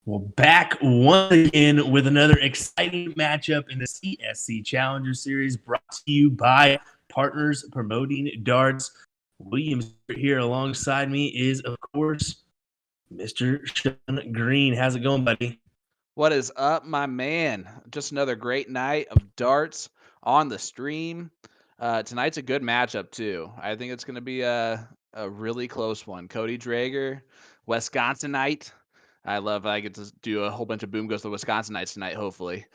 Well, back once again with another exciting matchup in the CSC Challenger Series brought to you by Partners Promoting Darts. Williams here alongside me is, of course, Mr. Sean Green. How's it going, buddy? What is up, my man? Just another great night of darts on the stream. Tonight's a good matchup too. I think it's going to be a really close one. Cody Drager, Wisconsinite. I get to do a whole bunch of Boom Goes the Wisconsinites tonight, hopefully.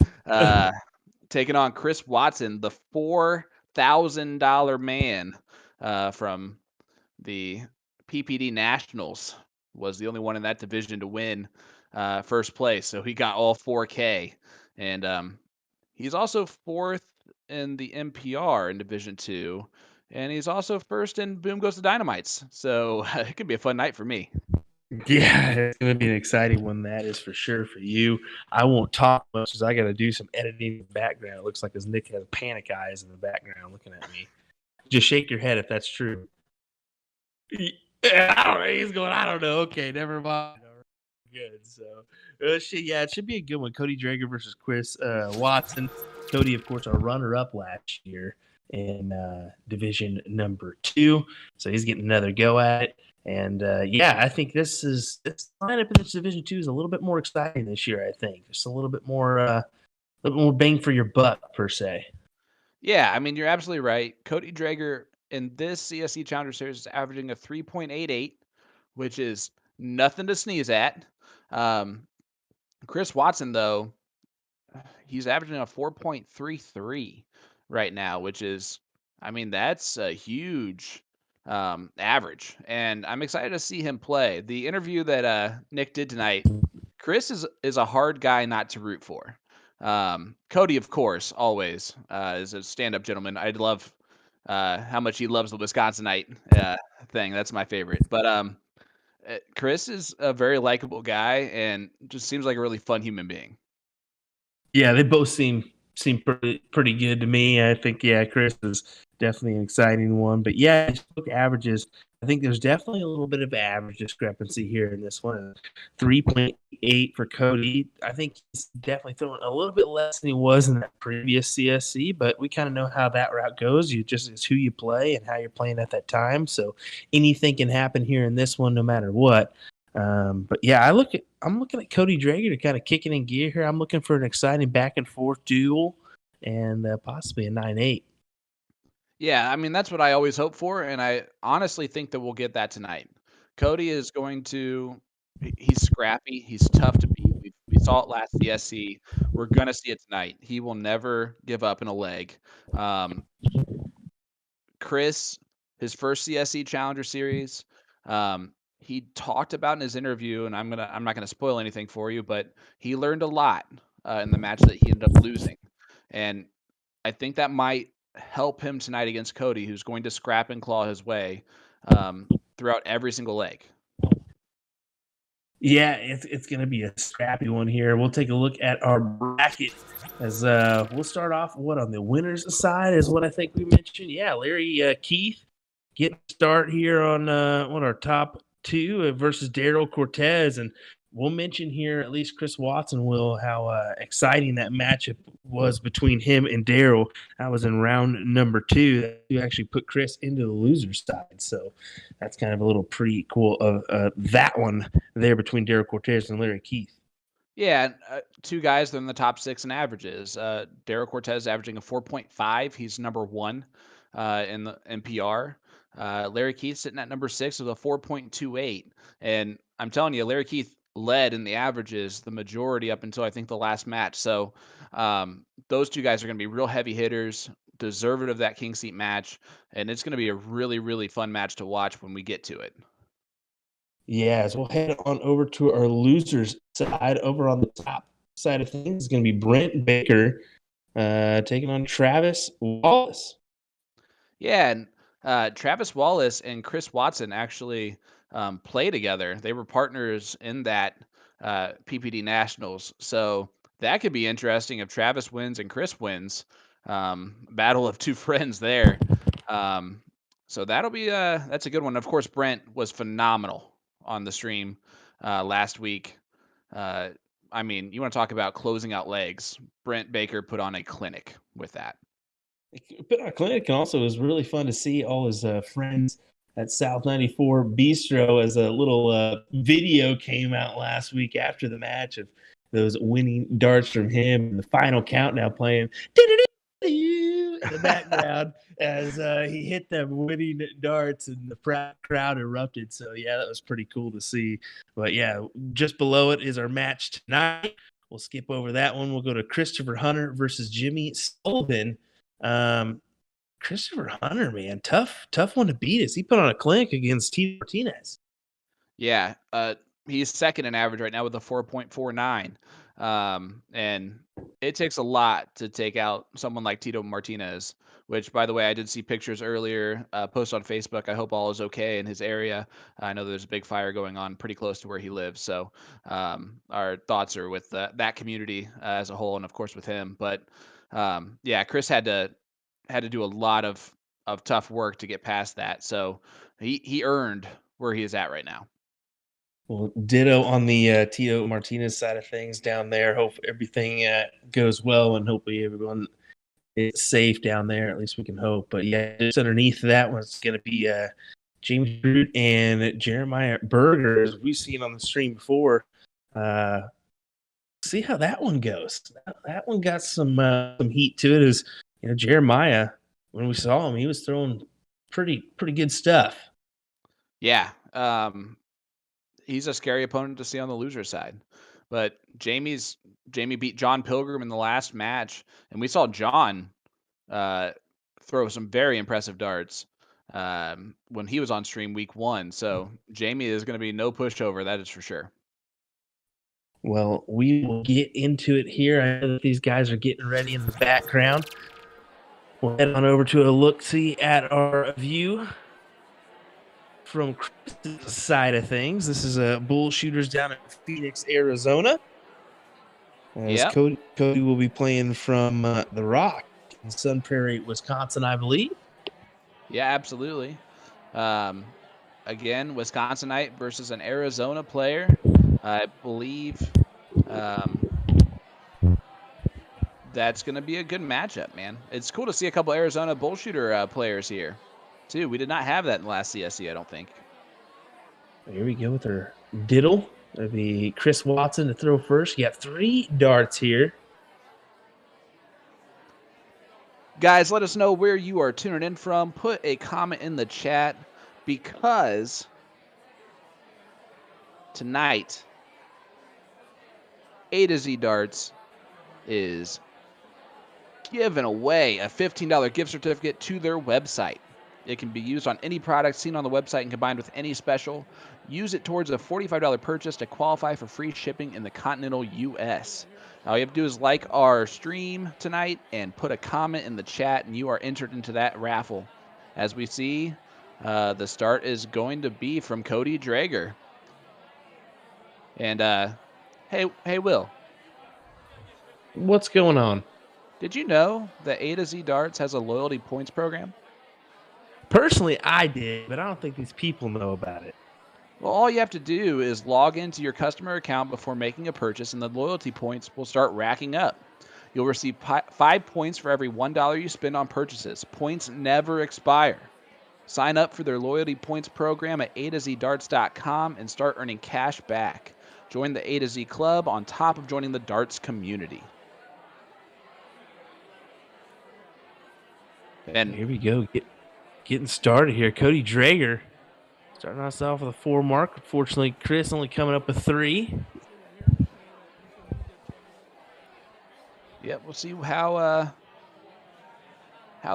Taking on Chris Watson, the $4,000 man from the PPD Nationals. Was the only one in that division to win first place. So he got all 4K. And he's also fourth in the NPR in Division 2. And he's also first in Boom Goes the Dynamites. So it could be a fun night for me. Yeah, it's going to be an exciting one. That is for sure for you. I won't talk much as I got to do some editing in the background. It looks like his Nick has panic eyes in the background looking at me. Just shake your head if that's true. I don't know. He's going, I don't know. Okay, never mind. Good. So, it should be a good one. Cody Drager versus Chris Watson. Cody, of course, our runner-up last year in Division number 2. So he's getting another go at it. And I think this lineup in this Division 2 is a little bit more exciting this year. I think just a little bit more bang for your buck per se. Yeah, I mean, you're absolutely right. Cody Drager in this CSC Challenger Series is averaging a 3.88, which is nothing to sneeze at. Chris Watson, though, he's averaging a 4.33 right now, which is, I mean, that's a huge average. And I'm excited to see him play. The interview that Nick did tonight, Chris is a hard guy not to root for. Cody, of course, always is a stand-up gentleman. I love how much he loves the Wisconsinite thing. That's my favorite. But Chris is a very likable guy and just seems like a really fun human being. Yeah, they both seem pretty good to me. I think Chris is definitely an exciting one. But yeah, just look at averages. I think there's definitely a little bit of average discrepancy here in this one. 3.8 for Cody. I think he's definitely throwing a little bit less than he was in that previous CSC, but we kind of know how that route goes. It's who you play and how you're playing at that time. So anything can happen here in this one, no matter what. But yeah, I'm looking at Cody Drager to kind of kick it in gear here. I'm looking for an exciting back and forth duel and possibly a 9-8. Yeah, I mean, that's what I always hope for, and I honestly think that we'll get that tonight. Cody is going to he's scrappy, he's tough to beat. We saw it last CSC. We're gonna see it tonight. He will never give up in a leg. Um, Chris, his first CSC Challenger Series, he talked about in his interview, and I'm not gonna spoil anything for you, but he learned a lot in the match that he ended up losing, and I think that might help him tonight against Cody, who's going to scrap and claw his way throughout every single leg. Yeah, it's gonna be a scrappy one here. We'll take a look at our bracket as we'll start off on the winners side is what I think we mentioned. Yeah, Larry Keith getting start here on our top two versus Daryl Cortez, and we'll mention here at least Chris Watson will how exciting that matchup was between him and Daryl. That was in round number two. You actually put Chris into the loser side, so that's kind of a little prequel of that one there between Daryl Cortez and Larry Keith. Yeah, and, two guys that are in the top 6 in averages. Daryl Cortez averaging a 4.5. He's number 1 in the NPR. Larry Keith sitting at number 6 with a 4.28. And I'm telling you, Larry Keith led in the averages the majority up until I think the last match. So those two guys are going to be real heavy hitters, deserving of that king seat match. And it's going to be a really, really fun match to watch when we get to it. Yeah, so we'll head on over to our losers side. Over on the top side of things is going to be Brent Baker taking on Travis Wallace. Yeah, and Travis Wallace and Chris Watson actually play together. They were partners in that PPD Nationals, so that could be interesting if Travis wins and Chris wins. Battle of two friends there. Um, so that'll be that's a good one. Of course, Brent was phenomenal on the stream last week. Uh, I mean, you want to talk about closing out legs? Brent Baker put on a clinic with that. But our clinic and also it was really fun to see all his friends at South 94 Bistro as a little video came out last week after the match of those winning darts from him and the final countdown playing in the background as he hit them winning darts and the crowd erupted. So, yeah, that was pretty cool to see. But, yeah, just below it is our match tonight. We'll skip over that one. We'll go to Christopher Hunter versus Jimmy Sullivan. Um, Christopher Hunter, man, tough one to beat. Is he put on a clinic against T Martinez? Yeah, he's second in average right now with a 4.49. And it takes a lot to take out someone like Tito Martinez, which, by the way, I did see pictures earlier, post on Facebook. I hope all is okay in his area. I know there's a big fire going on pretty close to where he lives. So our thoughts are with that community as a whole, and of course with him. But yeah, Chris had to do a lot of tough work to get past that. So he earned where he is at right now. Well, ditto on the Tito Martinez side of things down there. Hope everything goes well and hopefully everyone is safe down there. At least we can hope. But yeah, just underneath that one's going to be James Root and Jeremiah Berger, as we've seen on the stream before. Uh, see how that one goes. That one got some heat to it. As you know, Jeremiah, when we saw him, he was throwing pretty good stuff. Yeah, he's a scary opponent to see on the loser side. But Jamie beat John Pilgrim in the last match, and we saw John uh, throw some very impressive darts when he was on stream week 1. So Jamie is going to be no pushover, that is for sure. Well, we will get into it here. I know that these guys are getting ready in the background. We'll head on over to a look-see at our view from Chris's side of things. This is a bull shooters down in Phoenix, Arizona. As Yep. Cody will be playing from the Rock in Sun Prairie, Wisconsin, I believe. Yeah, absolutely. Um, again, Wisconsinite versus an Arizona player. I believe um, that's going to be a good matchup, man. It's cool to see a couple Arizona bull shooter players here, too. We did not have that in the last CSC, I don't think. Here we go with our diddle. It'll be Chris Watson to throw first. You got 3 darts here. Guys, let us know where you are tuning in from. Put a comment in the chat because tonight, A to Z Darts is giving away a $15 gift certificate to their website. It can be used on any product seen on the website and combined with any special. Use it towards a $45 purchase to qualify for free shipping in the continental U.S. All you have to do is like our stream tonight and put a comment in the chat, and you are entered into that raffle. As we see, the start is going to be from Cody Drager. And hey, Will, What's going on? did you know that A to Z Darts has a loyalty points program? Personally, I did, but I don't think these people know about it. Well, all you have to do is log into your customer account before making a purchase, and the loyalty points will start racking up. You'll receive 5 points for every $1 you spend on purchases. Points never expire. Sign up for their loyalty points program at a to zdarts.com and start earning cash back. Join the A to Z club on top of joining the darts community. And Here we go. Getting started here. Cody Drager starting us off with a 4 mark. Unfortunately, Chris only coming up with 3. yeah, we'll see how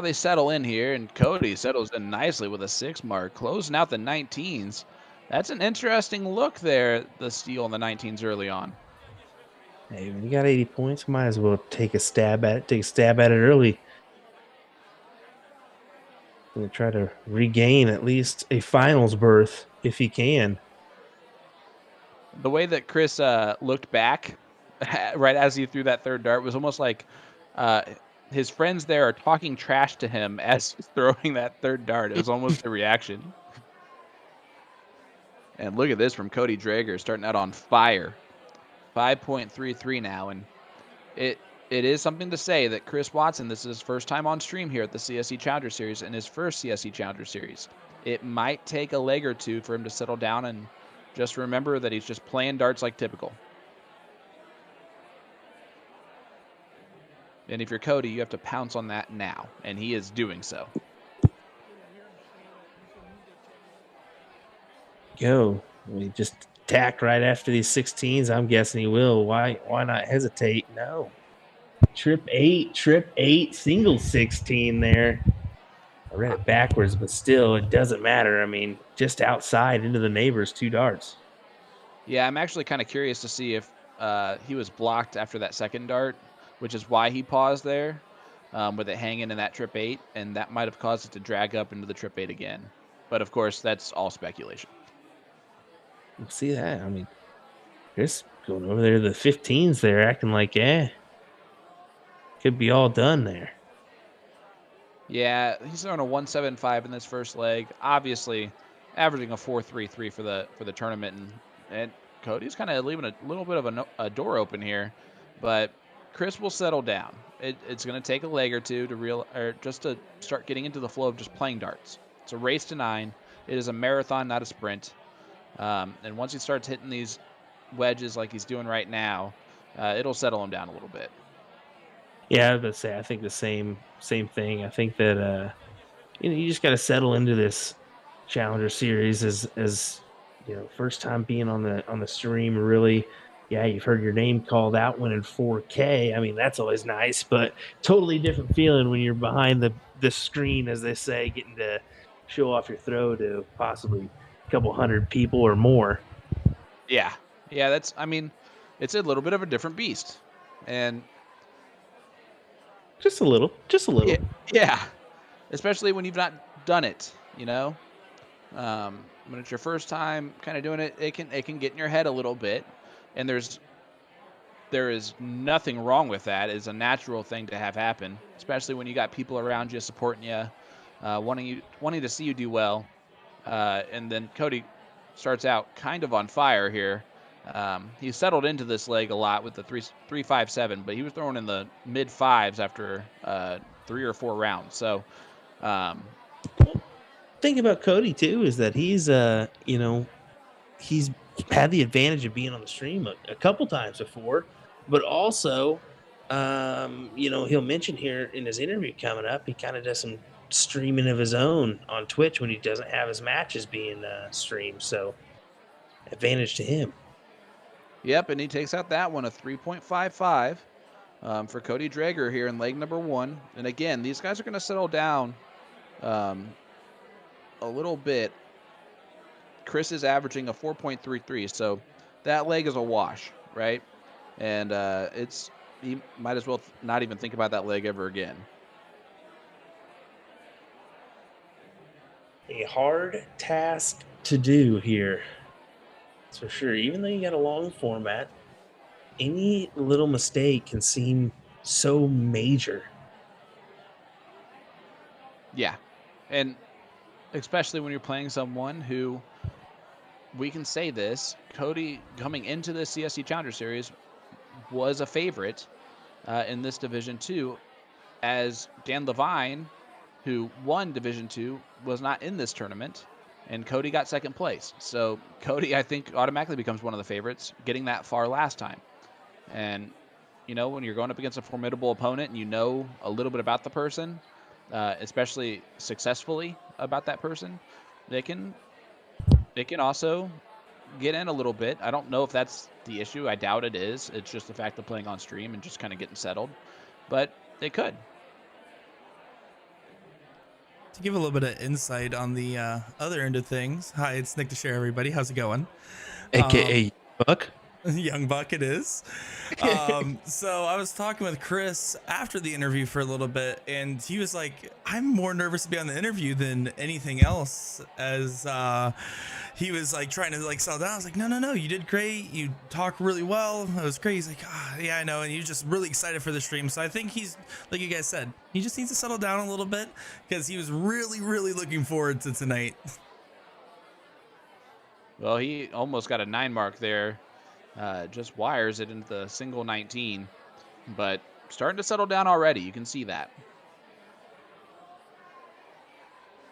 they settle in here. And Cody settles in nicely with a 6 mark, closing out the 19s. That's an interesting look there, the steal on the 19s early on. Hey, when you got 80 points, might as well take a stab at it. Take a stab at it early. And try to regain at least a finals berth if he can. The way that Chris looked back right as he threw that third dart was almost like uh, his friends there are talking trash to him as he's throwing that third dart. It was almost a reaction. And look at this from Cody Drager starting out on fire. 5.33 now. And it is something to say that Chris Watson, this is his first time on stream here at the CSC Challenger Series and his first CSC Challenger Series. It might take a leg or two for him to settle down and just remember that he's just playing darts like typical. And if you're Cody, you have to pounce on that now, and he is doing so. Go. We just attack right after these 16s. I'm guessing he will. Why not hesitate? No. Trip 8, single 16 there. I read it backwards, but still, it doesn't matter. I mean, just outside into the neighbors, 2 darts. Yeah, I'm actually kind of curious to see if he was blocked after that second dart, which is why he paused there with it hanging in that trip 8, and that might have caused it to drag up into the trip 8 again. But of course, that's all speculation. We'll see that. I mean, Chris going over there to the 15s there, acting like, could be all done there. Yeah, he's throwing a 175 in this first leg. Obviously, averaging a 4.33 for the tournament, and Cody's kind of leaving a little bit of a door open here, but Chris will settle down. It's going to take a leg or two just to start getting into the flow of just playing darts. It's a race to 9. It is a marathon, not a sprint. And once he starts hitting these wedges like he's doing right now, it'll settle him down a little bit. Yeah, I was about to say, I think the same thing. I think that you just got to settle into this Challenger Series as first time being on the stream. Really, yeah, you've heard your name called out winning 4K. I mean, that's always nice, but totally different feeling when you're behind the screen, as they say, getting to show off your throw to possibly a couple hundred people or more. Yeah, I mean, it's a little bit of a different beast, and Just a little. yeah, especially when you've not done it, when it's your first time kind of doing it, it can get in your head a little bit, and there is nothing wrong with that. It's a natural thing to have happen, especially when you got people around you supporting you, wanting to see you do well. And then Cody starts out kind of on fire here. He settled into this leg a lot with the 3.57, but he was throwing in the mid 5s after 3 or 4 rounds. So, Thing about Cody too is that he's he's had the advantage of being on the stream a couple times before, but also, he'll mention here in his interview coming up, he kind of does some streaming of his own on Twitch when he doesn't have his matches being streamed. So, advantage to him. yep, and he takes out that one, a 3.55 for Cody Drager here in leg number 1. And again, these guys are going to settle down a little bit. Chris is averaging a 4.33, so that leg is a wash, right? And he might as well not even think about that leg ever again. A hard task to do here. That's for sure. Even though you got a long format, any little mistake can seem so major. Yeah. And especially when you're playing someone who, we can say this, Cody coming into the CSC Challenger Series was a favorite in this Division 2, as Dan Levine, who won Division 2, was not in this tournament, and Cody got second place. So Cody, I think, automatically becomes one of the favorites, getting that far last time. And, when you're going up against a formidable opponent and you know a little bit about the person, especially successfully about that person, they can also get in a little bit. I don't know if that's the issue. I doubt it is. It's just the fact of playing on stream and just kind of getting settled. But they could. To give a little bit of insight on the other end of things. Hi, it's Nick to share, everybody. How's it going? AKA Buck. Young Buck it is. So I was talking with Chris after the interview for a little bit, and he was like, I'm more nervous to be on the interview than anything else, as he was like trying to like settle down. I was like, no, you did great. You talk really well. It was great. He's like, yeah, I know. And he's just really excited for the stream. So I think he's, like you guys said, he just needs to settle down a little bit, because he was really, really looking forward to tonight. Well, he almost got a 9 mark there. Just wires it into the single 19, but starting to settle down already. You can see that.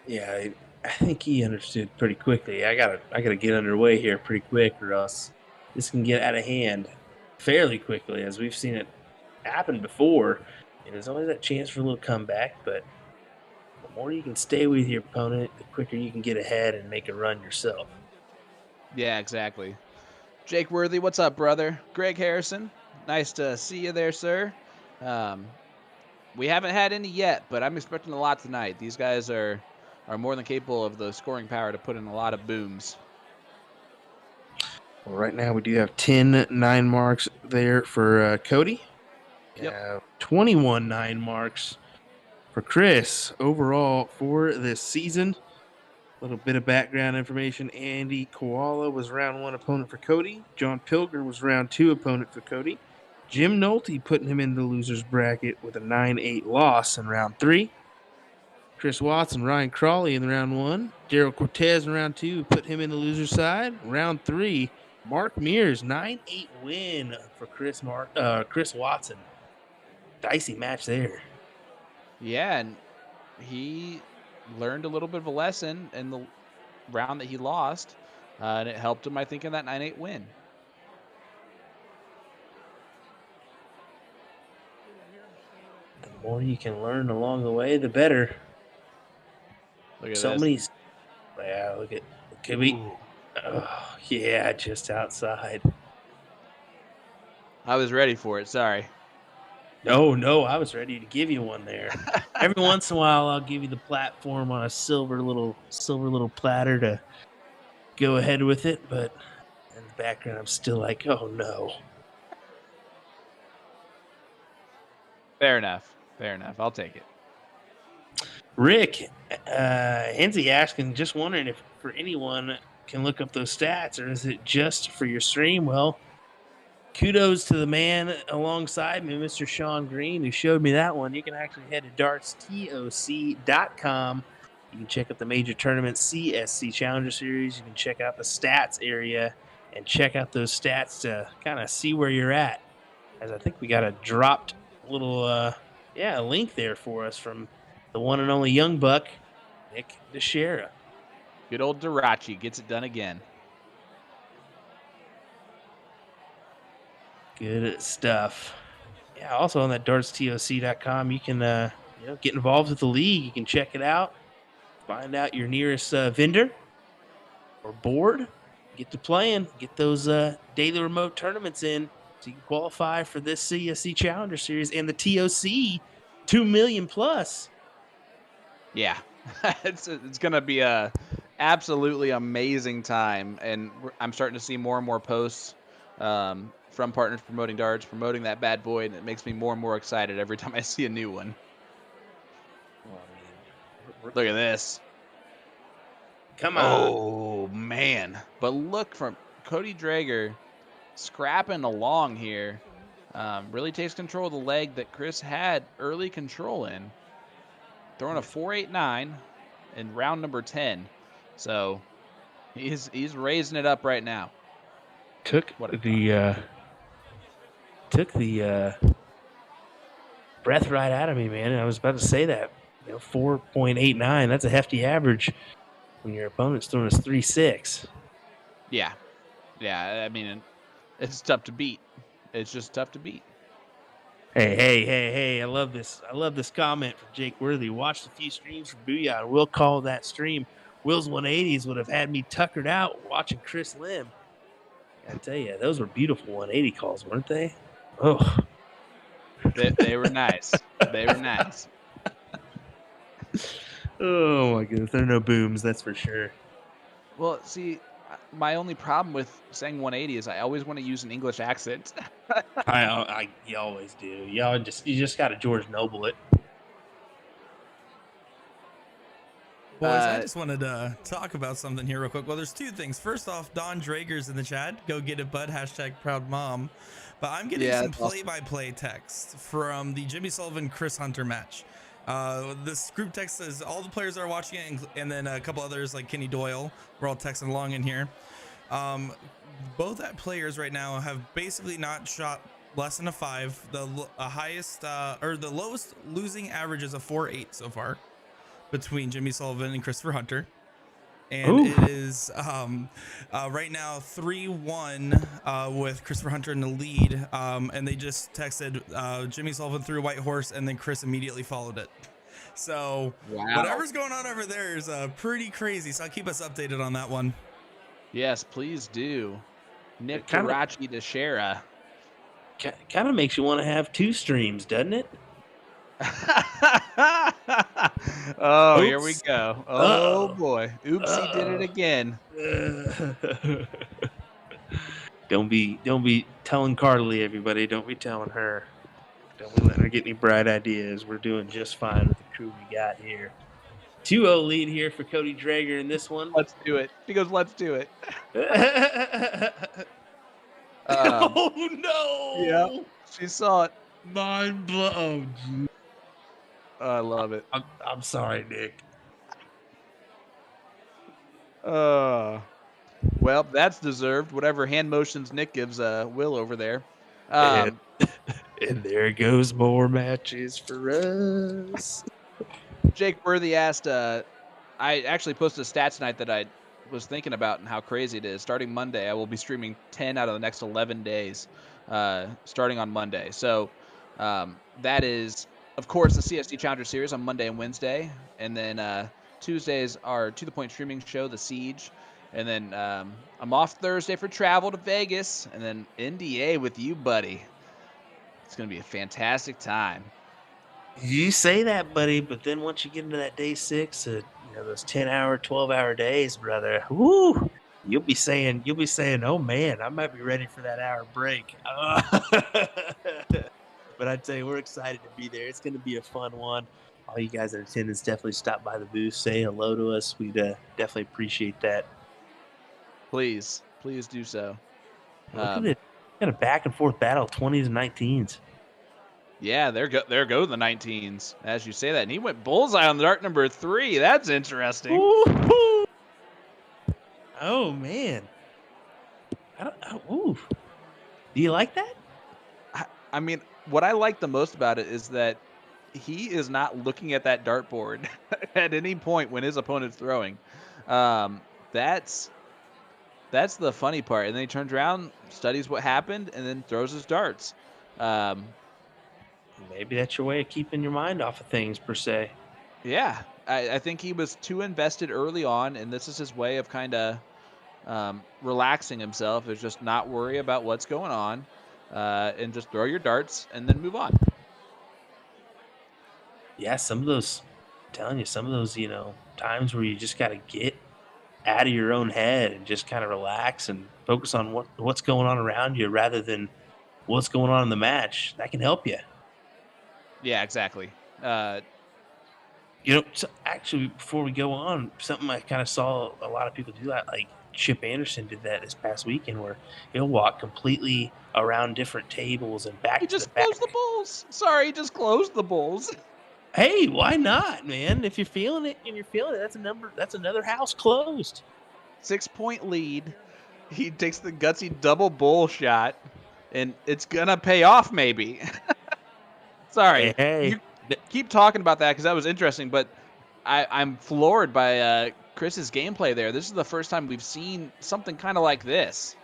Yeah, I think he understood pretty quickly. I gotta get underway here pretty quick, or else this can get out of hand fairly quickly, as we've seen it happen before. And there's always that chance for a little comeback, but the more you can stay with your opponent, the quicker you can get ahead and make a run yourself. Yeah, exactly. Jake Worthy, what's up, brother? Greg Harrison, nice to see you there, sir. We haven't had any yet, but I'm expecting a lot tonight. These guys are more than capable of the scoring power to put in a lot of booms. Well, right now we do have 10 9 marks there for Cody. Yep. 21 9 marks for Chris overall for this season. A little bit of background information. Andy Koala was round 1 opponent for Cody. John Pilger was round 2 opponent for Cody. Jim Nolte putting him in the loser's bracket with a 9-8 loss in round 3. Chris Watson, Ryan Crawley in round 1. Daryl Cortez in round 2 put him in the loser's side. Round 3, Mark Mears, 9-8 win for Chris Watson. Dicey match there. Yeah, and he learned a little bit of a lesson in the round that he lost, and it helped him, I think, in that 9-8 win. The more you can learn along the way, the better. Look at So this. many. Yeah, look at Cody. Oh, yeah, just outside. I was ready for it. Sorry. No, I was ready to give you one there. Every once in a while, I'll give you the platform on a silver little platter to go ahead with it, but in the background, I'm still like, oh no. Fair enough. I'll take it. Rick, Hensley asking, just wondering if for anyone can look up those stats, or is it just for your stream? Well, kudos to the man alongside me, Mr. Sean Green, who showed me that one. You can actually head to dartstoc.com. You can check out the major tournament CSC Challenger Series. You can check out the stats area and check out those stats to kind of see where you're at. As I think we got a dropped little, link there for us from the one and only young buck, Nick DeShera. Good old Dirachi gets it done again. Good stuff. Yeah, also on that dartstoc.com, you can get involved with the league. You can check it out, find out your nearest vendor or board, get to playing, get those daily remote tournaments in so you can qualify for this CSC Challenger Series and the TOC 2 million plus. Yeah, it's going to be a absolutely amazing time, and I'm starting to see more and more posts from partners promoting darts, promoting that bad boy, and it makes me more and more excited every time I see a new one. Look at this. Come on. Oh, man. But look from Cody Drager scrapping along here. Really takes control of the leg that Chris had early control in. Throwing a 4.89 in round number 10. So he's raising it up right now. Took the breath right out of me, man. I was about to say that. 4.89. That's a hefty average when your opponent's throwing us 3.6. Yeah. I mean, it's tough to beat. It's just tough to beat. Hey! I love this. I love this comment from Jake Worthy. Watched a few streams from Booyah, and Will called that stream. Will's 180s would have had me tuckered out watching Chris Lim. I tell you, those were beautiful 180 calls, weren't they? Oh, They were nice. They were nice. Oh my goodness, there are no booms, that's for sure. Well, see, my only problem with saying 180 is I always want to use an English accent. You always do. You just got to George Noble it. Boys, I just wanted to talk about something here real quick. Well, there's two things. First off, Don Drager's in the chat. Go get it, bud. #ProudMom. But I'm getting some play-by-play text from the Jimmy Sullivan Chris Hunter match. This group text says all the players are watching it, and then a couple others like Kenny Doyle. We're all texting along in here. Both players right now have basically not shot less than a 5. The highest or the lowest losing average is a 4.8 so far between Jimmy Sullivan and Christopher Hunter. And it is right now 3-1 with Christopher Hunter in the lead. And they just texted Jimmy Sullivan threw a white horse, and then Chris immediately followed it. So whatever's going on over there is pretty crazy. So I'll keep us updated on that one. Yes, please do. Nick Karachi to Shara. Kind of makes you want to have 2 streams, doesn't it? Oh, here we go. Oh boy. Oops, he did it again. Don't be telling Carly, everybody. Don't be telling her. Don't be letting her get any bright ideas. We're doing just fine with the crew we got here. 2-0 lead here for Cody Drager in this one. Let's do it. She goes, let's do it. Oh no! Yeah, she saw it. Mind blown. I love it. I'm sorry, Nick. Well, that's deserved. Whatever hand motions Nick gives Will over there. And there goes more matches for us. Jake Worthy asked, I actually posted a stat tonight that I was thinking about and how crazy it is. Starting Monday, I will be streaming 10 out of the next 11 days, starting on Monday. So that is, of course, the CSC Challenger Series on Monday and Wednesday. And then Tuesdays are To The Point streaming show, The Siege. And then I'm off Thursday for travel to Vegas. And then NDA with you, buddy. It's going to be a fantastic time. You say that, buddy, but then once you get into that day 6, those 10-hour, 12-hour days, brother, whoo, you'll be saying, oh man, I might be ready for that hour break. But I tell you, we're excited to be there. It's going to be a fun one. All you guys in attendance, definitely stop by the booth, say hello to us. We'd definitely appreciate that. Please do so. Look at it. Got a back and forth battle, 20s and 19s. Yeah, there go the 19s, as you say that. And he went bullseye on the dart number 3. That's interesting. Ooh. Oh, man. Do you like that? I mean, what I like the most about it is that he is not looking at that dartboard at any point when his opponent's throwing. That's the funny part. And then he turns around, studies what happened, and then throws his darts. Maybe that's your way of keeping your mind off of things, per se. Yeah, I think he was too invested early on, and this is his way of kind of relaxing himself, is just not worry about what's going on, and just throw your darts and then move on. Yeah, some of those times where you just got to get out of your own head and just kind of relax and focus on what's going on around you rather than what's going on in the match. That can help you. Yeah, exactly. So actually, before we go on, something I kind of saw a lot of people do that, like Chip Anderson did that this past weekend, where he'll walk completely around different tables and back He to the just back. closed the bowls. Sorry, he just closed the bowls. Hey, why not, man? If you're feeling it and you're feeling it, that's another house closed. 6-point lead. He takes the gutsy double bowl shot, and it's gonna pay off maybe. Sorry, Hey. you keep talking about that because that was interesting, but I'm floored by Chris's gameplay there. This is the first time we've seen something kind of like this.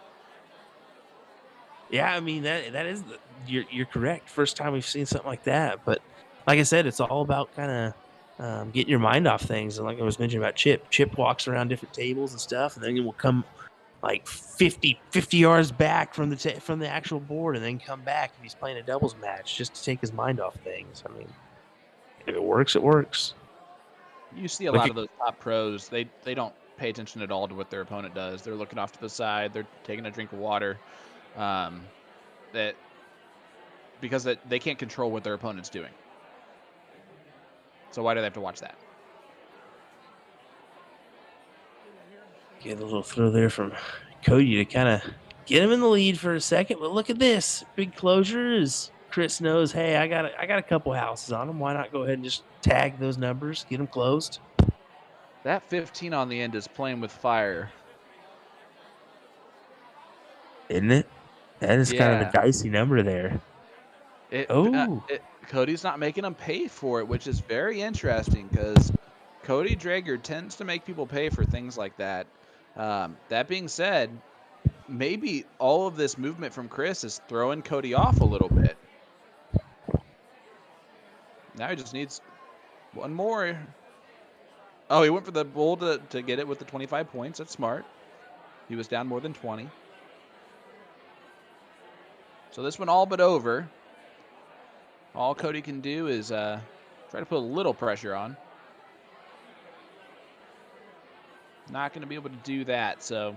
Yeah, I mean that is you're correct. First time we've seen something like that. But like I said, it's all about kind of getting your mind off things. And like I was mentioning about Chip, Chip walks around different tables and stuff, and then he will come like 50 yards back from the actual board, and then come back if he's playing a doubles match just to take his mind off things. I mean, if it works, it works. You see a Look lot at- of those top pros. They don't pay attention at all to what their opponent does. They're looking off to the side. They're taking a drink of water. That because they can't control what their opponent's doing. So why do they have to watch that? Get a little throw there from Cody to kind of get him in the lead for a second. But look at this big closure. Is Chris knows, hey, I got a couple houses on him. Why not go ahead and just tag those numbers, get them closed? That 15 on the end is playing with fire, Isn't it? That is kind of Yeah. the dicey number there. Oh. Cody's not making them pay for it, which is very interesting because Cody Drager tends to make people pay for things like that. That being said, maybe all of this movement from Chris is throwing Cody off a little bit. Now he just needs one more. Oh, he went for the bull to get it with the 25 points. That's smart. He was down more than 20. So this one all but over. All Cody can do is try to put a little pressure on. Not going to be able to do that. So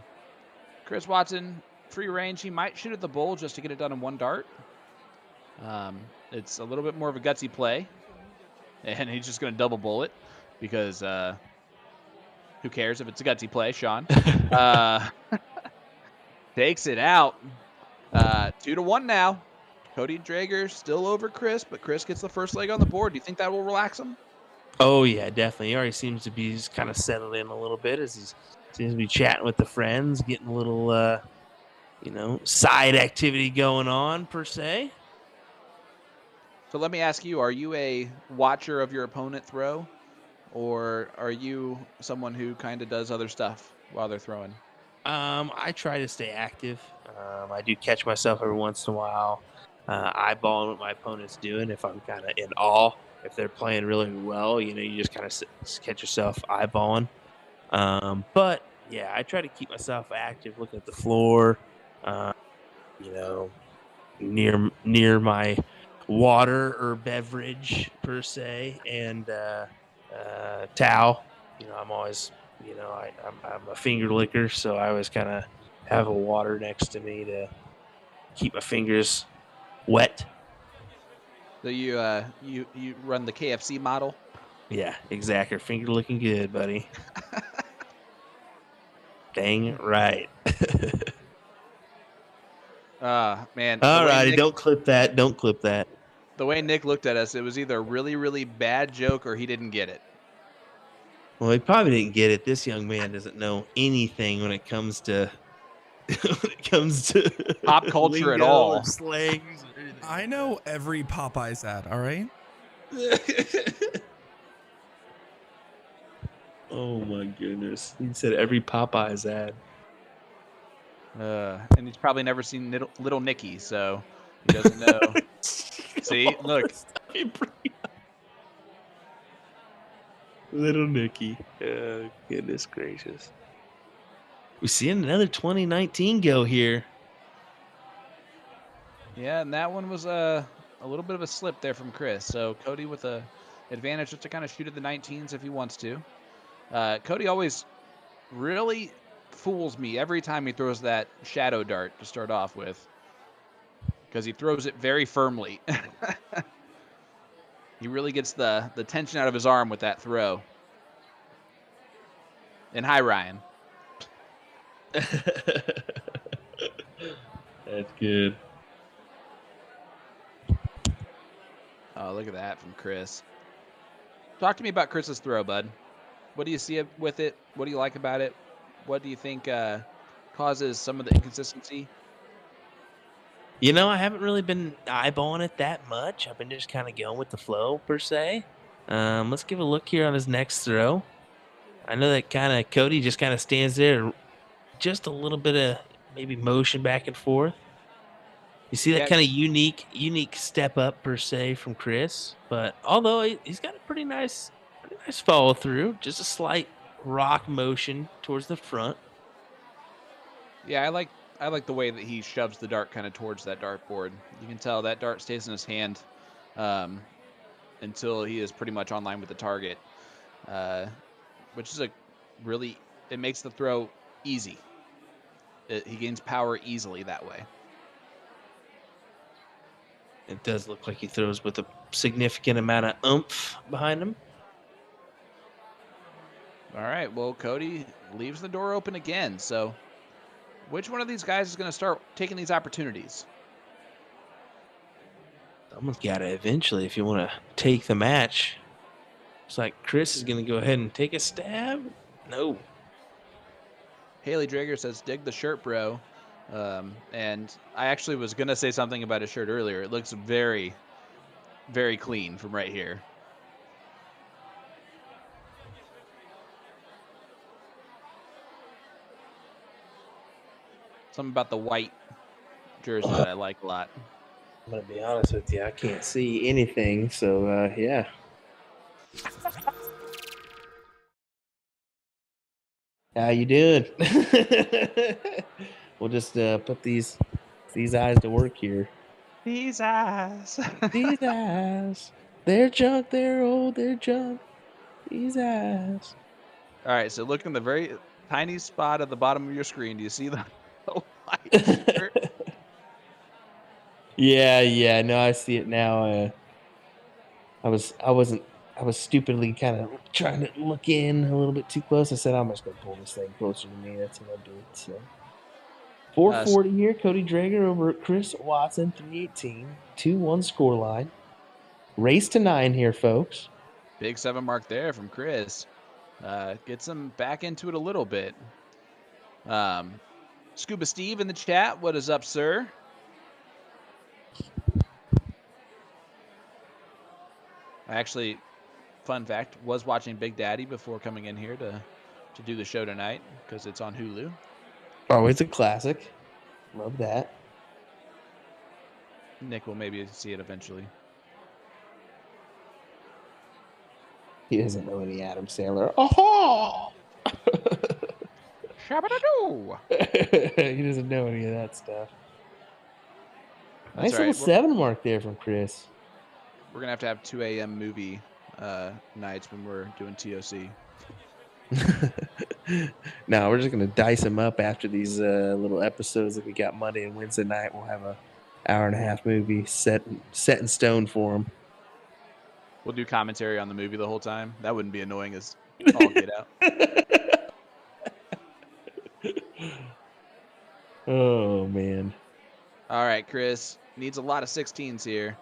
Chris Watson, free range. He might shoot at the bowl just to get it done in one dart. It's a little bit more of a gutsy play. And he's just going to double bowl it because who cares if it's a gutsy play, Sean? Takes it out. 2-1 now. Cody Drager still over Chris, but Chris gets the first leg on the board. Do you think that will relax him? Oh yeah, definitely. He already seems to be just kind of settled in a little bit as he seems to be chatting with the friends, getting a little side activity going on per se. So let me ask you, are you a watcher of your opponent throw, or are you someone who kind of does other stuff while they're throwing? I try to stay active. I do catch myself every once in a while, eyeballing what my opponent's doing. If I'm kind of in awe, if they're playing really well, you just kind of catch yourself eyeballing. But yeah, I try to keep myself active, looking at the floor, near my water or beverage per se, and towel. I'm always, I'm a finger licker, so I always kind of have a water next to me to keep my fingers wet. So you run the KFC model? Yeah, exactly. Finger looking good, buddy. Dang right. Man. All righty, don't clip that. Don't clip that. The way Nick looked at us, it was either a really, really bad joke or he didn't get it. Well, he probably didn't get it. This young man doesn't know anything when it comes to pop culture at all. Or slangs. I know every Popeyes ad. All right. Oh my goodness! He said every Popeyes ad. And he's probably never seen Little Nicky, so he doesn't know. See, look. Little Nicky. Oh, goodness gracious. We're seeing another 2019 go here. Yeah, and that one was a little bit of a slip there from Chris. So Cody with a advantage just to kind of shoot at the 19s if he wants to. Cody always really fools me every time he throws that shadow dart to start off with, because he throws it very firmly. He really gets the tension out of his arm with that throw. And hi, Ryan. That's good. Oh, look at that from Chris. Talk to me about Chris's throw, bud. What do you see with it? What do you like about it? What do you think causes some of the inconsistency? You know, I haven't really been eyeballing it that much. I've been just kind of going with the flow, per se. Let's give a look here on his next throw. I know that kind of Cody just kind of stands there, just a little bit of maybe motion back and forth. You see that Yeah. kind of unique step up, per se, from Chris. But although he's got a pretty nice follow through, just a slight rock motion towards the front. Yeah, I like the way that he shoves the dart kind of towards that dartboard. You can tell that dart stays in his hand until he is pretty much online with the target, which is it makes the throw easy. He gains power easily that way. It does look like he throws with a significant amount of oomph behind him. All right, well, Cody leaves the door open again. So which one of these guys is going to start taking these opportunities? Someone's got to eventually, if you want to take the match. It's like Chris is going to go ahead and take a stab. No. Haley Drager says, dig the shirt, bro. And I actually was going to say something about his shirt earlier. It looks very, very clean from right here. Something about the white jersey that I like a lot. I'm going to be honest with you. I can't see anything. So, yeah. How you doing? We'll just put these eyes to work here. These eyes. These eyes. They're junk. They're old. They're junk. These eyes. All right, so look in the very tiny spot at the bottom of your screen. Do you see the white shirt? Yeah. No, I see it now. I was stupidly kind of trying to look in a little bit too close. I said, I'm just going to pull this thing closer to me. That's what I did. So 440 here. Cody Drager over at Chris Watson, 318. 2-1 score line. Race to 9 here, folks. Big 7 mark there from Chris. Gets him back into it a little bit. Scuba Steve in the chat. What is up, sir? I actually, fun fact, was watching Big Daddy before coming in here to do the show tonight because it's on Hulu. Always a classic. Love that. Nick will maybe see it eventually. He doesn't know any Adam Sandler. Oh! Shabba-da-doo! He doesn't know any of that stuff. Nice little 7 mark there from Chris. We're going to have 2 a.m. movie nights when we're doing TOC. No, we're just going to dice them up after these little episodes that we got Monday and Wednesday night. We'll have a hour-and-a-half movie set in stone for them. We'll do commentary on the movie the whole time. That wouldn't be annoying as all get out. Oh, man. All right, Chris. Needs a lot of 16s here.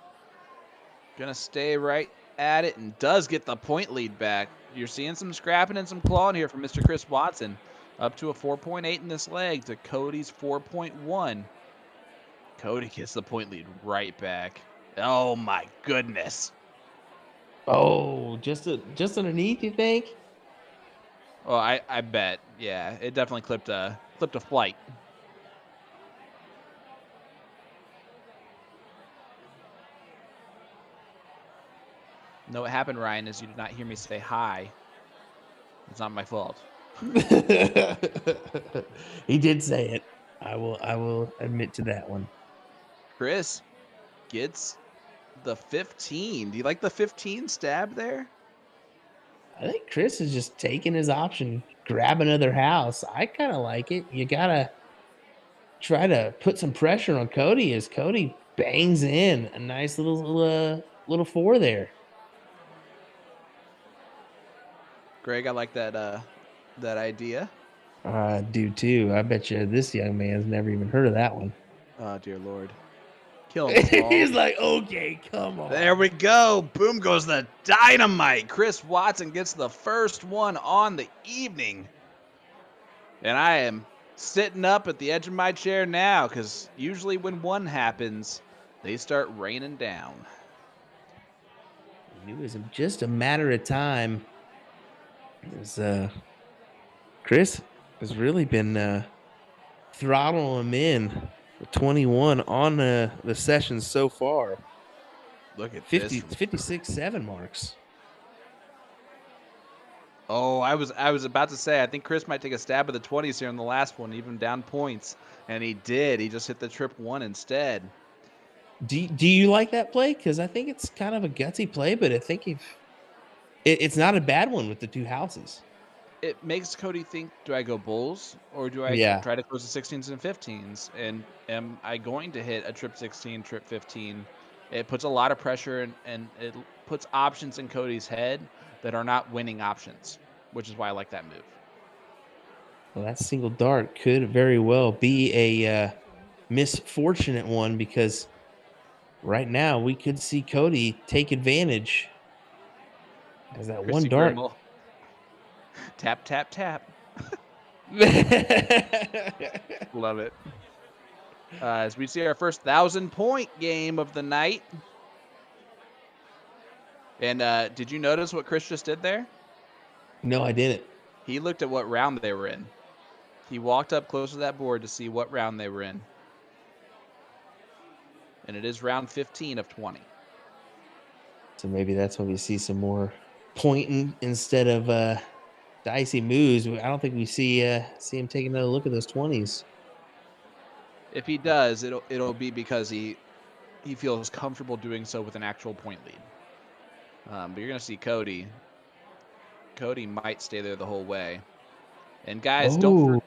Gonna stay right at it and does get the point lead back. You're seeing some scrapping and some clawing here from Mr. Chris Watson. Up to a 4.8 in this leg to Cody's 4.1. Cody gets the point lead right back. Oh, my goodness. Oh, just underneath, you think? Oh, I bet. Yeah, it definitely clipped a flight. No, what happened, Ryan, is you did not hear me say hi. It's not my fault. He did say it. I will admit to that one. Chris gets the 15. Do you like the 15 stab there? I think Chris is just taking his option, grab another house. I kind of like it. You got to try to put some pressure on Cody as Cody bangs in a nice little 4 there. Greg, I like that idea. I do too. I bet you this young man's never even heard of that one. Oh, dear Lord. Kill him small. He's like, okay, come on. There we go. Boom goes the dynamite. Chris Watson gets the first one on the evening. And I am sitting up at the edge of my chair now because usually when one happens, they start raining down. It was just a matter of time. As Chris has really been throttling him in with 21 on the session so far. Look at 50, this. 56-7 marks. Oh, I was about to say, I think Chris might take a stab at the 20s here in the last one, even down points. And he did. He just hit the trip one instead. Do you like that play? Because I think it's kind of a gutsy play, but I think it's not a bad one with the two houses. It makes Cody think, do I go bulls or do I Yeah. try to close the 16s and 15s? And am I going to hit a trip 16, trip 15? It puts a lot of pressure and it puts options in Cody's head that are not winning options, which is why I like that move. Well, that single dart could very well be a misfortunate one because right now we could see Cody take advantage as that Christy one dart. Grimmel. Tap, tap, tap. Love it. As we see our first 1,000-point game of the night. And did you notice what Chris just did there? No, I didn't. He looked at what round they were in. He walked up close to that board to see what round they were in. And it is round 15 of 20. So maybe that's when we see some more pointing instead of dicey moves. I don't think we see him taking another look at those 20s. If he does, it'll be because he feels comfortable doing so with an actual point lead. But you're gonna see Cody. Cody might stay there the whole way. And guys, don't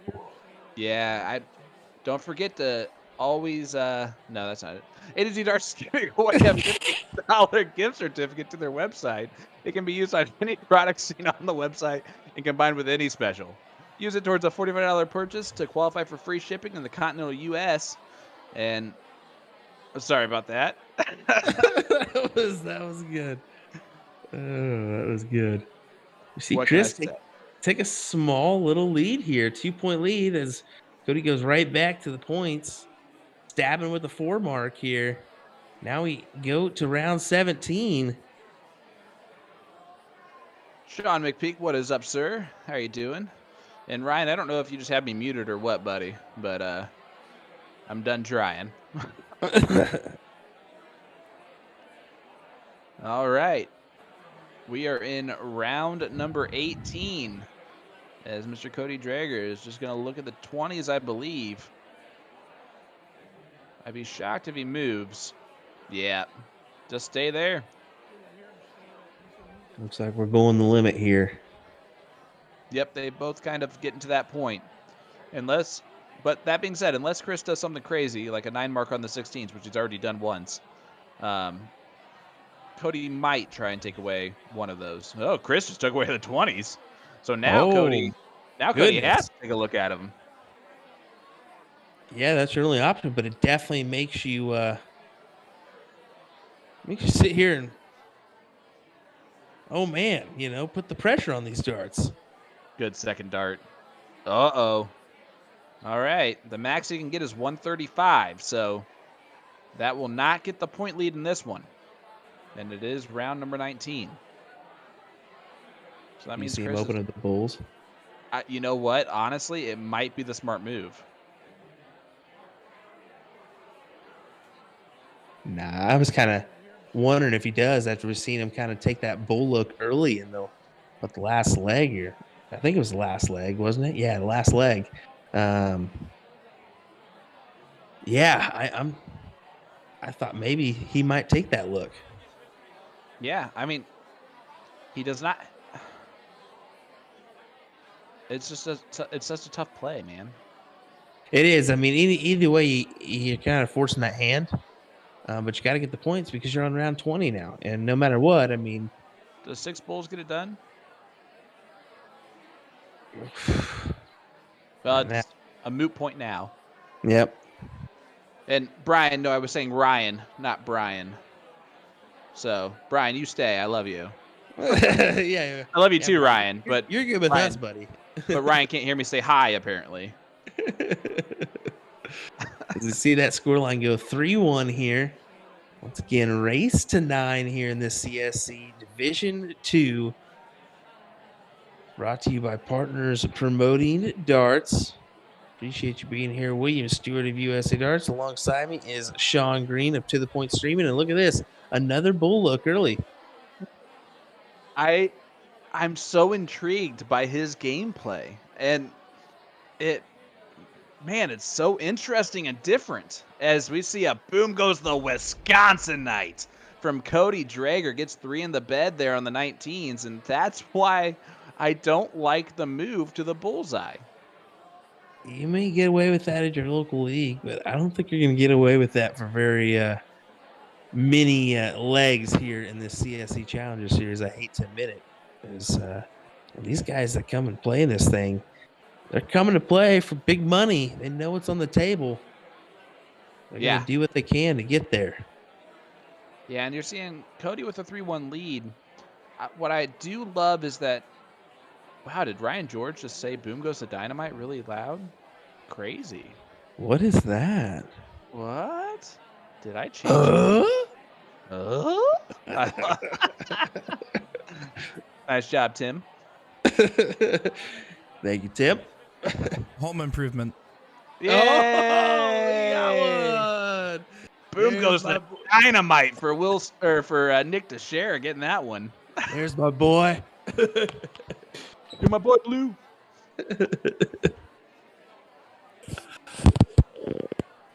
forget to always no, that's not it. A2Z Darts is giving away a $50 gift certificate to their website. It can be used on any product seen on the website and combined with any special. Use it towards a $45 purchase to qualify for free shipping in the continental US. And sorry about that. that was good. Oh, that was good. You see What Chris take a small little lead here, 2-point lead as Cody goes right back to the points, stabbing with the 4 mark here. Now we go to round 17. Sean McPeak, what is up, sir? How are you doing? And Ryan, I don't know if you just have me muted or what, buddy, but I'm done trying. All right. We are in round number 18 as Mr. Cody Drager is just going to look at the 20s, I believe. I'd be shocked if he moves. Yeah, just stay there. Looks like we're going the limit here. Yep, they both kind of get into that point. But that being said, unless Chris does something crazy, like a 9 mark on the 16s, which he's already done once, Cody might try and take away one of those. Oh, Chris just took away the 20s. So now Cody has to take a look at him. Yeah, that's your only option, but it definitely makes you sit here and put the pressure on these darts. Good second dart. Uh-oh. All right. The max he can get is 135, so that will not get the point lead in this one. And it is round number 19. So that means see Chris him open up the bulls. You know what? Honestly, it might be the smart move. Nah, I was kind of wondering if he does after we've seen him kind of take that bull look early in the last leg here. I think it was the last leg, wasn't it? Yeah, the last leg. I thought maybe he might take that look. Yeah, I mean, he does not. It's just it's such a tough play, man. It is. I mean, either way, you're kind of forcing that hand, but you got to get the points because you're on round 20 now. And no matter what, I mean, does 6 bulls get it done? Well, And it's a moot point now. Yep. And Brian, no, I was saying Ryan, not Brian. So, Brian, you stay. I love you. Yeah. I love you yeah, too, buddy. Ryan. But You're good with Ryan, us, buddy. but Ryan can't hear me say hi, apparently. As you see that scoreline go 3-1 here. Once again, race to 9 here in this CSC Division 2. Brought to you by Partners Promoting Darts. Appreciate you being here. William Stewart of USA Darts. Alongside me is Sean Green of To The Point Streaming. And look at this. Another bull look early. I'm so intrigued by his gameplay. And it's so interesting and different as we see a boom goes the Wisconsinite from Cody Drager. Gets 3 in the bed there on the 19s, and that's why I don't like the move to the bullseye. You may get away with that at your local league, but I don't think you're going to get away with that for very many legs here in the CSC Challenger Series. I hate to admit it. Because these guys that come and play in this thing, they're coming to play for big money. They know what's on the table. They're going to do what they can to get there. Yeah, and you're seeing Cody with a 3-1 lead. What I do love is that, wow, did Ryan George just say boom goes the dynamite really loud? Crazy. What is that? What? Did I change Nice job, Tim. Thank you, Tim. Home improvement. Yeah. Oh, Boom goes the dynamite for Nick DeShare getting that one. There's my boy. You're my boy, Blue. Didn't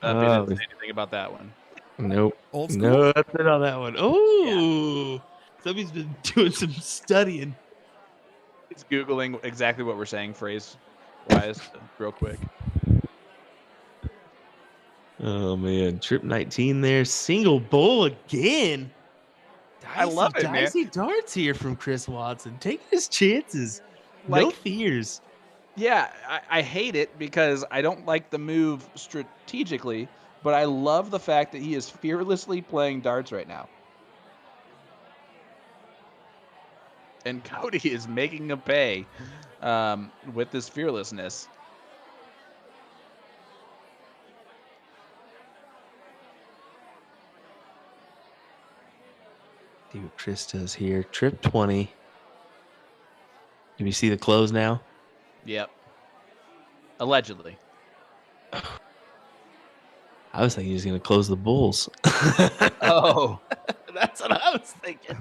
say anything about that one. Nope. Old school. Nothing on that one. Oh, somebody's been doing some studying. He's Googling exactly what we're saying phrase-wise real quick. Oh, man. Trip 19 there. Single bull again. I love it, man. Dicey darts here from Chris Watson. Taking his chances. Like, no fears. Yeah, I hate it because I don't like the move strategically, but I love the fact that he is fearlessly playing darts right now. And Cody is making a pay with this fearlessness. See what Chris does here. Trip 20. Do you see the close now? Yep. Allegedly. I was thinking he was going to close the bulls. Oh. That's what I was thinking.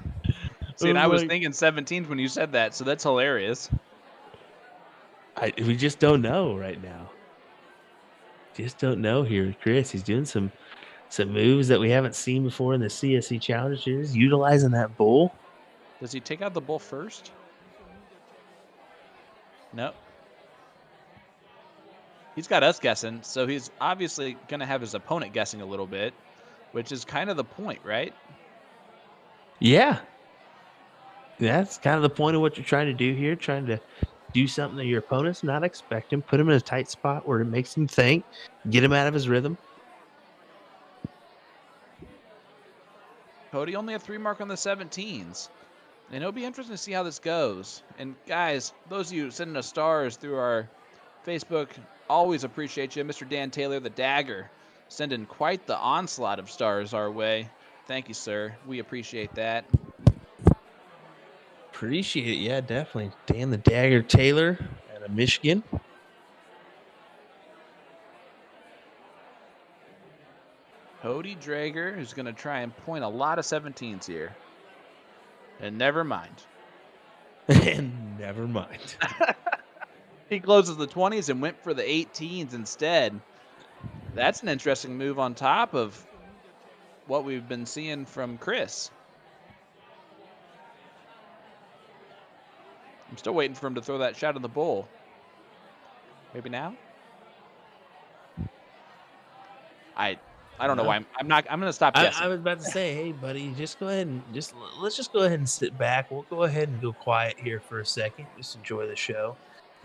See, and I was thinking 17 when you said that, so that's hilarious. We just don't know right now. Just don't know here with Chris. He's doing some moves that we haven't seen before in the CSC Challenger Series, utilizing that bull. Does he take out the bull first? Nope. He's got us guessing, so he's obviously going to have his opponent guessing a little bit, which is kind of the point, right? Yeah. That's kind of the point of what you're trying to do here, trying to do something that your opponent's not expecting, put him in a tight spot where it makes him think, get him out of his rhythm. Cody only have 3 mark on the 17s. And it'll be interesting to see how this goes. And guys, those of you sending us stars through our Facebook, always appreciate you. Mr. Dan Taylor, the Dagger, sending quite the onslaught of stars our way. Thank you, sir. We appreciate that. Appreciate it. Yeah, definitely. Dan the Dagger Taylor out of Michigan. Cody Drager, who's going to try and point a lot of 17s here. And never mind. And never mind. He closes the 20s and went for the 18s instead. That's an interesting move on top of what we've been seeing from Chris. I'm still waiting for him to throw that shot of the bull. Maybe now? I don't know why I'm going to stop guessing. I was about to say, hey buddy, just go ahead and let's just go ahead and sit back. We'll go ahead and go quiet here for a second. Just enjoy the show.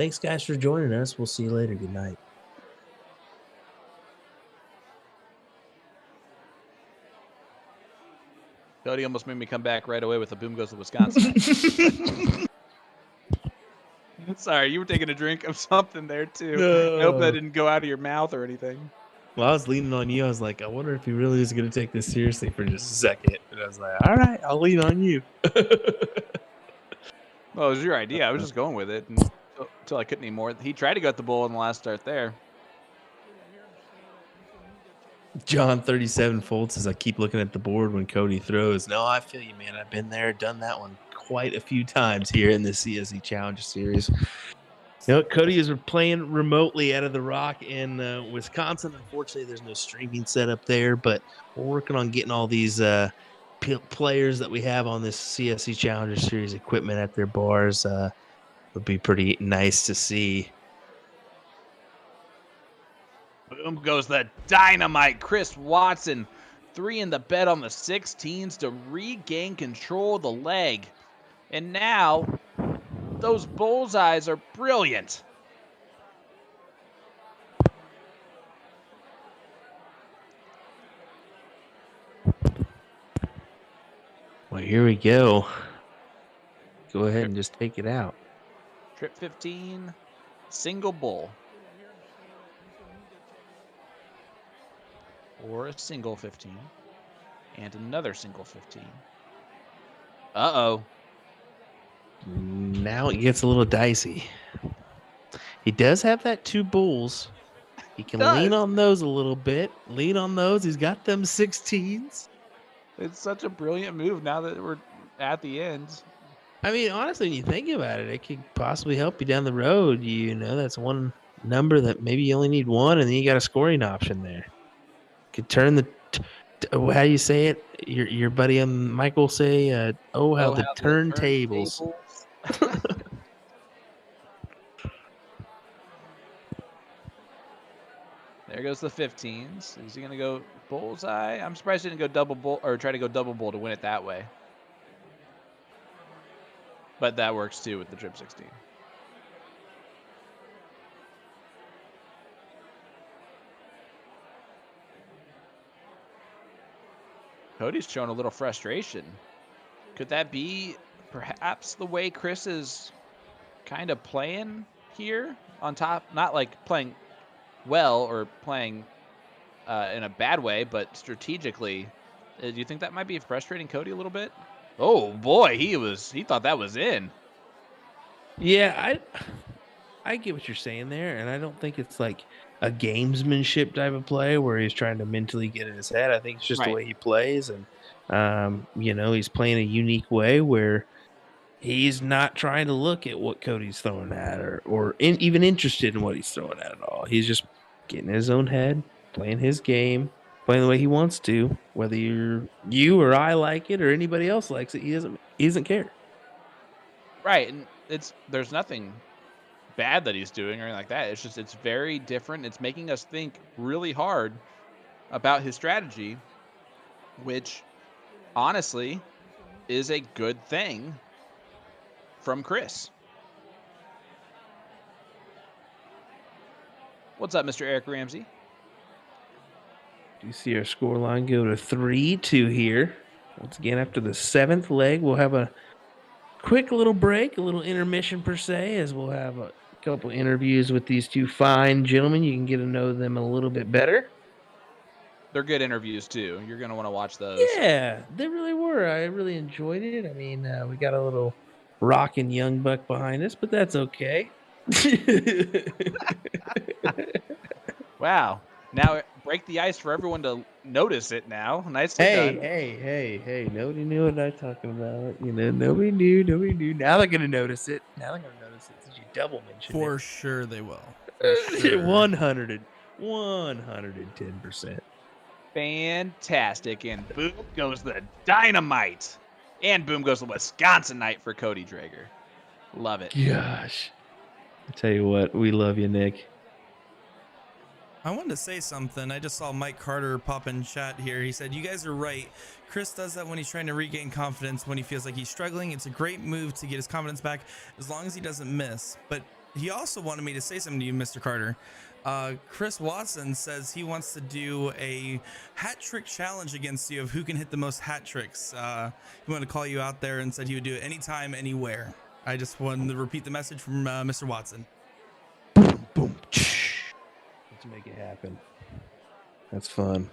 thanks, guys, for joining us. We'll see you later. Good night. Cody almost made me come back right away with a boom goes to Wisconsin. Sorry, you were taking a drink of something there too. No. I hope that didn't go out of your mouth or anything. Well, I was leaning on you. I was like, I wonder if he really is going to take this seriously for just a second. And I was like, all right, I'll lean on you. Well, it was your idea. I was just going with it until I couldn't anymore. He tried to go at the bull in the last start there. John 37 folds says, I keep looking at the board when Cody throws. No, I feel you, man. I've been there, done that one quite a few times here in the CSC Challenger Series. You know, Cody is playing remotely out of the Rock in Wisconsin. Unfortunately, there's no streaming setup there, but we're working on getting all these players that we have on this CSC Challenger Series equipment at their bars. Would be pretty nice to see. Boom goes the dynamite. Chris Watson, 3 in the bed on the 16s to regain control of the leg. And now, those bullseyes are brilliant. Well, here we go. Go ahead and just take it out. Trip 15, single bull. Or a single 15. And another single 15. Uh-oh. Now it gets a little dicey. He does have that 2 bulls. He can lean on those a little bit. Lean on those. He's got them 16s. It's such a brilliant move now that we're at the end. I mean, honestly, when you think about it, it could possibly help you down the road. You know, that's one number that maybe you only need one, and then you got a scoring option there. Could turn the how do you say it? Your buddy Michael say, how the turntables. There goes the 15s. Is he gonna go bullseye? I'm surprised he didn't go double bull or try to go double bull to win it that way. But that works too with the trip 16. Cody's showing a little frustration. Could that be perhaps the way Chris is kind of playing here on top? Not like playing well or playing in a bad way, but strategically. Do you think that might be frustrating Cody a little bit? Oh boy, he thought that was in. Yeah, I get what you're saying there, and I don't think it's like a gamesmanship type of play where he's trying to mentally get in his head. I think it's just the way he plays, and you know, he's playing a unique way where he's not trying to look at what Cody's throwing at or even interested in what he's throwing at all. He's just getting in his own head, playing his game, playing the way he wants to. Whether you or I like it or anybody else likes it, he doesn't care. Right, and there's nothing bad that he's doing or anything like that. It's just it's very different. It's making us think really hard about his strategy, which honestly is a good thing from Chris. What's up, Mr. Eric Ramsey? You see our score line go to 3-2 here. Once again, after the 7th leg, we'll have a quick little break, a little intermission per se, as we'll have a couple interviews with these 2 fine gentlemen. You can get to know them a little bit better. They're good interviews too. You're going to want to watch those. Yeah, they really were. I really enjoyed it. I mean, we got a little rockin' young buck behind us, but that's okay. Wow. Now break the ice for everyone to notice it now. Nicely done. Hey. Nobody knew what I'm talking about. You know, nobody knew. Now they're going to notice it. Since you double mentioned For it. sure they will. For sure. 110%. Fantastic. And boom goes the dynamite. And boom goes the Wisconsinite for Cody Drager. Love it. Gosh. I tell you what, we love you, Nick. I wanted to say something. I just saw Mike Carter pop in chat here. He said, you guys are right. Chris does that when he's trying to regain confidence, when he feels like he's struggling. It's a great move to get his confidence back as long as he doesn't miss. But He also wanted me to say something to you, Mr. Carter. Chris Watson says he wants to do a hat trick challenge against you of who can hit the most hat tricks. He wanted to call you out there and said he would do it anytime, anywhere. I just wanted to repeat the message from Mr. Watson. Boom. Let's make it happen. That's fun.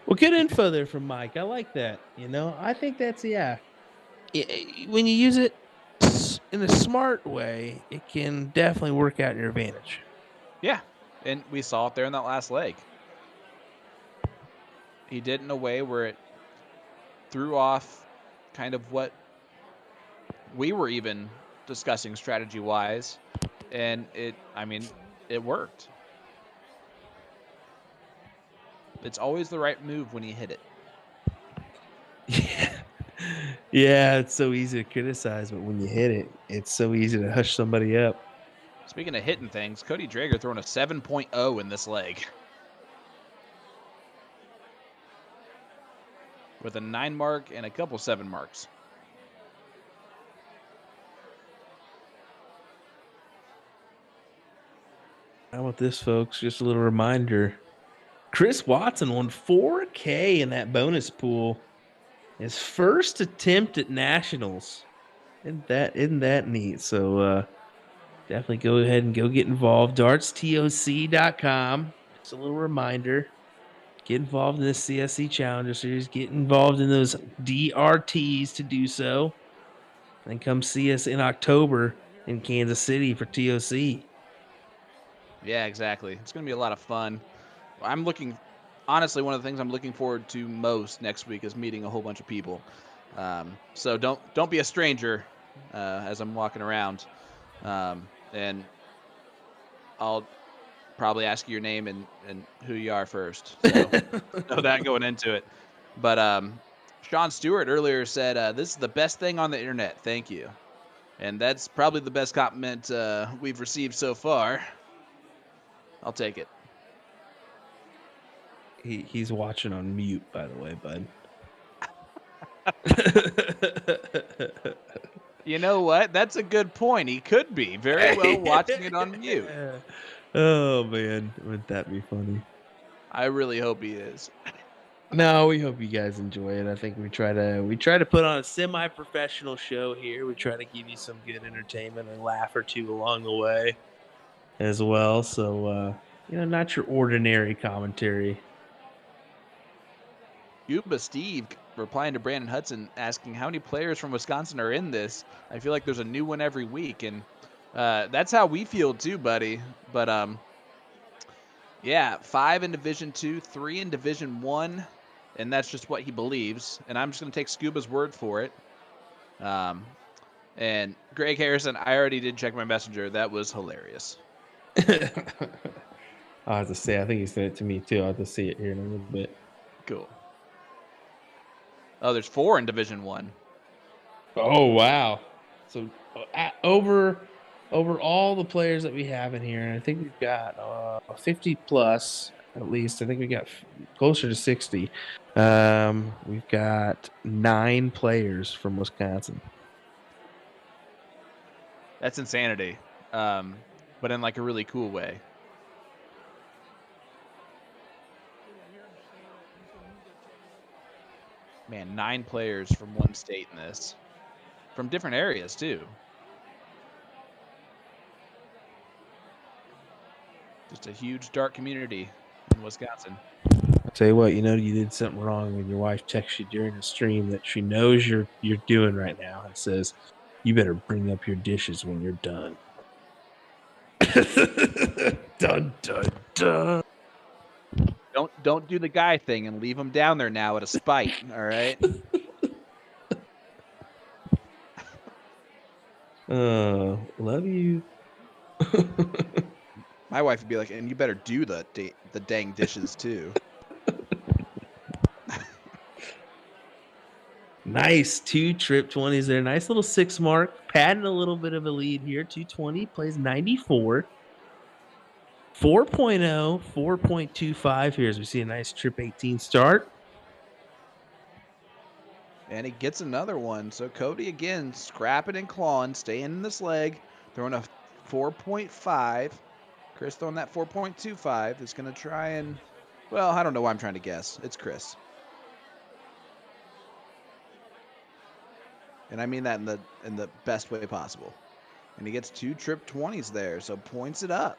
Well, good info there from Mike. I like that. I think that's, when you use it in a smart way, it can definitely work out in your advantage. Yeah, and we saw it there in that last leg. He did it in a way where it threw off kind of what we were even discussing strategy-wise, and it worked. It's always the right move when you hit it. Yeah, it's so easy to criticize, but when you hit it, it's so easy to hush somebody up. Speaking of hitting things, Cody Drager throwing a 7.0 in this leg. With a 9 mark and a couple 7 marks. How about this, folks? Just a little reminder. Chris Watson won $4K in that bonus pool. His first attempt at nationals. Isn't that neat? So definitely go ahead and go get involved. dartstoc.com. Just a little reminder. Get involved in this CSC Challenger Series. Get involved in those DRTs to do so. And come see us in October in Kansas City for TOC. Yeah, exactly. It's going to be a lot of fun. Honestly, one of the things I'm looking forward to most next week is meeting a whole bunch of people. So don't be a stranger as I'm walking around. And I'll probably ask you your name and who you are first. So know that going into it. But Sean Stewart earlier said, this is the best thing on the internet. Thank you. And that's probably the best compliment we've received so far. I'll take it. He's watching on mute, by the way, bud. You know what? That's a good point. He could be very well watching it on mute. Oh, man. Wouldn't that be funny? I really hope he is. No, we hope you guys enjoy it. I think we try to put on a semi-professional show here. We try to give you some good entertainment and laugh or two along the way as well. So, not your ordinary commentary. Cuba Steve replying to Brandon Hudson asking how many players from Wisconsin are in this. I feel like there's a new one every week, and that's how we feel too, buddy. But yeah, 5 in Division 2, 3 in Division 1, and that's just what he believes. And I'm just gonna take Scuba's word for it. And Greg Harrison, I already did check my messenger. That was hilarious. I'll have to say, I think he sent it to me too. I'll have to see it here in a little bit. Cool. Oh, there's 4 in Division 1. Oh, wow. So over all the players that we have in here, and I think we've got 50 plus at least. I think we got closer to 60. We've got 9 players from Wisconsin. That's insanity, but in like a really cool way. Man, 9 players from one state in this. From different areas, too. Just a huge dart community in Wisconsin. I'll tell you what, you did something wrong when your wife texts you during the stream that she knows you're doing right now and says, you better bring up your dishes when you're done. Dun, dun, dun. Don't do the guy thing and leave him down there now out of spite, all right? Love you. My wife would be like, and you better do the dang dishes too. Nice 2 trip 20s there. Nice little 6 mark. Padding a little bit of a lead here. 220 plays 94. 4.0, 4.25 here as we see a nice trip 18 start. And he gets another one. So Cody again scrapping and clawing, staying in this leg, throwing a 4.5. Chris throwing that 4.25 is going to try and, well, I don't know why I'm trying to guess. It's Chris. And I mean that in the best way possible. And he gets 2 trip 20s there, so points it up.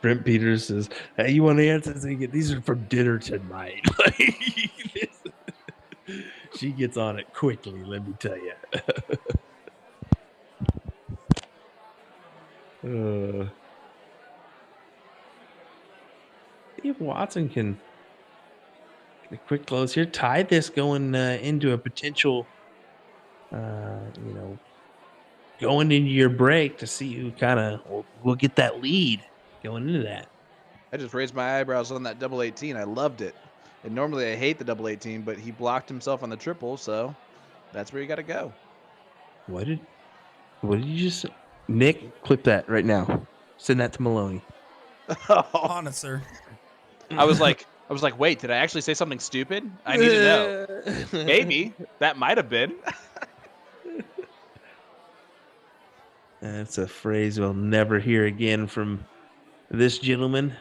Brent Peters says, "Hey, you want answers? These are from dinner tonight." She gets on it quickly, let me tell you. See if Watson can get a quick close here, tie this going into a potential, going into your break to see who kind of will get that lead going into that. I just raised my eyebrows on that double 18. I loved it. And normally I hate the double 18, but he blocked himself on the triple, so that's where you got to go. What did you just say? Nick, clip that right now. Send that to Maloney. On it, sir. I was like, wait, did I actually say something stupid? I need to know. Maybe. That might have been. That's a phrase we'll never hear again from this gentleman,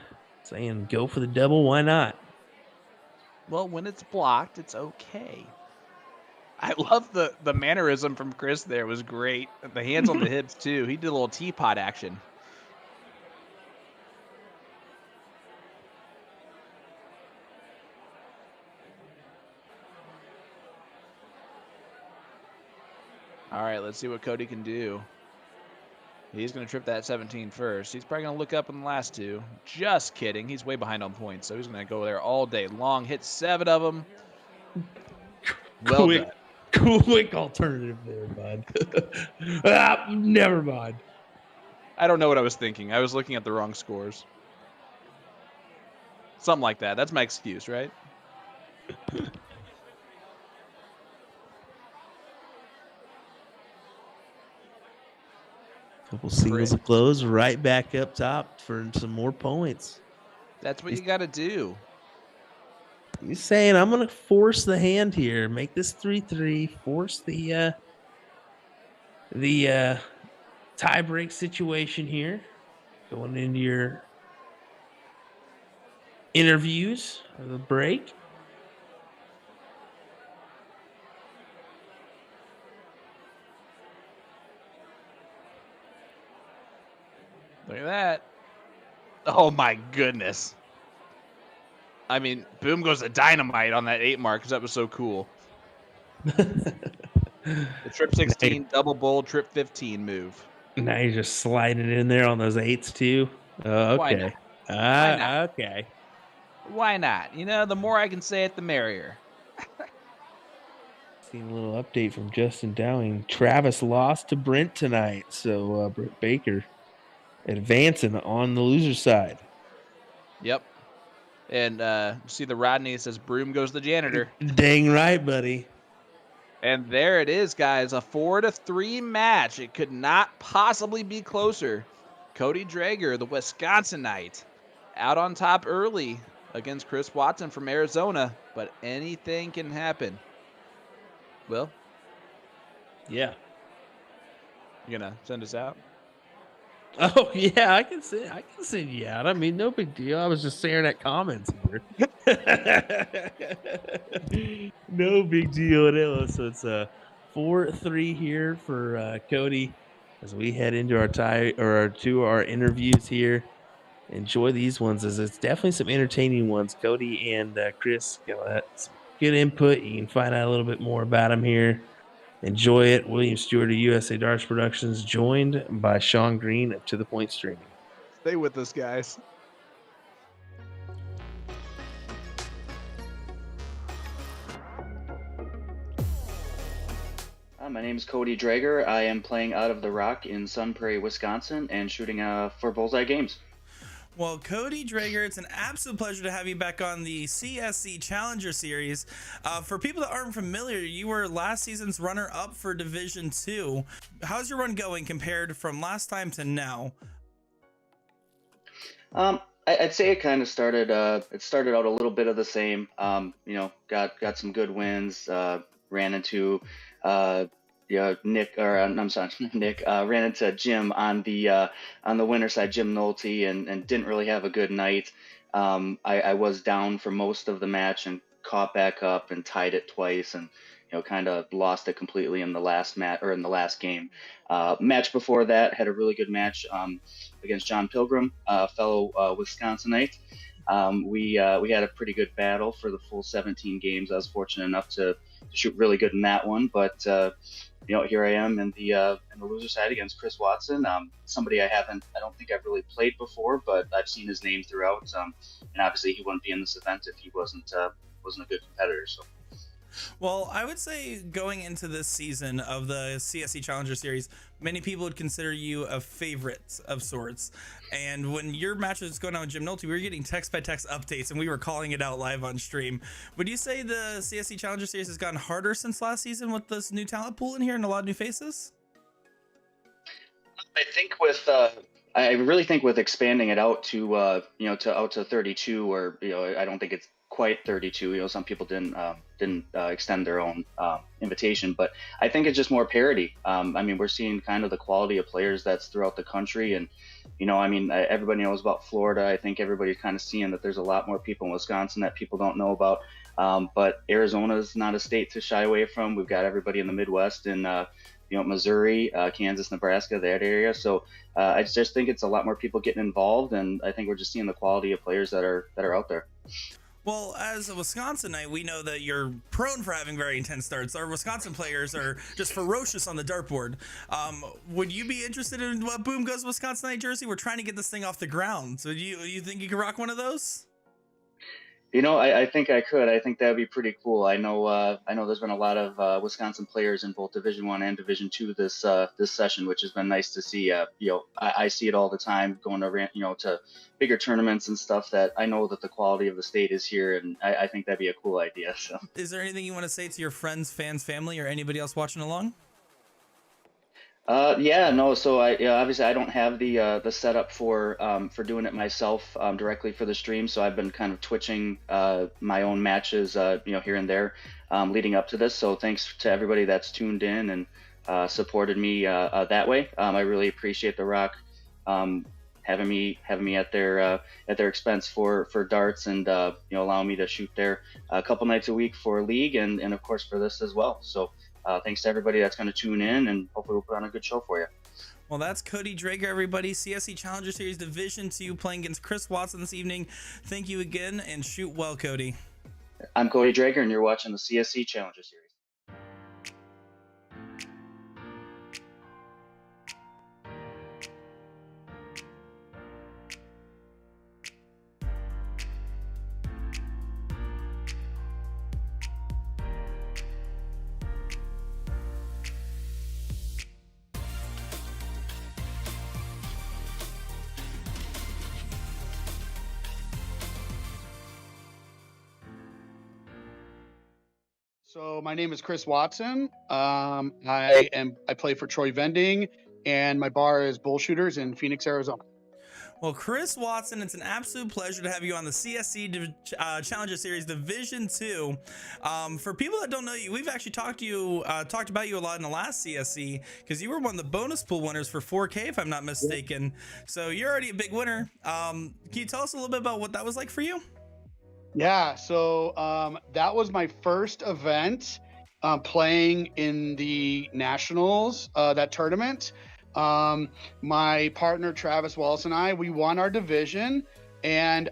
saying go for the double, why not? Well, when it's blocked, it's okay. I love the mannerism from Chris there. It was great. The hands on the hips, too. He did a little teapot action. All right, let's see what Cody can do. He's going to trip that 17 first. He's probably going to look up in the last 2. Just kidding. He's way behind on points, so he's going to go there all day long. Hit 7 of them. Well done. Quick alternative there, bud. Never mind. I don't know what I was thinking. I was looking at the wrong scores. Something like that. That's my excuse, right? Couple singles to close, right back up top for some more points. That's what you got to do. He's saying, I'm going to force the hand here, make this 3-3, force the tie break situation here, going into your interviews of the break. Look at that. Oh, my goodness. I mean, boom goes the dynamite on that 8 mark because that was so cool. The trip 16, double bowl, trip 15 move. Now you're just sliding it in there on those 8s too? Okay. Why not? Why not? Okay. Why not? You know, the more I can say it, the merrier. Seen a little update from Justin Downing. Travis lost to Brent tonight, so Brent Baker advancing on the loser side. Yep. And see the Rodney says broom goes the janitor. Dang right, buddy. And there it is, guys. A 4-3 match. It could not possibly be closer. Cody Drager, the Wisconsinite, out on top early against Chris Watson from Arizona. But anything can happen. Will? Yeah. You gonna send us out? Oh yeah, I can send you out. I mean, no big deal. I was just staring at comments here. No big deal at all. So it's a 4-3 here for Cody as we head into our interviews here. Enjoy these ones, as it's definitely some entertaining ones. Cody and Chris got some good input. You can find out a little bit more about them here. Enjoy it. William Stewart of USA Darts Productions, joined by Sean Green of To The Point Streaming. Stay with us, guys. My name is Cody Drager. I am playing out of the Rock in Sun Prairie, Wisconsin, and shooting for Bullseye Games. Well, Cody Drager, it's an absolute pleasure to have you back on the CSC Challenger Series. For people that aren't familiar, you were last season's runner-up for Division 2. How's your run going compared from last time to now? I'd say it kind of started. It started out a little bit of the same. Got some good wins. Ran into Nick, or I'm sorry, Nick, ran into Jim on the winner side, Jim Nolte, and didn't really have a good night. I was down for most of the match and caught back up and tied it twice, and kind of lost it completely in the last in the last game. Match before that, had a really good match against John Pilgrim, fellow Wisconsinite. We had a pretty good battle for the full 17 games. I was fortunate enough to shoot really good in that one, but here I am in the loser side against Chris Watson, somebody I don't think I've really played before, but I've seen his name throughout, and obviously he wouldn't be in this event if he wasn't a good competitor. So. Well, I would say going into this season of the CSC Challenger Series, many people would consider you a favorite of sorts. And when your match was going on with Jim Nolte, we were getting text-by-text updates, and we were calling it out live on stream. Would you say the CSC Challenger Series has gotten harder since last season with this new talent pool in here and a lot of new faces? I think I really think with expanding it out to to 32, or I don't think it's quite 32. Some people didn't extend their own invitation, but I think it's just more parity. We're seeing kind of the quality of players that's throughout the country, and everybody knows about Florida. I think everybody's kind of seeing that there's a lot more people in Wisconsin that people don't know about. But Arizona is not a state to shy away from. We've got everybody in the Midwest and Missouri, Kansas, Nebraska, that area. So I just think it's a lot more people getting involved, and I think we're just seeing the quality of players that are out there. Well, as a Wisconsinite, we know that you're prone for having very intense starts. Our Wisconsin players are just ferocious on the dartboard. Would you be interested in what Boom Goes Wisconsinite jersey? We're trying to get this thing off the ground. So do you think you could rock one of those? I think I could. I think that'd be pretty cool. I know there's been a lot of Wisconsin players in both Division I and Division II this session, which has been nice to see. I see it all the time going to bigger tournaments and stuff, that I know that the quality of the state is here, and I think that'd be a cool idea. So, is there anything you want to say to your friends, fans, family, or anybody else watching along? So obviously I don't have the setup for doing it myself directly for the stream. So I've been kind of twitching my own matches here and there leading up to this. So thanks to everybody that's tuned in and supported me that way. I really appreciate The Rock having me at their expense for darts, and allowing me to shoot there a couple nights a week for league, and of course for this as well. So thanks to everybody that's going to tune in, and hopefully we'll put on a good show for you. Well, that's Cody Drager, everybody. CSC Challenger Series Division II playing against Chris Watson this evening. Thank you again, and shoot well, Cody. I'm Cody Drager, and you're watching the CSC Challenger Series. So my name is Chris Watson. I play for Troy Vending, and my bar is Bullshooters in Phoenix, Arizona. Well, Chris Watson, it's an absolute pleasure to have you on the CSC Challenger Series Division II. For people that don't know you, we've actually talked about you a lot in the last CSC, because you were one of the bonus pool winners for 4K, if I'm not mistaken. So you're already a big winner. Can you tell us a little bit about what that was like for you? Yeah, so that was my first event playing in the Nationals, that tournament. My partner Travis Wallace and I, we won our division, and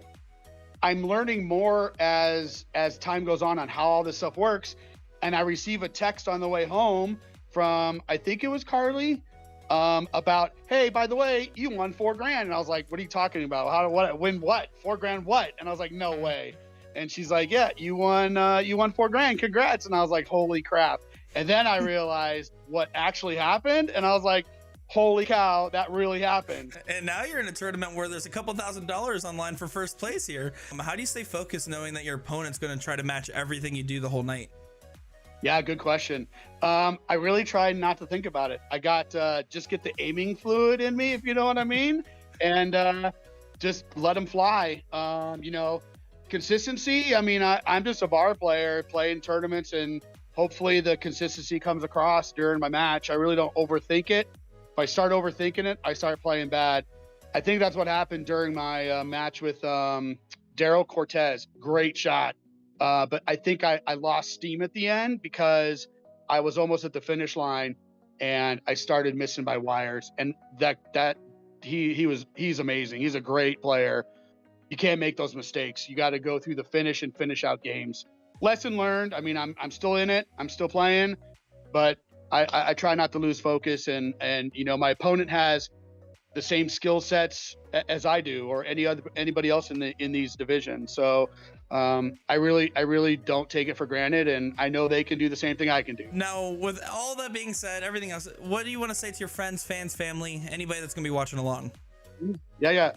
I'm learning more as time goes on how all this stuff works. And I receive a text on the way home from, I think it was Carly, about, hey, by the way, you won $4,000. And I was like, what are you talking about? Win what? $4,000 what? And I was like, no way. And she's like, yeah, you won $4,000. Congrats. And I was like, holy crap. And then I realized what actually happened. And I was like, holy cow, that really happened. And now you're in a tournament where there's a couple $1,000s online for first place here. How do you stay focused knowing that your opponent's going to try to match everything you do the whole night? Yeah, good question. I really tried not to think about it. I got just get the aiming fluid in me, if you know what I mean, and just let them fly. Consistency. I mean, I'm just a bar player playing tournaments, and hopefully the consistency comes across during my match. I really don't overthink it. If I start overthinking it, I start playing bad. I think that's what happened during my match with Daryl Cortez. Great shot. But I think I lost steam at the end because I was almost at the finish line and I started missing by wires. And he's amazing. He's a great player. You can't make those mistakes. You got to go through the finish and finish out games. Lesson learned. I mean, I'm still in it. I'm still playing, but I try not to lose focus. And my opponent has the same skill sets as I do, or anybody else in these divisions. So I really don't take it for granted, and I know they can do the same thing I can do. Now, with all that being said, everything else, what do you want to say to your friends, fans, family, anybody that's gonna be watching along? Yeah.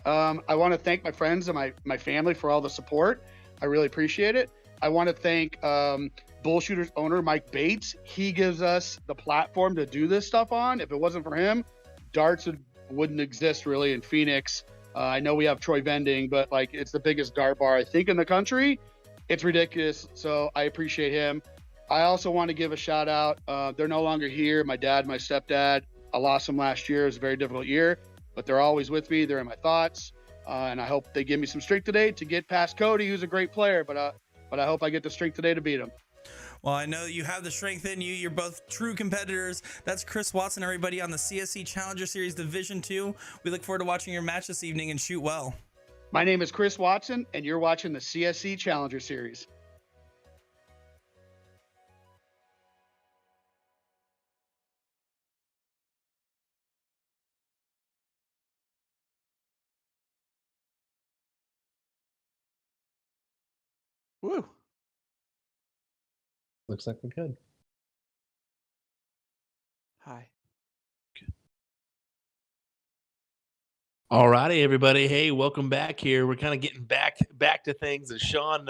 I want to thank my friends and my family for all the support. I really appreciate it. I want to thank Bullshooters owner Mike Bates. He gives us the platform to do this stuff on. If it wasn't for him, darts wouldn't exist really in Phoenix. I know we have Troy Vending, but like it's the biggest dart bar I think in the country. It's ridiculous. So I appreciate him. I also want to give a shout out. They're no longer here. My dad, my stepdad. I lost them last year. It was a very difficult year, but they're always with me. They're in my thoughts. And I hope they give me some strength today to get past Cody, who's a great player, but I hope I get the strength today to beat him. Well, I know you have the strength in you. You're both true competitors. That's Chris Watson, everybody, on the CSC Challenger Series Division 2. We look forward to watching your match this evening, and shoot well. My name is Chris Watson, and you're watching the CSC Challenger Series. Woo. Looks like we're good. Hi. All righty, everybody. Hey, welcome back here. We're kind of getting back to things. As Sean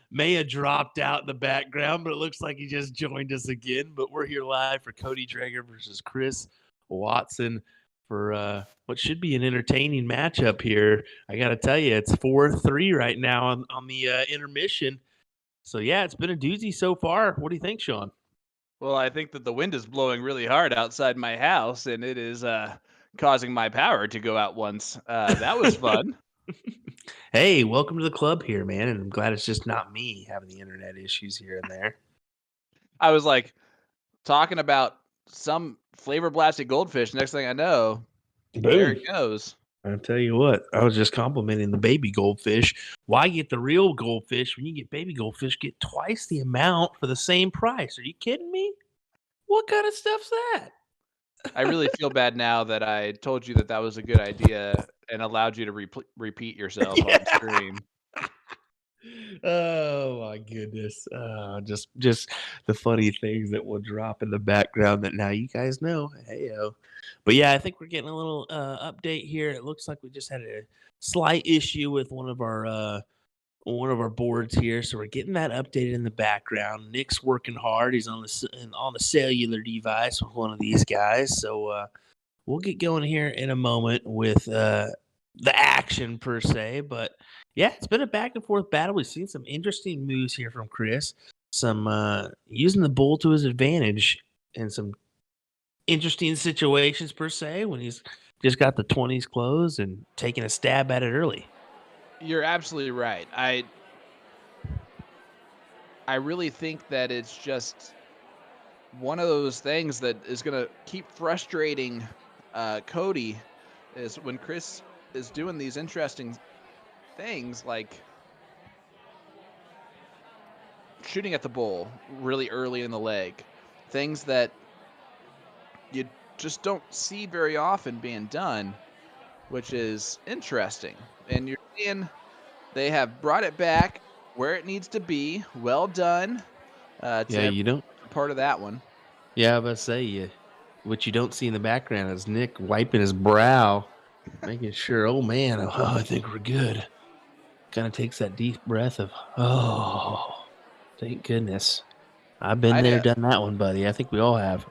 may have dropped out in the background, but it looks like he just joined us again. But we're here live for Cody Drager versus Chris Watson for what should be an entertaining matchup here. I got to tell you, it's 4-3 right now on the intermission. So, yeah, it's been a doozy so far. What do you think, Sean? Well, I think that the wind is blowing really hard outside my house, and it is causing my power to go out once. That was fun. Hey, welcome to the club here, man. And I'm glad it's just not me having the internet issues here and there. I was like talking about some flavor blasted goldfish. Next thing I know, there it goes. I'll tell you what, I was just complimenting the baby goldfish. Why get the real goldfish when you get baby goldfish? Get twice the amount for the same price. Are you kidding me? What kind of stuff's that? I really feel bad now that I told you that was a good idea and allowed you to repeat yourself on stream. Oh my goodness! Just the funny things that will drop in the background that now you guys know. Heyo. But yeah, I think we're getting a little update here. It looks like we just had a slight issue with one of our boards here, so we're getting that updated in the background. Nick's working hard. He's on the cellular device with one of these guys. So we'll get going here in a moment with the action per se. But yeah, it's been a back and forth battle. We've seen some interesting moves here from Chris. Some using the bull to his advantage in some interesting situations per se when he's just got the 20s closed and taking a stab at it early. You're absolutely right. I really think that it's just one of those things that is going to keep frustrating Cody is when Chris is doing these interesting things like shooting at the bull really early in the leg, things that you just don't see very often being done, which is interesting. And you're seeing they have brought it back where it needs to be. Well done. Yeah, you don't part of that one. Yeah, I was about to say, what you don't see in the background is Nick wiping his brow, making sure, oh man, I think we're good. Kind of takes that deep breath of, oh, thank goodness. I've been there, done that one, buddy. I think we all have.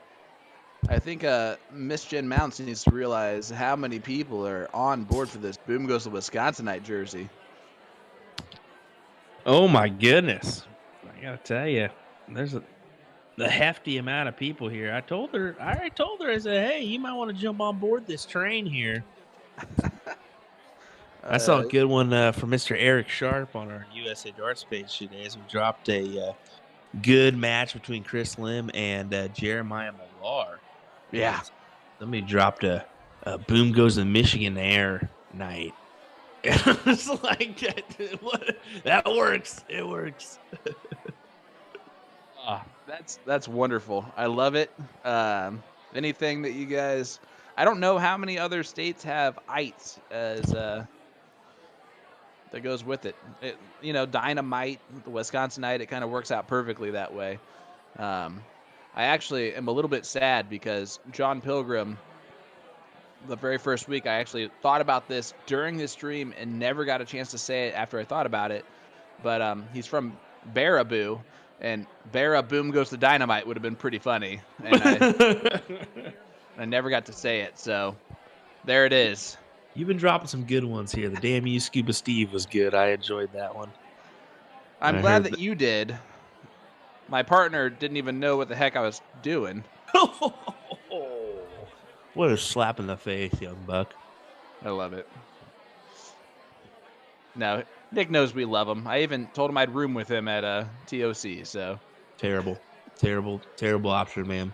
I think Miss Jen Mounts needs to realize how many people are on board for this Boom Goes to Wisconsinite jersey. Oh my goodness. I got to tell you, there's the hefty amount of people here. I already told her, I said, hey, you might want to jump on board this train here. I saw a good one from Mr. Eric Sharp on our USA Darts page today as we dropped a good match between Chris Lim and Jeremiah Millar. Yeah. Somebody dropped a Boom Goes to Michigan Air night. It's like, that works. It works. That's wonderful. I love it. Anything that you guys, I don't know how many other states have ites as that goes with it. Dynamite, the Wisconsinite, it kind of works out perfectly that way. I actually am a little bit sad because John Pilgrim, the very first week, I actually thought about this during this stream and never got a chance to say it after I thought about it. But he's from Baraboo, and Boom Goes to Dynamite would have been pretty funny. And I never got to say it, so there it is. You've been dropping some good ones here. The Damn You Scuba Steve was good. I enjoyed that one. I'm glad that you did. My partner didn't even know what the heck I was doing. What a slap in the face, young buck. I love it. No, Nick knows we love him. I even told him I'd room with him at TOC, so. Terrible option, man.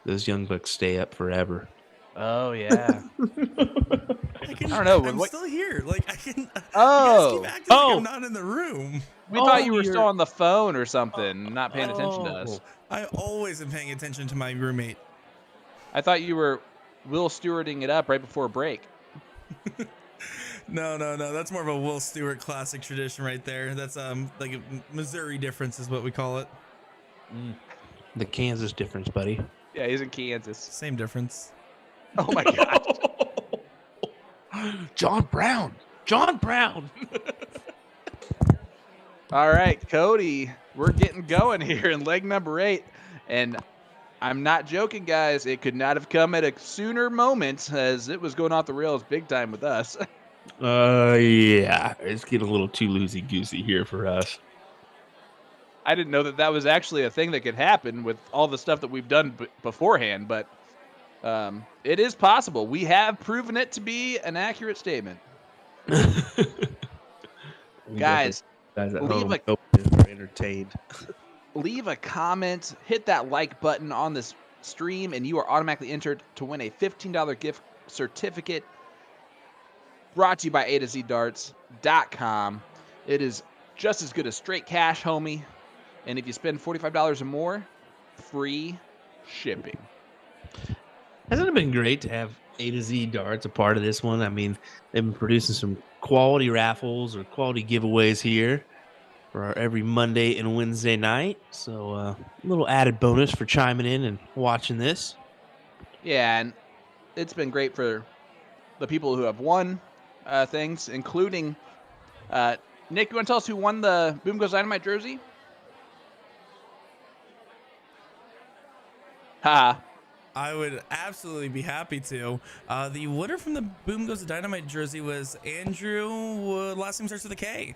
Those young bucks stay up forever. Oh, yeah. I don't know. I'm still here. Like, I can. Oh. You guys keep acting like I'm not in the room. We thought you were still on the phone or something, not paying attention to us. I always am paying attention to my roommate. I thought you were Will Stewarding it up right before break. No. That's more of a Will Stewart classic tradition right there. That's like a Missouri difference is what we call it. The Kansas difference, buddy. Yeah, he's in Kansas. Same difference. Oh my God. John Brown. All right, Cody, we're getting going here in leg number 8, and I'm not joking, guys. It could not have come at a sooner moment, as it was going off the rails big time with us. Yeah, it's getting a little too loosey-goosey here for us. I didn't know that was actually a thing that could happen with all the stuff that we've done beforehand, but it is possible. We have proven it to be an accurate statement. Guys at leave home are entertained. Leave a comment, hit that like button on this stream, and you are automatically entered to win a $15 gift certificate brought to you by A to Z Darts.com. It is just as good as straight cash, homie. And if you spend $45 or more, free shipping. Hasn't it been great to have A to Z Darts a part of this one? I mean, they've been producing some quality raffles or quality giveaways here for our every Monday and Wednesday night. So a little added bonus for chiming in and watching this. Yeah, and it's been great for the people who have won things, including Nick, you want to tell us who won the Boom Goes Dynamite jersey? Ha. I would absolutely be happy to. The winner from the Boom Goes to Dynamite jersey was Andrew. Last name starts with a K.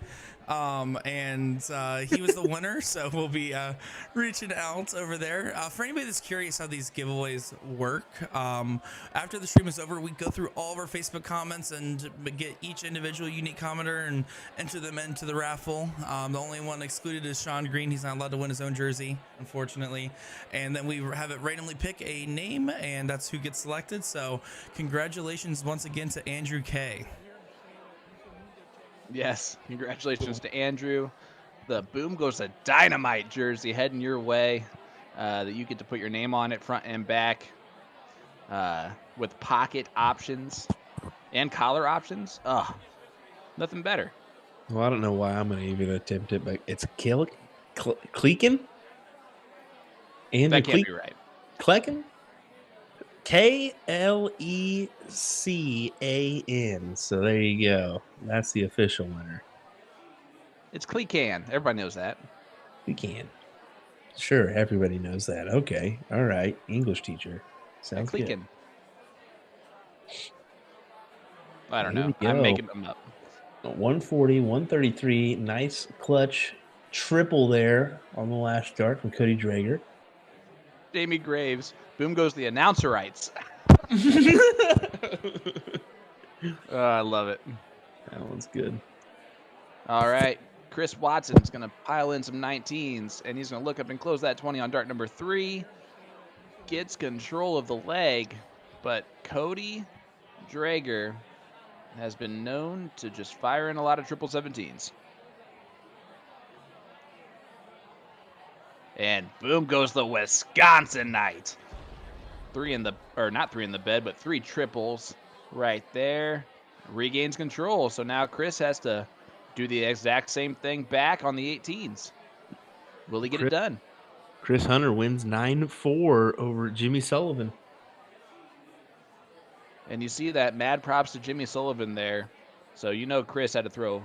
And he was the winner, so we'll be reaching out over there. For anybody that's curious how these giveaways work, after the stream is over, we go through all of our Facebook comments and get each individual unique commenter and enter them into the raffle. The only one excluded is Sean Green. He's not allowed to win his own jersey, unfortunately. And then we have it randomly pick a name, and that's who gets selected. So congratulations once again to Andrew K. Yes, congratulations to Andrew. The Boom Goes to Dynamite jersey heading your way. That you get to put your name on it front and back with pocket options and collar options. Nothing better. Well, I don't know why I'm going to even attempt it, but it's Kleekin? That can't be right. Kleekin? Klecan. So there you go. That's the official winner. It's Kleecan. Everybody knows that. Kleecan. Sure, everybody knows that. Okay. All right. English teacher. Sounds good. Kleecan. I don't know. I'm making them up. 140, 133. Nice clutch triple there on the last start from Cody Drager. Jamie Graves. Boom goes the announcer rights. I love it. That one's good. All right. Chris Watson's going to pile in some 19s, and he's going to look up and close that 20 on dart number 3. Gets control of the leg, but Cody Drager has been known to just fire in a lot of 17s. And boom goes the Wisconsinite. Not three in the bed, but 3 triples right there. Regains control, so now Chris has to do the exact same thing back on the 18s. Will he get it done? Chris Hunter wins 9-4 over Jimmy Sullivan. And you see that mad props to Jimmy Sullivan there. So you know Chris had to throw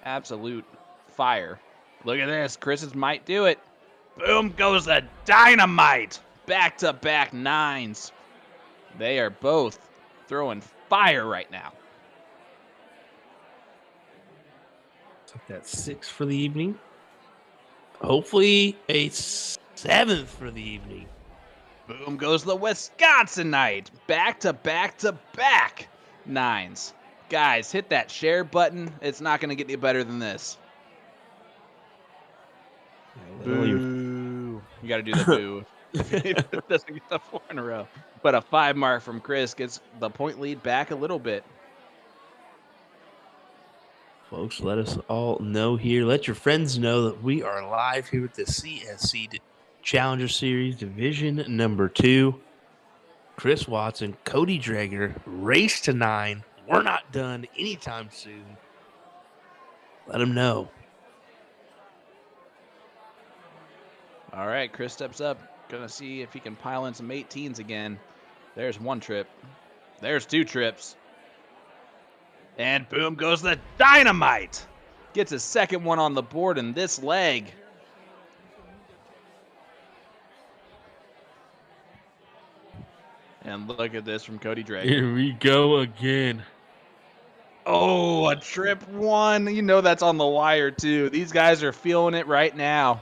absolute fire. Look at this. Chris's might do it. Boom goes the dynamite. Back-to-back 9s. They are both throwing fire right now. Took that 6 for the evening. Hopefully a 7th for the evening. Boom goes the Wisconsinite. Back-to-back-to-back 9s. Guys, hit that share button. It's not going to get any better than this. Boo. You got to do the boo. It doesn't get the 4 in a row. But a 5 mark from Chris gets the point lead back a little bit. Folks, let us all know here. Let your friends know that we are live here with the CSC Challenger Series Division number 2. Chris Watson, Cody Drager, race to 9. We're not done anytime soon. Let them know. All right, Chris steps up. Gonna see if he can pile in some 18s again. There's 1 trip. There's 2 trips. And boom goes the dynamite. Gets his second one on the board in this leg. And look at this from Cody Drager. Here we go again. Oh, a trip 1. You know that's on the wire, too. These guys are feeling it right now.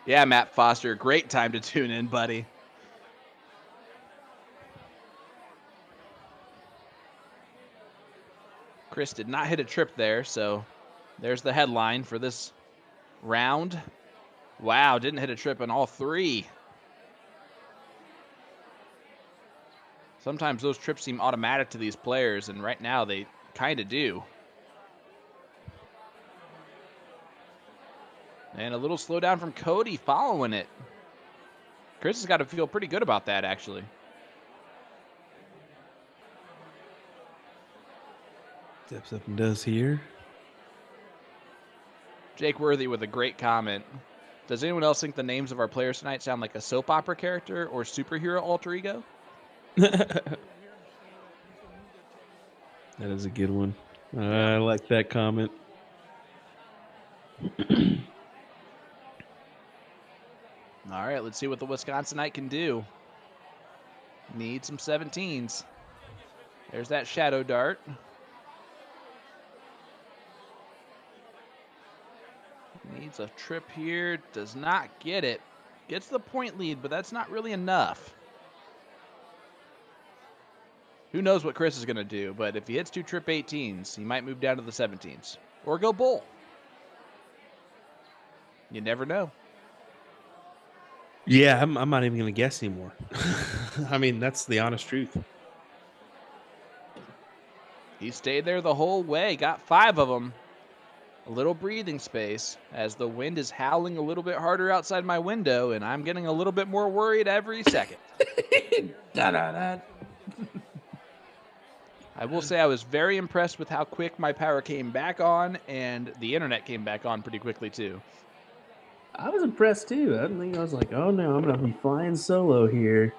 Yeah, Matt Foster, great time to tune in, buddy. Chris did not hit a trip there, so there's the headline for this round. Wow, didn't hit a trip on all 3. Sometimes those trips seem automatic to these players, and right now they kind of do. And a little slowdown from Cody following it. Chris has got to feel pretty good about that, actually. Steps up and does here. Jake Worthy with a great comment. Does anyone else think the names of our players tonight sound like a soap opera character or superhero alter ego? That is a good one. I like that comment. All right, let's see what the Wisconsinite can do. Need some 17s. There's that shadow dart. Needs a trip here. Does not get it. Gets the point lead, but that's not really enough. Who knows what Chris is going to do, but if he hits 2 trip 18s, he might move down to the 17s. Or go bull. You never know. Yeah, I'm not even going to guess anymore. I mean, that's the honest truth. He stayed there the whole way, got 5 of them. A little breathing space as the wind is howling a little bit harder outside my window, and I'm getting a little bit more worried every second. I will say I was very impressed with how quick my power came back on, and the internet came back on pretty quickly too. I was impressed too. I was like, oh no, I'm going to be flying solo here.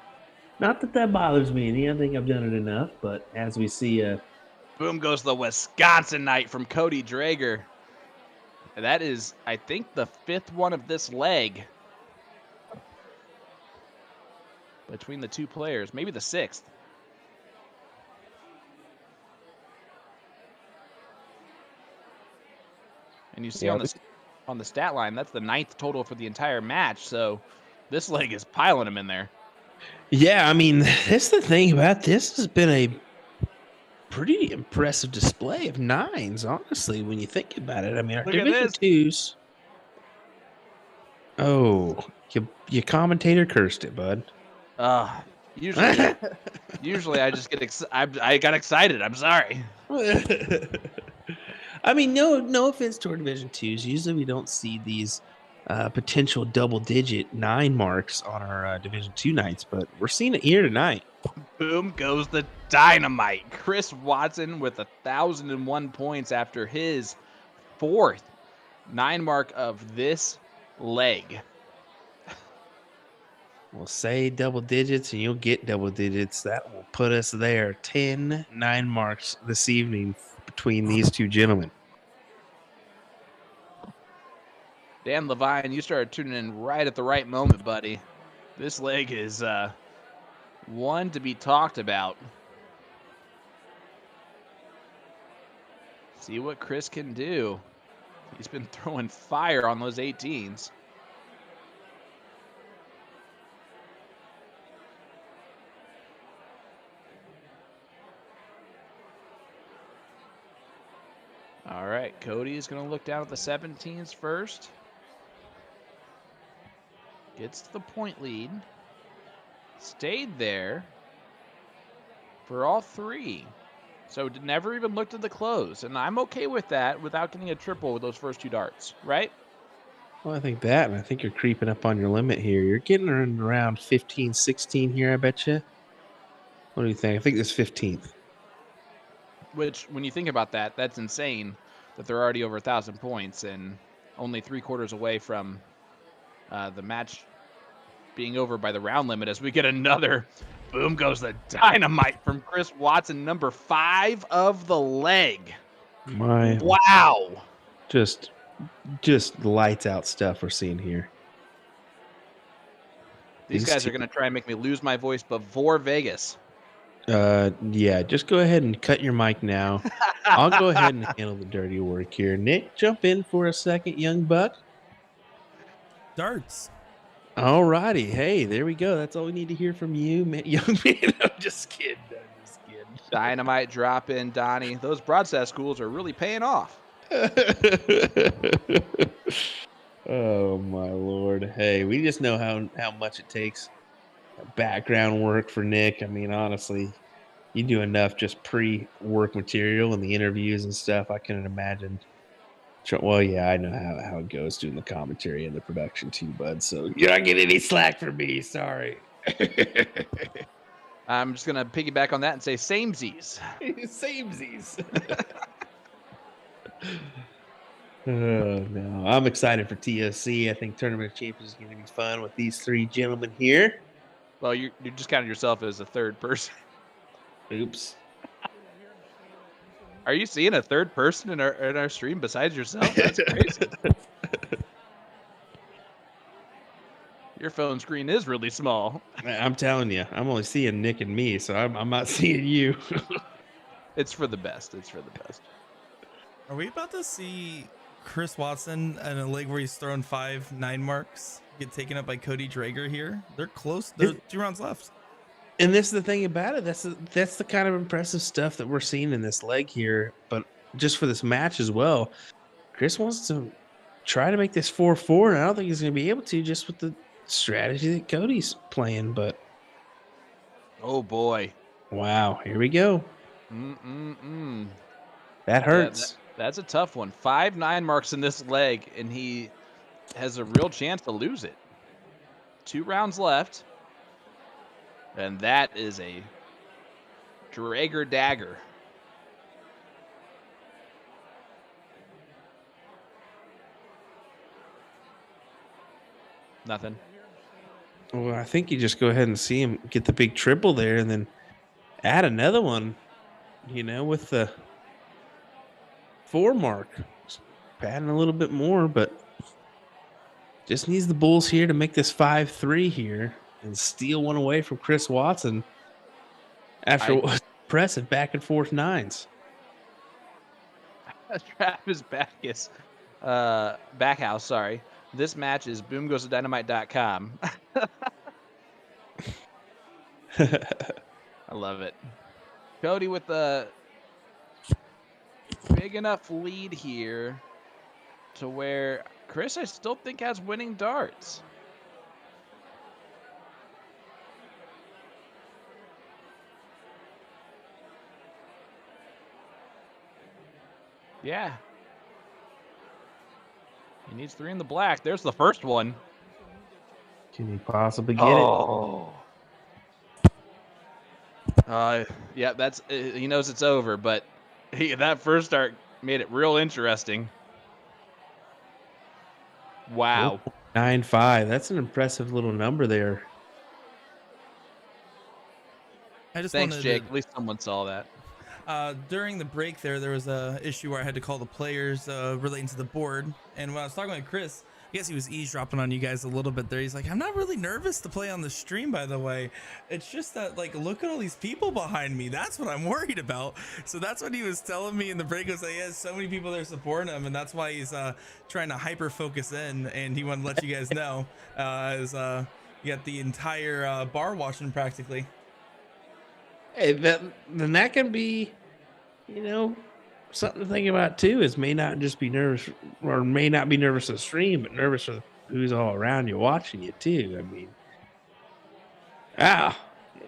Not that that bothers me any. I think I've done it enough, but as we see... Boom goes the Wisconsinite from Cody Drager. That is, I think, the 5th one of this leg. Between the 2 players. Maybe the 6th. And you see Yeah, on the stat line, that's the 9th total for the entire match. So this leg is piling him in there. Yeah, I mean, that's the thing about this. Has been a pretty impressive display of 9s, honestly, when you think about it. I mean, our Look at Division this. 2s. Oh, your commentator cursed it, bud. Usually I just get I got excited. I'm sorry. I mean, no offense to our Division 2s. Usually we don't see these potential double-digit 9 marks on our Division 2 nights, but we're seeing it here tonight. Boom goes the dynamite. Chris Watson with 1,001 points after his 4th 9 mark of this leg. We'll say double digits, and you'll get double digits. That will put us there. 10 9 marks this evening between these two gentlemen. Dan Levine, you started tuning in right at the right moment, buddy. This leg is one to be talked about. See what Chris can do. He's been throwing fire on those 18s. All right, Cody is going to look down at the 17s first. Gets the point lead. Stayed there for all 3. So never even looked at the close. And I'm okay with that without getting a triple with those first 2 darts, right? Well, I think that, and I think you're creeping up on your limit here. You're getting around 15, 16 here, I bet you. What do you think? I think this 15th. Which, when you think about that, that's insane that they're already over 1,000 points and only 3/4 away from the match being over by the round limit as we get another boom goes the dynamite from Chris Watson, number 5 of the leg. Wow. Just lights out stuff we're seeing here. These guys are going to try and make me lose my voice before Vegas. Yeah, just go ahead and cut your mic now. I'll go ahead and handle the dirty work here. Nick, jump in for a second, young buck. Darts. All righty. Hey, there we go. That's all we need to hear from you, man. Young man. I'm just kidding. Dynamite drop in, Donnie. Those broadcast schools are really paying off. Oh, my Lord. Hey, we just know how much it takes background work for Nick. I mean, honestly, you do enough just pre-work material and the interviews and stuff. I couldn't imagine. Well, yeah, I know how it goes doing the commentary and the production too, bud. So you're not getting any slack from me. Sorry. I'm just going to piggyback on that and say samesies. Samesies. Oh, no. I'm excited for TSC. I think Tournament of Champions is going to be fun with these 3 gentlemen here. Well, you just counted yourself as a 3rd person. Oops. Are you seeing a 3rd person in our stream besides yourself? That's crazy. Your phone screen is really small. I'm telling you, I'm only seeing Nick and me, so I'm not seeing you. It's for the best. It's for the best. Are we about to see Chris Watson in a leg where he's thrown 5 9 marks get taken up by Cody Drager here? They're close. There's 2 rounds left. And this is the thing about it. That's the kind of impressive stuff that we're seeing in this leg here. But just for this match as well, Chris wants to try to make this 4-4, and I don't think he's going to be able to just with the strategy that Cody's playing. But oh boy, wow, here we go. That hurts. That's a tough one. 5 9 marks in this leg, and he has a real chance to lose it. 2 rounds left. And that is a Drager dagger. Nothing. Well, I think you just go ahead and see him get the big triple there and then add another one, with the 4 mark. Just padding a little bit more, but just needs the Bulls here to make this 5-3 here and steal one away from Chris Watson after what was impressive back and forth 9s. Travis Backus Backhouse, sorry. This match is boomgoesdynamite.com. I love it. Cody with a big enough lead here to where Chris, I still think, has winning darts. Yeah. He needs 3 in the black. There's the first one. Can he possibly get it? Yeah, that's he knows it's over, but that first start made it real interesting. Wow. 4.95. That's an impressive little number there. Thanks, Jake. At least someone saw that. During the break there was a issue where I had to call the players relating to the board. And when I was talking with Chris, I guess he was eavesdropping on you guys a little bit there. He's like, I'm not really nervous to play on the stream, by the way. It's just that, like, look at all these people behind me. That's what I'm worried about. So that's what he was telling me in the break, was that he has so many people there supporting him, and that's why he's trying to hyper focus in, and he wanted to let you guys know as you got the entire bar watching practically. Hey, then that can be, something to think about too. Is may not just be nervous, or may not be nervous to stream, but nervous for who's all around you watching you too. I mean, I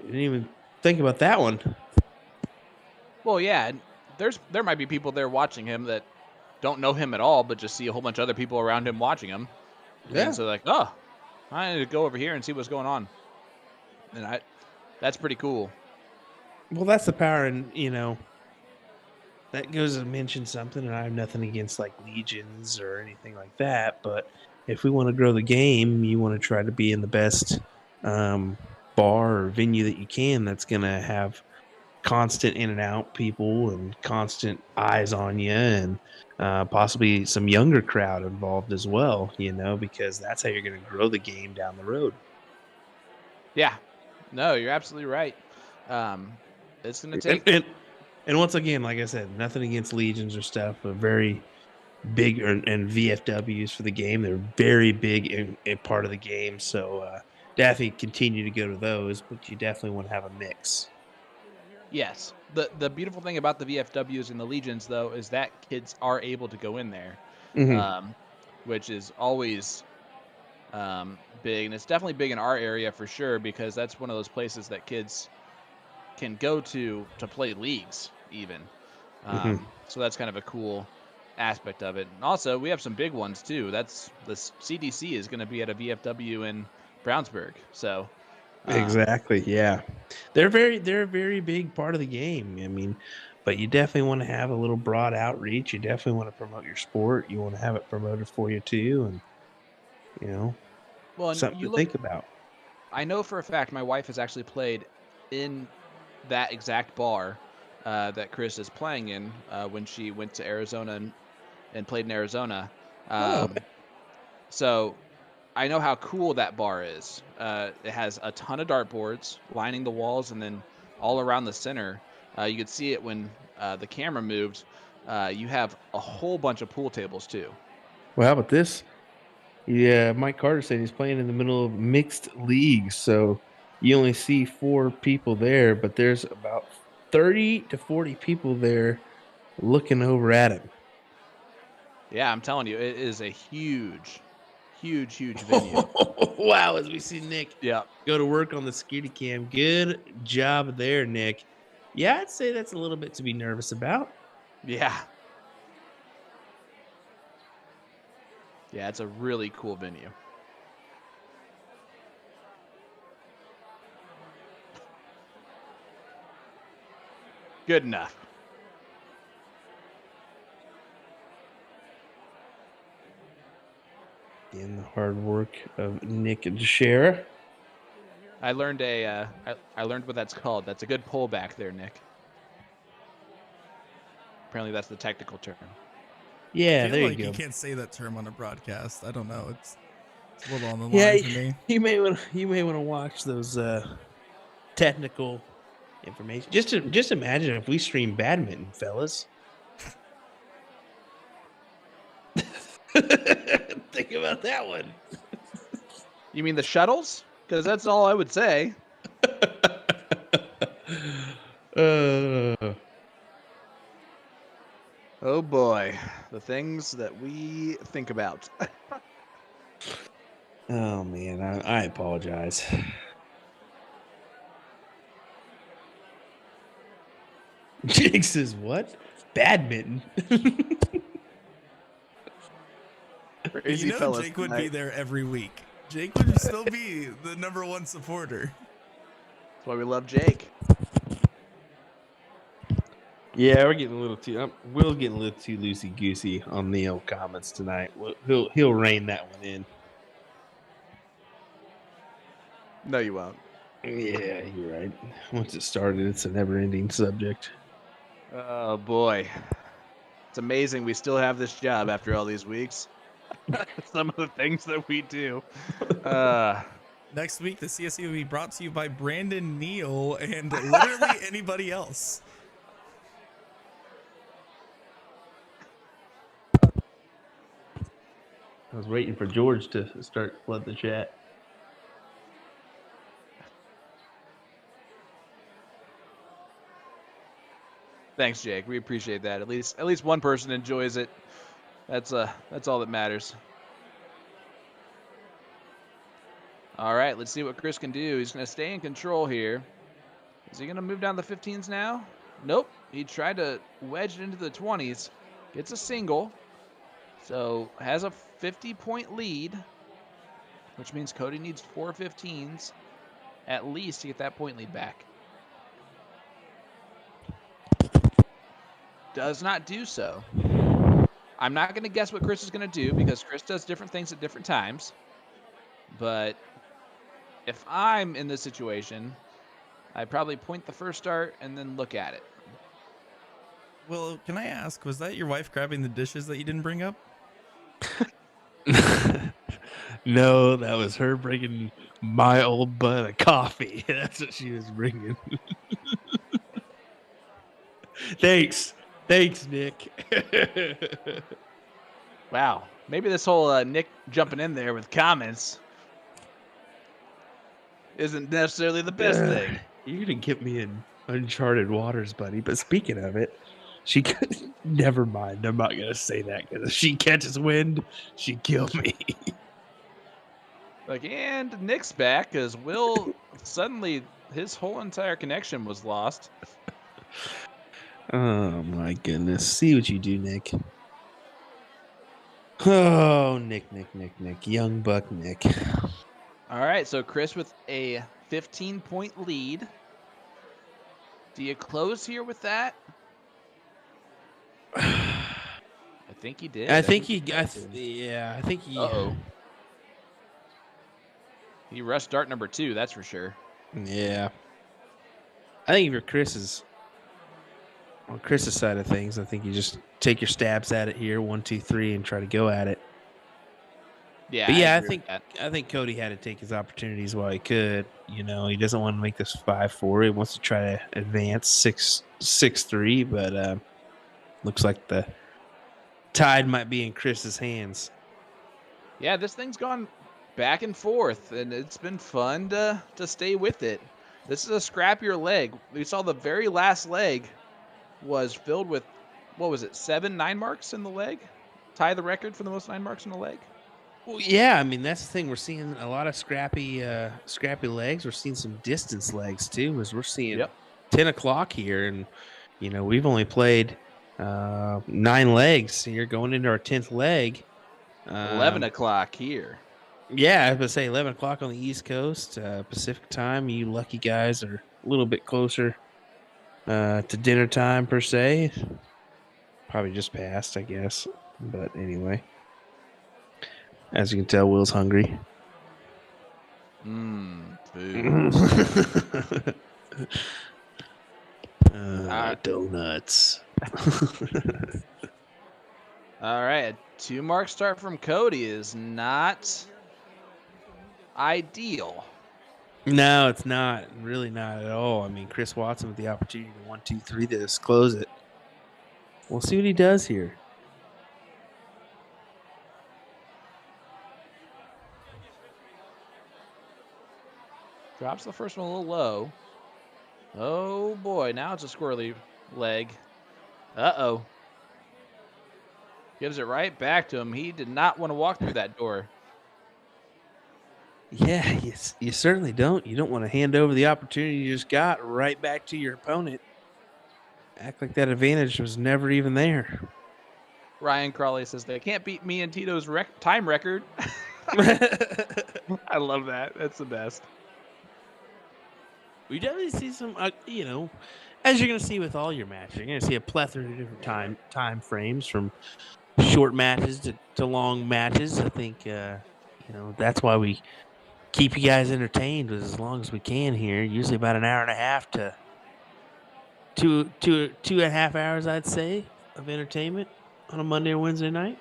didn't even think about that one. Well, yeah, there might be people there watching him that don't know him at all, but just see a whole bunch of other people around him watching him. Yeah. And so like, oh, I need to go over here and see what's going on. And that's pretty cool. Well, that's the power, and that goes to mention something, and I have nothing against like legions or anything like that, but if we want to grow the game, you want to try to be in the best bar or venue that you can that's going to have constant in and out people and constant eyes on you, and possibly some younger crowd involved as well, because that's how you're going to grow the game down the road. Yeah. No, you're absolutely right. It's going to take... And once again, like I said, nothing against legions or stuff, but very big, and VFWs for the game. They're very big in part of the game. So definitely continue to go to those, but you definitely want to have a mix. Yes. The beautiful thing about the VFWs and the legions, though, is that kids are able to go in there, which is always big. And it's definitely big in our area for sure, because that's one of those places that kids can go to play leagues even. So that's kind of a cool aspect of it. And also, we have some big ones too. That's the CDC is going to be at a VFW in Brownsburg. So exactly, yeah, they're a very big part of the game. I mean, but you definitely want to have a little broad outreach. You definitely want to promote your sport. You want to have it promoted for you too, and something to think about. I know for a fact my wife has actually played in that exact bar that Chris is playing in when she went to Arizona and played in Arizona. So I know how cool that bar is. It has a ton of dartboards lining the walls, and then all around the center, you could see it when the camera moved. You have a whole bunch of pool tables too. Well, how about this? Yeah, Mike Carter said he's playing in the middle of mixed leagues, so you only see 4 people there, but there's about 30 to 40 people there looking over at him. Yeah, I'm telling you, it is a huge venue. Wow, as we see Nick go to work on the security cam. Good job there, Nick. Yeah, I'd say that's a little bit to be nervous about. Yeah. Yeah, it's a really cool venue. Good enough. In the hard work of Nick and Shara. I learned I learned what that's called. That's a good pullback there, Nick. Apparently that's the technical term. Yeah, there you go. You can't say that term on a broadcast. I don't know. It's a little on the line for me. You may want to watch those technical information. Just imagine if we stream badminton, fellas. Think about that one. You mean the shuttles? Because that's all I would say. Oh boy, the things that we think about. Oh man, I apologize. Jake says what? Badminton. Crazy fellas Jake would be tonight. there every week. Jake would still be the #1 supporter. That's why we love Jake. Yeah, we're getting a little too. We'll get a little too loosey goosey on the old comments tonight. He'll rein that one in. No, you won't. Yeah, you're right. Once it started, it's a never-ending subject. Oh boy, it's amazing we still have this job after all these weeks. Some of the things that we do. Next week, the CSC will be brought to you by Brandon Neal and literally anybody else. I was waiting for George to start flood the chat. Thanks, Jake. We appreciate that. At least one person enjoys it. That's all that matters. All right, let's see what Chris can do. He's going to stay in control here. Is he going to move down the 15s now? Nope. He tried to wedge it into the 20s. Gets a single. So has a 50-point lead, which means Cody needs 4 15s at least to get that point lead back. Does not do so. I'm not going to guess what Chris is going to do because Chris does different things at different times. But if I'm in this situation, I'd probably point the first start and then look at it. Well, can I ask, was that your wife grabbing the dishes that you didn't bring up? No, that was her bringing my old butt of coffee. That's what she was bringing. Thanks, Nick. Wow. Maybe this whole Nick jumping in there with comments isn't necessarily the best thing. You're gonna get me in uncharted waters, buddy. But speaking of it, she could never mind. I'm not gonna say that because if she catches wind, she'd kill me. And Nick's back because Will suddenly his whole entire connection was lost. Oh my goodness! See what you do, Nick. Oh, Nick, young buck, Nick. All right, so Chris with a 15-point lead. Do you close here with that? I think he did. I think he. Uh-oh. He rushed dart number 2, that's for sure. Yeah. I think if you're on Chris's side of things, I think you just take your stabs at it here, 1, 2, 3, and try to go at it. Yeah, but yeah, I think Cody had to take his opportunities while he could. You know, he doesn't want to make this 5-4. He wants to try to advance 6-3, but looks like the tide might be in Chris's hands. Yeah, this thing's gone back and forth, and it's been fun to stay with it. This is a scrappier leg. We saw the very last leg was filled with, 7 9 marks in the leg? Tie the record for the most 9 marks in the leg? Well, yeah, I mean that's the thing. We're seeing a lot of scrappy legs. We're seeing some distance legs too, as we're seeing 10 o'clock here, and you know we've only played 9 legs here, going into our 10th leg. 11 o'clock here. Yeah, I was gonna say 11 o'clock on the East Coast, Pacific time. You lucky guys are a little bit closer to dinner time per se. Probably just passed, I guess. But anyway. As you can tell, Will's hungry. Food. Donuts. All right, a 2-mark start from Cody is not ideal. No, it's not. Really not at all. I mean, Chris Watson with the opportunity to 1, 2, 3 this, close it. We'll see what he does here. Drops the first one a little low. Oh boy, now it's a squirrely leg. Uh-oh. Gives it right back to him. He did not want to walk through that door. Yeah, you certainly don't. You don't want to hand over the opportunity you just got right back to your opponent. Act like that advantage was never even there. Ryan Crawley says they can't beat me and Tito's time record. I love that. That's the best. We definitely see some, as you're going to see with all your matches, you're going to see a plethora of different time frames from short matches to long matches. I think, that's why we keep you guys entertained as long as we can here. Usually about an hour and a half to two and a half hours, I'd say, of entertainment on a Monday or Wednesday night.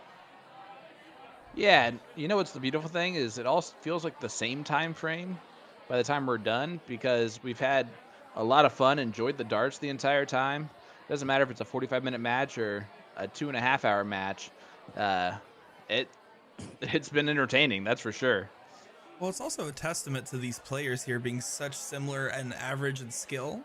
Yeah, and you know what's the beautiful thing is it all feels like the same time frame by the time we're done because we've had a lot of fun, enjoyed the darts the entire time. Doesn't matter if it's a 45-minute match or a 2.5-hour match. It's been entertaining, that's for sure. Well, it's also a testament to these players here being such similar in average and skill,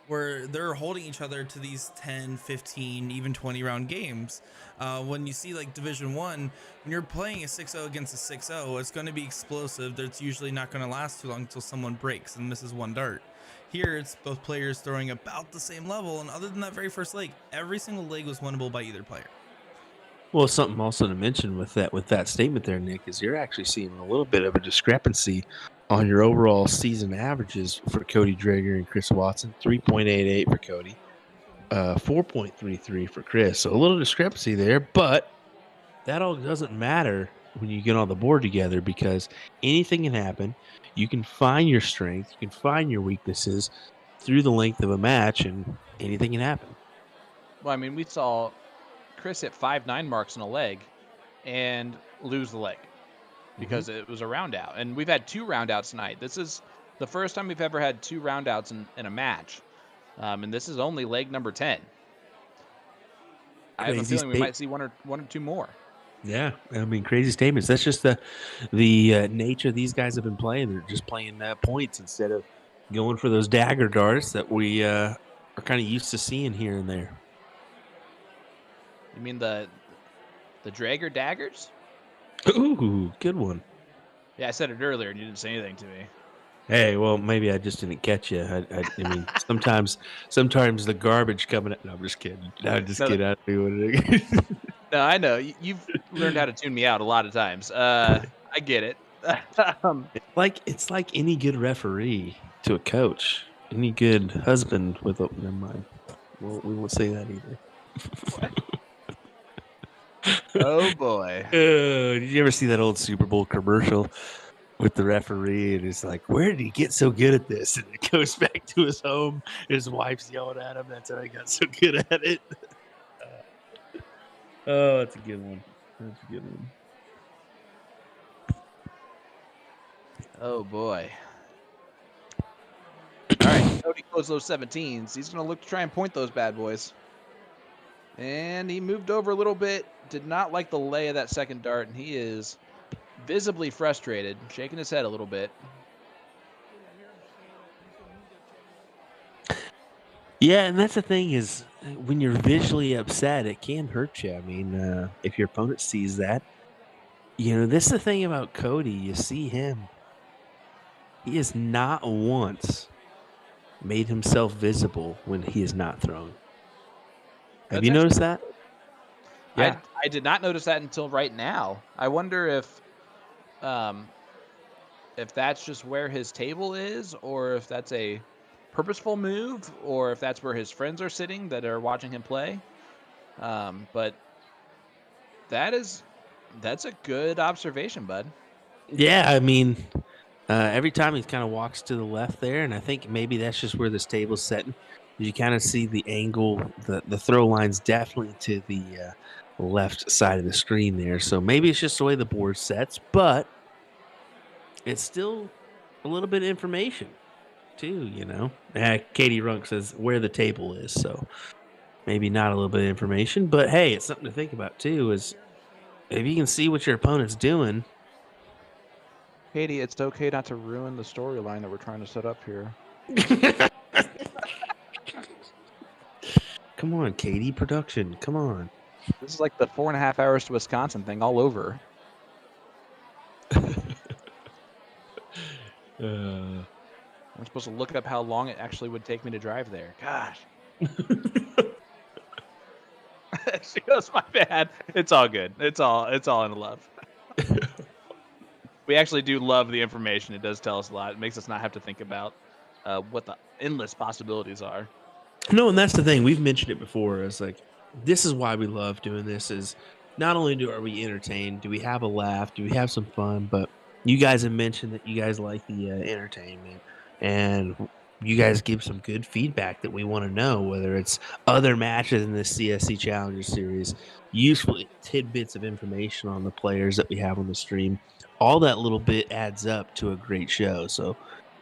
where they're holding each other to these 10, 15, even 20 round games. When you see like Division 1, when you're playing a 6-0 against a 6-0, it's going to be explosive. It's usually not going to last too long until someone breaks and misses one dart. Here, it's both players throwing about the same level, and other than that very first leg, every single leg was winnable by either player. Well, something also to mention with that statement there, Nick, is you're actually seeing a little bit of a discrepancy on your overall season averages for Cody Drager and Chris Watson. 3.88 for Cody, 4.33 for Chris. So a little discrepancy there, but that all doesn't matter when you get on the board together because anything can happen. You can find your strength, you can find your weaknesses through the length of a match, and anything can happen. Well, I mean, we saw Chris hit 5-9 marks in a leg and lose the leg because it was a round out. And we've had 2 round outs tonight. This is the first time we've ever had 2 round outs in a match. And this is only leg number 10. I have a feeling we might see one or two more. Yeah, I mean, crazy statements. That's just the nature these guys have been playing. They're just playing points instead of going for those dagger darts that we are kind of used to seeing here and there. You mean the Drager daggers? Ooh, good one. Yeah, I said it earlier and you didn't say anything to me. Hey, well, maybe I just didn't catch you. I mean, sometimes the garbage coming out. No, I'm just kidding. I don't do what it is. No, I know. You've learned how to tune me out a lot of times. I get it. It's like any good referee to a coach. Any good husband with a... Never mind. Well, we won't say that either. What? Oh, boy. Did you ever see that old Super Bowl commercial with the referee? And it's like, where did he get so good at this? And he goes back to his home. His wife's yelling at him. That's how he got so good at it. Oh, that's a good one. That's a good one. Oh, boy. All right, Cody closed those 17s. He's going to look to try and point those bad boys. And he moved over a little bit. Did not like the lay of that second dart, and he is visibly frustrated, shaking his head a little bit. Yeah, and that's the thing is when you're visually upset, it can hurt you. I mean, if your opponent sees that, this is the thing about Cody. You see him. He has not once made himself visible when he is not throwing. Have you noticed that? Yeah. I did not notice that until right now. I wonder if that's just where his table is, or if that's a purposeful move, or if that's where his friends are sitting that are watching him play. But that's a good observation, bud. Yeah, I mean, every time he kind of walks to the left there, and I think maybe that's just where this table's setting. You kind of see the angle, the throw line's definitely to the left side of the screen there. So maybe it's just the way the board sets, but it's still a little bit of information too, Katie Runk says where the table is, so maybe not a little bit of information, but hey, it's something to think about too, is if you can see what your opponent's doing, Katie, it's okay not to ruin the storyline that we're trying to set up here. Come on, Katie production. Come on. This is like the 4.5 hours to Wisconsin thing all over. I'm supposed to look up how long it actually would take me to drive there. Gosh. She goes, my bad. It's all good. It's all in love. We actually do love the information. It does tell us a lot. It makes us not have to think about what the endless possibilities are. No, and that's the thing. We've mentioned it before. It's like, this is why we love doing this, is not only are we entertained, do we have a laugh, do we have some fun, but you guys have mentioned that you guys like the entertainment, and you guys give some good feedback that we want to know, whether it's other matches in this CSC Challenger Series, useful tidbits of information on the players that we have on the stream. All that little bit adds up to a great show. So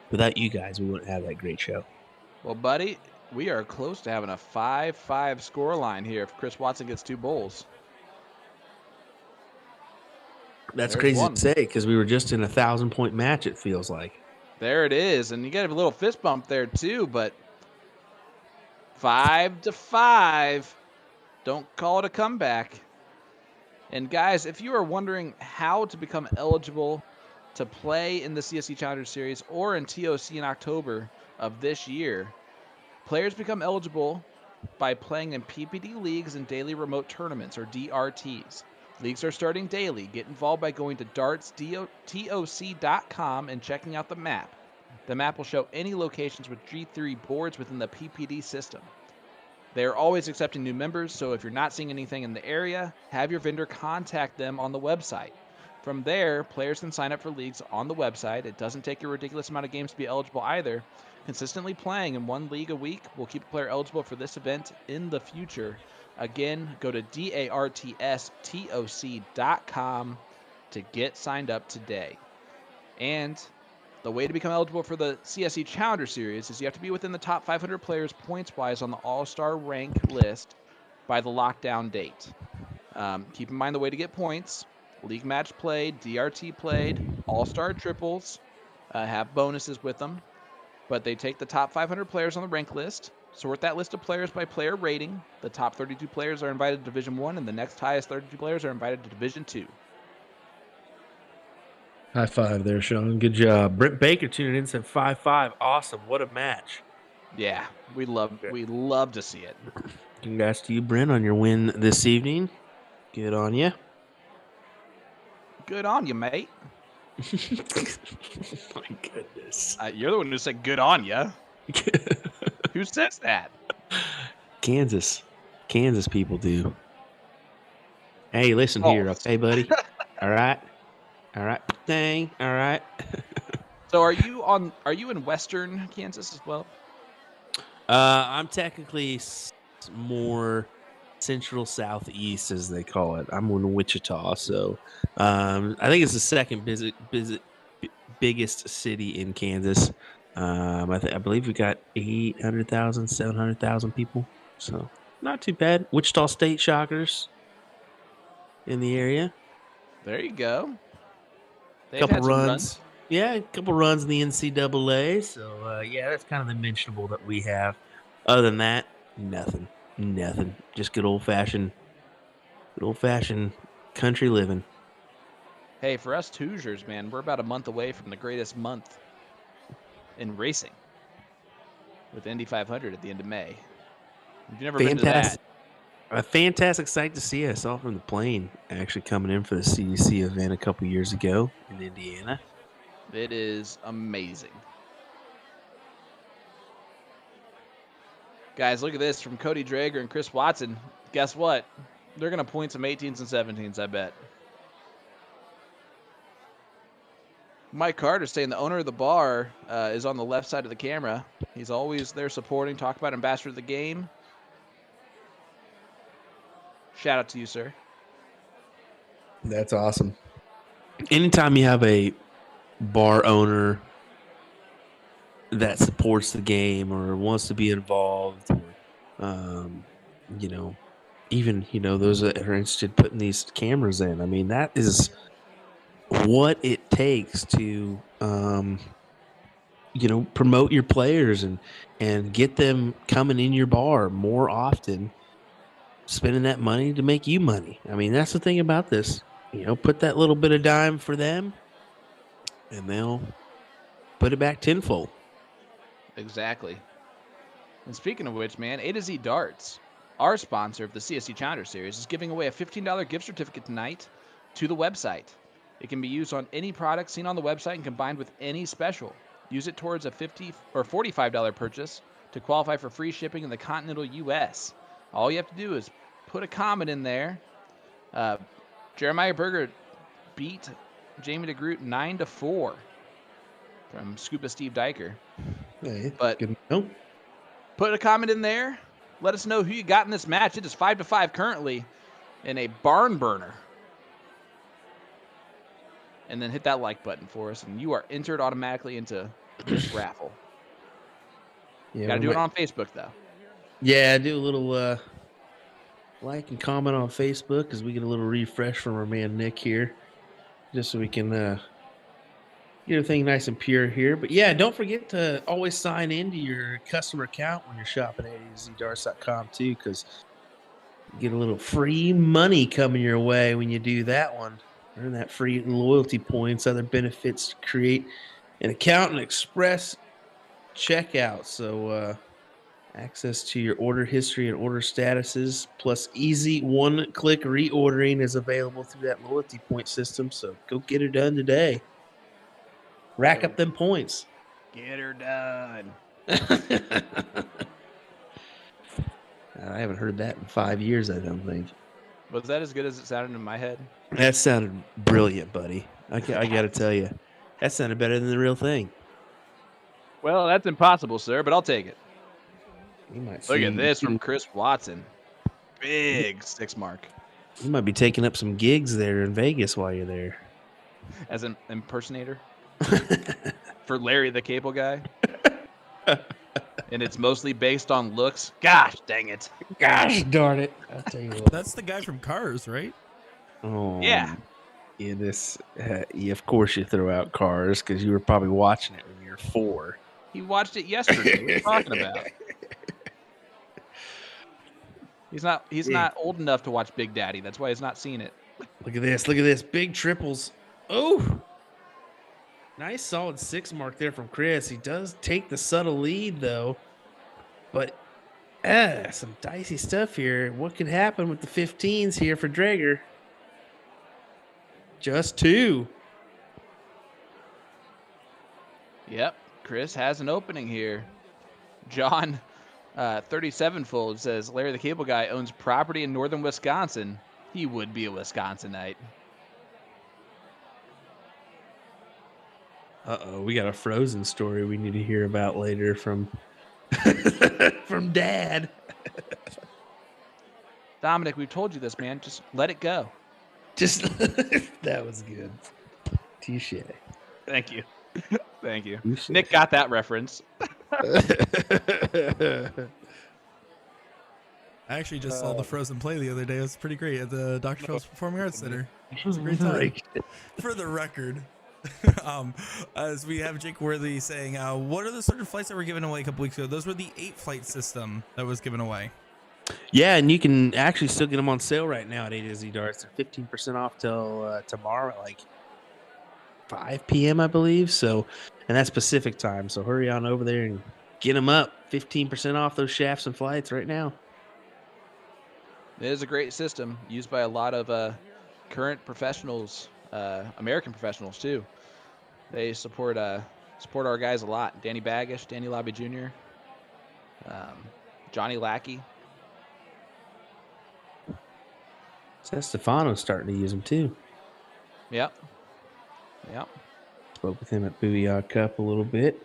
without you guys, we wouldn't have that great show. Well, buddy, we are close to having a 5-5 scoreline here if Chris Watson gets 2 bowls. That's There's crazy one. to say because we were just in a 1,000-point match, it feels like. There it is. And you get a little fist bump there, too, but 5-5. Don't call it a comeback. And, guys, if you are wondering how to become eligible to play in the CSC Challenger Series or in TOC in October of this year, players become eligible by playing in PPD leagues and daily remote tournaments, or DRTs. Leagues are starting daily. Get involved by going to dartstoc.com and checking out the map. The map will show any locations with G3 boards within the PPD system. They are always accepting new members, so if you're not seeing anything in the area, have your vendor contact them on the website. From there, players can sign up for leagues on the website. It doesn't take a ridiculous amount of games to be eligible either. Consistently playing in one league a week will keep a player eligible for this event in the future. Again, go to dartstoc.com to get signed up today. And the way to become eligible for the CSC Challenger Series is you have to be within the top 500 players points-wise on the All-Star rank list by the lockdown date. Keep in mind the way to get points: league match played, DRT played, All-Star triples, have bonuses with them. But they take the top 500 players on the rank list, sort that list of players by player rating. The top 32 players are invited to Division 1, and the next highest 32 players are invited to Division 2. High five there, Sean. Good job. Brent Baker tuning in, said 5-5. Awesome. What a match. Yeah, we love to see it. Congrats to you, Brent, on your win this evening. Good on you. Good on you, mate. My goodness. You're the one who said good on ya. Who says that? Kansas people do. Hey, listen here, okay, buddy? All right. Dang. All right. So are you in Western Kansas as well? I'm technically more central southeast, as they call it. I'm in Wichita, so I think it's the second biggest city in Kansas. I believe we got 800,000, 700,000 people, so not too bad. Wichita State Shockers in the area. There you go. A couple runs. Yeah, a couple runs in the NCAA. So, yeah, that's kind of the mentionable that we have. Other than that, nothing. Just good old-fashioned country living. Hey, for us Hoosiers, man, we're about a month away from the greatest month in racing with Indy 500 at the end of May. Have you never been to that? A fantastic sight to see. I saw from the plane actually coming in for the CDC event a couple years ago in Indiana. It is amazing. Guys, look at this from Cody Drager and Chris Watson. Guess what? They're going to point some 18s and 17s, I bet. Mike Carter saying the owner of the bar is on the left side of the camera. He's always there supporting, talk about ambassador of the game. Shout out to you, sir. That's awesome. Anytime you have a bar owner that supports the game or wants to be involved, or, even those that are interested in putting these cameras in. I mean, that is what it takes to promote your players and get them coming in your bar more often, spending that money to make you money. I mean, that's the thing about this. Put that little bit of dime for them, and they'll put it back tenfold. Exactly. And speaking of which, man, A to Z Darts, our sponsor of the CSC Challenger Series, is giving away a $15 gift certificate tonight to the website. It can be used on any product seen on the website and combined with any special. Use it towards a $50 or $45 purchase to qualify for free shipping in the continental U.S. All you have to do is put a comment in there. Jeremiah Berger beat Jamie DeGroot 9-4 from Scuba Steve Diker. Hey, But good to know. put a comment in there. Let us know who you got in this match. It is 5-5 currently in a barn burner. And then hit that like button for us, and you are entered automatically into this raffle. Yeah, Got to do it on Facebook, though. Yeah, do a little like and comment on Facebook as we get a little refresh from our man Nick here, just so we can get everything nice and pure here. But yeah, don't forget to always sign into your customer account when you're shopping at azdarts.com too, because you get a little free money coming your way when you do that one. Earn that free loyalty points, other benefits to create an account and express checkout. So access to your order history and order statuses, plus easy one-click reordering is available through that loyalty point system. So go get it done today. Rack up them points. Get her done. I haven't heard that in 5 years, I don't think. Was that as good as it sounded in my head? That sounded brilliant, buddy. I got to tell you. That sounded better than the real thing. Well, that's impossible, sir, but I'll take it. You might Look see, at this from Chris Watson. Big 6 mark. You might be taking up some gigs there in Vegas while you're there. As an impersonator? For Larry the Cable Guy? And it's mostly based on looks? Gosh, dang it. Gosh darn it. I'll tell you what. That's the guy from Cars, right? Oh, Yeah. Yeah, of course you throw out Cars because you were probably watching it when you were 4. He watched it yesterday. What are you talking about? He's not old enough to watch Big Daddy. That's why he's not seen it. Look at this. Big triples. Oh, nice solid 6 mark there from Chris. He does take the subtle lead though, but some dicey stuff here. What could happen with the 15s here for Drager? Just 2. Yep, Chris has an opening here. John 37-fold says, Larry the Cable Guy owns property in northern Wisconsin. He would be a Wisconsinite. Uh-oh, we got a Frozen story we need to hear about later from from Dad. Dominic, we've told you this, man. Just let it go. That was good. Touche. Thank you. Thank you. Touche. Nick got that reference. I actually just saw the Frozen play the other day. It was pretty great at the Dr. Phillips Performing Arts Center. It was a great time. For the record, as we have Jake Worthy saying, what are the sort of flights that were given away a couple weeks ago? Those were the 8-flight system that was given away. Yeah, and you can actually still get them on sale right now at A to Z Darts. They're 15% off till tomorrow at like 5 p.m., I believe. So, and that's Pacific time. So hurry on over there and get them up. 15% off those shafts and flights right now. It is a great system used by a lot of current professionals, American professionals too. They support our guys a lot. Danny Baggish, Danny Lobby Jr., Johnny Lackey. Stefano's starting to use them too. Yep. Spoke with him at Booyah Cup a little bit.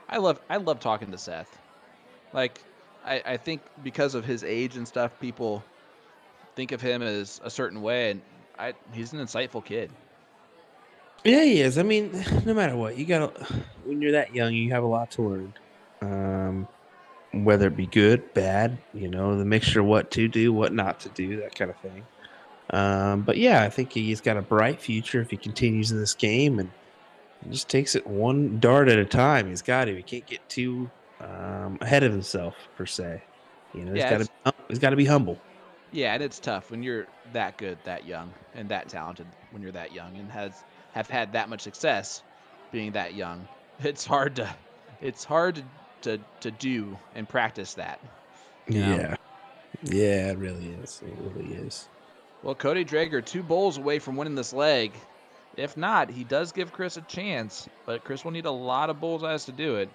I love talking to Seth. Like, I think because of his age and stuff, people think of him as a certain way, and he's an insightful kid. Yeah, he is. I mean, no matter what, when you're that young, you have a lot to learn. Whether it be good, bad, the mixture of what to do, what not to do, that kind of thing. But yeah, I think he's got a bright future if he continues in this game and he just takes it one dart at a time. He's got to. He can't get too ahead of himself per se. Yeah, He's got to be humble. yeah, and it's tough when you're that good, that young, and that talented when you're that young and have had that much success being that young. It's hard to do and practice that. You know? Yeah. Yeah, it really is. It really is. Well, Cody Drager 2 bowls away from winning this leg. If not, he does give Chris a chance, but Chris will need a lot of bullseyes to do it.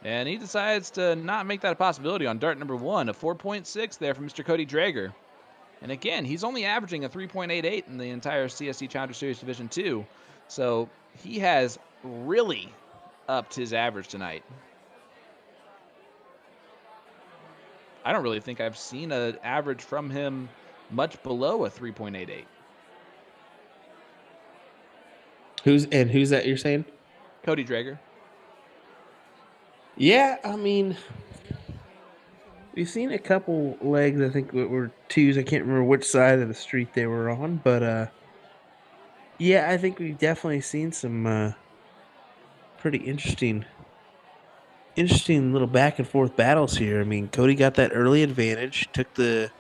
And he decides to not make that a possibility on dart number 1, a 4.6 there from Mr. Cody Drager. And again, he's only averaging a 3.88 in the entire CSC Challenger Series Division 2. So he has really upped his average tonight. I don't really think I've seen an average from him much below a 3.88. Who's that you're saying? Cody Drager. Yeah, I mean, we've seen a couple legs. I think were twos. I can't remember which side of the street they were on, but yeah, I think we've definitely seen some pretty interesting little back and forth battles here. I mean, Cody got that early advantage, took the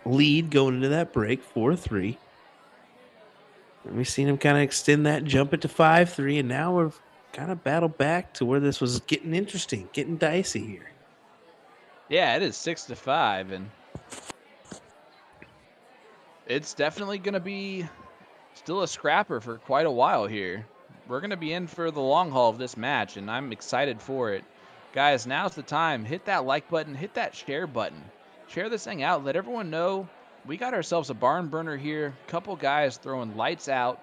lead going into that break 4-3. And we've seen him kind of extend that, jump it to 5-3, and now we're kind of battled back to where this was getting interesting, getting dicey here. Yeah, it is 6-5, and it's definitely going to be still a scrapper for quite a while here. We're going to be in for the long haul of this match, and I'm excited for it. Guys, now's the time. Hit that like button. Hit that share button. Share this thing out. Let everyone know we got ourselves a barn burner here. Couple guys throwing lights out.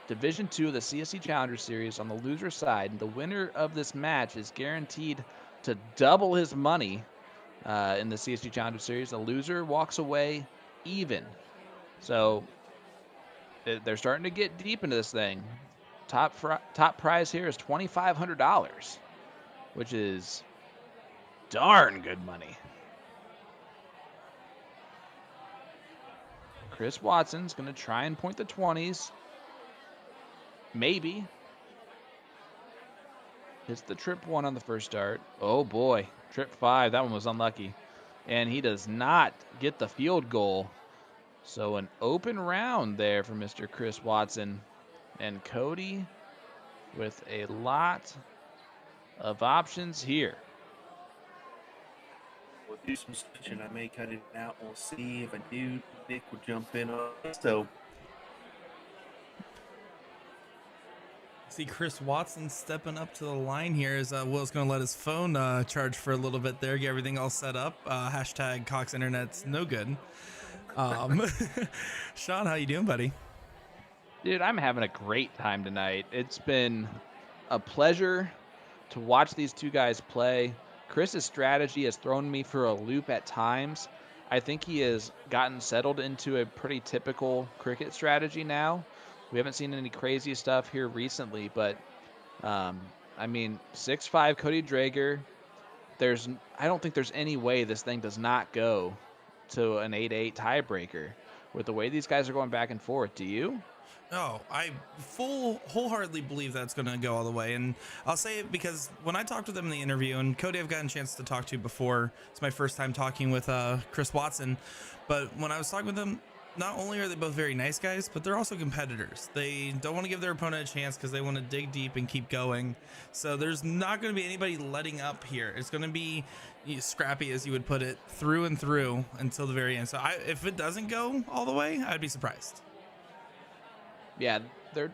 Division 2 of the CSC Challenger Series on the loser side. And the winner of this match is guaranteed to double his money in the CSC Challenger Series. The loser walks away even. So they're starting to get deep into this thing. Top prize here is $2,500, which is darn good money. Chris Watson's going to try and point the 20s. Maybe. Hits the trip 1 on the first dart. Oh boy, trip 5. That one was unlucky. And he does not get the field goal. So an open round there for Mr. Chris Watson. And Cody with a lot of options here. We'll do some switching. I may cut it out. We'll see. If I do, Nick will jump in on it. So See Chris Watson stepping up to the line here as Will's going to let his phone charge for a little bit there, get everything all set up. Hashtag Cox Internet's no good. Sean, how you doing, buddy? Dude, I'm having a great time tonight. It's been a pleasure to watch these two guys play. Chris's strategy has thrown me for a loop at times. I think he has gotten settled into a pretty typical cricket strategy now. We haven't seen any crazy stuff here recently, but I mean, 6'5" Cody Drager. I don't think there's any way this thing does not go to an 8-8 tiebreaker with the way these guys are going back and forth. Do you? No, I wholeheartedly believe that's going to go all the way. And I'll say it because when I talked with them in the interview, and Cody I've gotten a chance to talk to before, it's my first time talking with Chris Watson, but when I was talking with them, not only are they both very nice guys, but they're also competitors. They don't want to give their opponent a chance because they want to dig deep and keep going. So there's not going to be anybody letting up here. It's going to be scrappy, as you would put it, through and through until the very end. So if it doesn't go all the way, I'd be surprised. Yeah, they're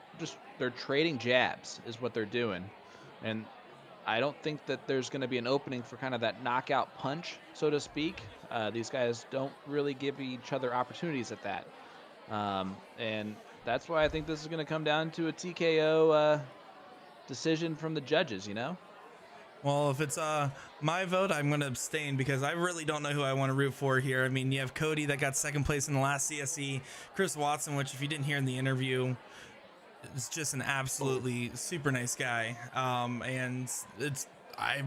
trading jabs is what they're doing. And I don't think that there's going to be an opening for kind of that knockout punch, so to speak. These guys don't really give each other opportunities at that. And that's why I think this is going to come down to a TKO decision from the judges, you know? Well, if it's my vote, I'm going to abstain because I really don't know who I want to root for here. I mean, you have Cody that got second place in the last CSE, Chris Watson, which if you didn't hear in the interview, is just an absolutely super nice guy. And it's I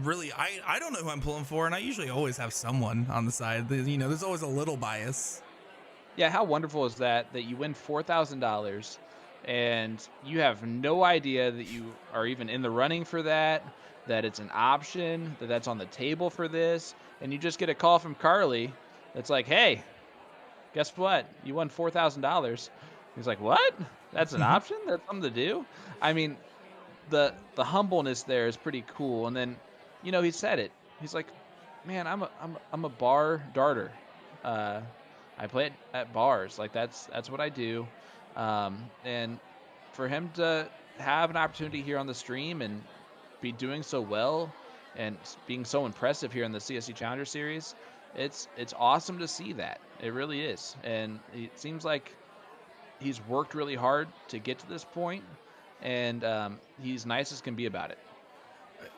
don't know who I'm pulling for, and I usually always have someone on the side. You know, there's always a little bias. Yeah, how wonderful is that you win $4,000 and you have no idea that you are even in the running for that it's an option, that's on the table for this, and you just get a call from Carly that's like, "Hey, guess what? You won $4,000." He's like, "What? That's an option? That's something to do?" I mean, the humbleness there is pretty cool. And then, you know, he said it. He's like, "Man, I'm a bar darter. Uh, I play at bars. Like that's what I do." And for him to have an opportunity here on the stream and be doing so well and being so impressive here in the CSC Challenger Series, it's awesome to see that. It really is. And it seems like he's worked really hard to get to this point, and he's nice as can be about it.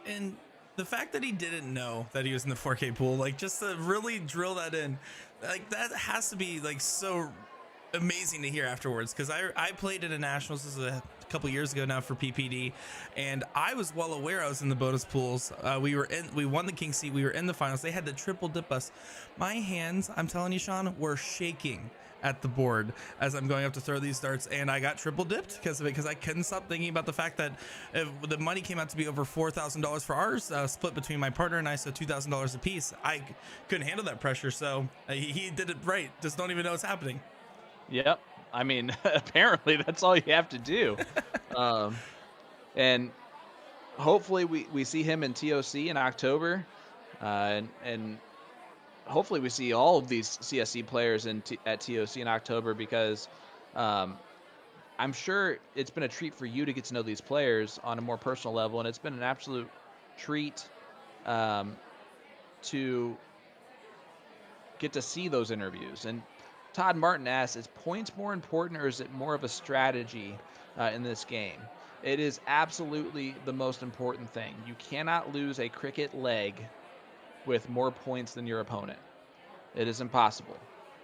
And the fact that he didn't know that he was in the 4K pool, like, just to really drill that in, like, that has to be like so amazing to hear afterwards. Because I played in a nationals, this is a couple years ago now for PPD, and I was well aware I was in the bonus pools. We won the king seat, we were in the finals, they had to triple dip us. My hands, I'm telling you, Sean, were shaking at the board as I'm going up to throw these darts, and I got triple dipped because of it, because I couldn't stop thinking about the fact that the money came out to be over $4,000 for ours, split between my partner and I, so $2,000 a piece. I couldn't handle that pressure, so he did it right. Just don't even know it's happening. Yep. I mean, apparently that's all you have to do. And hopefully we see him in TOC in October, and hopefully we see all of these CSC players at TOC in October, because I'm sure it's been a treat for you to get to know these players on a more personal level, and it's been an absolute treat to get to see those interviews. And Todd Martin asks, is points more important, or is it more of a strategy in this game? It is absolutely the most important thing. You cannot lose a cricket leg with more points than your opponent. It is impossible.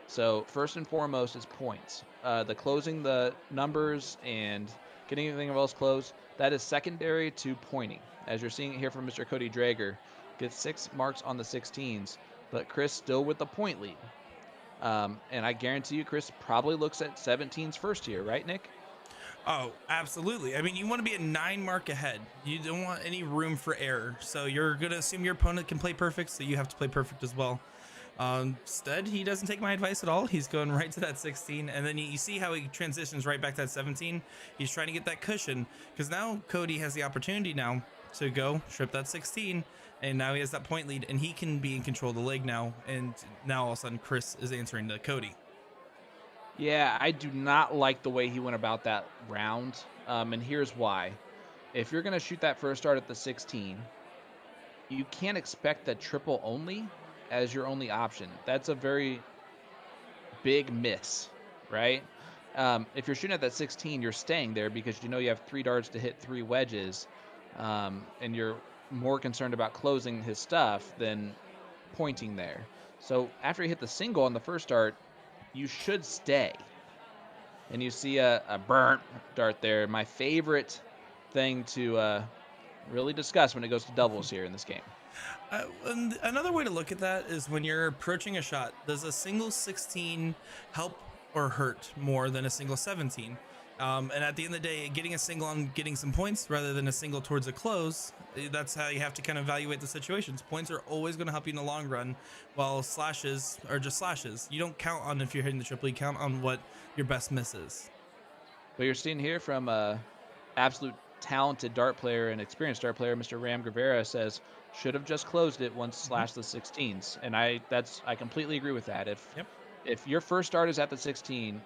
So first and foremost is points. The closing the numbers and getting everything else closed, that is secondary to pointing. As you're seeing it here from Mr. Cody Drager, gets 6 marks on the 16s, but Chris still with the point lead. And I guarantee you Chris probably looks at 17s first here, right, Nick? Oh, absolutely. I mean, you want to be a 9 mark ahead. You don't want any room for error. So you're going to assume your opponent can play perfect, so you have to play perfect as well. Instead, he doesn't take my advice at all. He's going right to that 16, and then you see how he transitions right back to that 17. He's trying to get that cushion, because now Cody has the opportunity now to go trip that 16, and now he has that point lead, and he can be in control of the leg now. And now all of a sudden Chris is answering to Cody. Yeah, I do not like the way he went about that round, and here's why. If you're going to shoot that first start at the 16, you can't expect that triple only as your only option. That's a very big miss, right? If you're shooting at that 16, you're staying there because you know you have 3 darts to hit 3 wedges, and you're more concerned about closing his stuff than pointing there. So after you hit the single on the first dart, you should stay. And you see a burnt dart there. My favorite thing to really discuss when it goes to doubles here in this game. And another way to look at that is when you're approaching a shot, does a single 16 help or hurt more than a single 17? And at the end of the day, getting a single on getting some points rather than a single towards a close, that's how you have to kind of evaluate the situations. Points are always going to help you in the long run, while slashes are just slashes. You don't count on if you're hitting the triple, you count on what your best miss is. What you're seeing here from absolute talented dart player and experienced dart player, Mr. Ram Guevara, says, should have just closed it once slashed the 16s. And I completely agree with that. If your first dart is at the 16,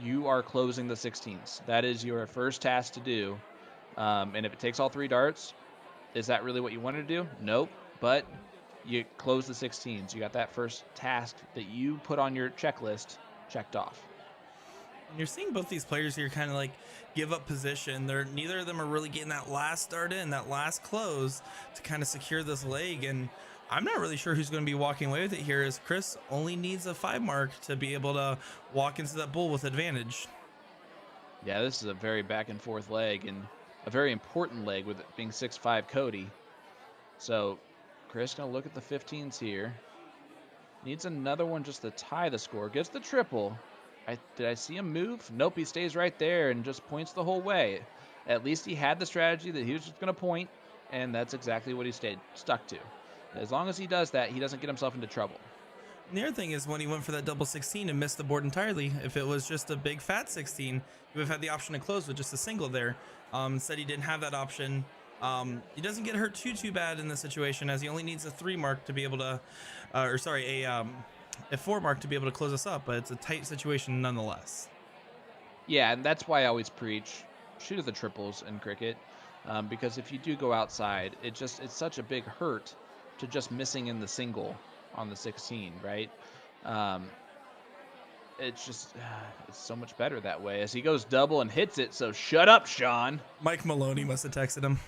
you are closing the 16s. That is your first task to do. And if it takes all 3 darts, is that really what you wanted to do? Nope. But you close the 16s. You got that first task that you put on your checklist checked off. You're seeing both these players here kind of like give up position. Neither of them are really getting that last dart in, that last close to kind of secure this leg. And I'm not really sure who's going to be walking away with it here, as Chris only needs a 5 mark to be able to walk into that bull with advantage. Yeah, this is a very back and forth leg, and a very important leg with it being 6'5" Cody. So Chris gonna look at the 15s here. Needs another one just to tie the score. Gets the triple. Did I see him move? Nope, he stays right there and just points the whole way. At least he had the strategy that he was just going to point, and that's exactly what he stuck to. As long as he does that, he doesn't get himself into trouble. And the other thing is when he went for that double 16 and missed the board entirely, if it was just a big fat 16, he would have had the option to close with just a single there. Instead, he didn't have that option. He doesn't get hurt too bad in this situation, as he only needs a 3 mark to be able to, a 4 mark to be able to close us up, but it's a tight situation nonetheless. Yeah, and that's why I always preach shoot at the triples in cricket, because if you do go outside, it's such a big hurt to just missing in the single on the 16, right? It's so much better that way as he goes double and hits it. So shut up, Sean. Mike Maloney must have texted him.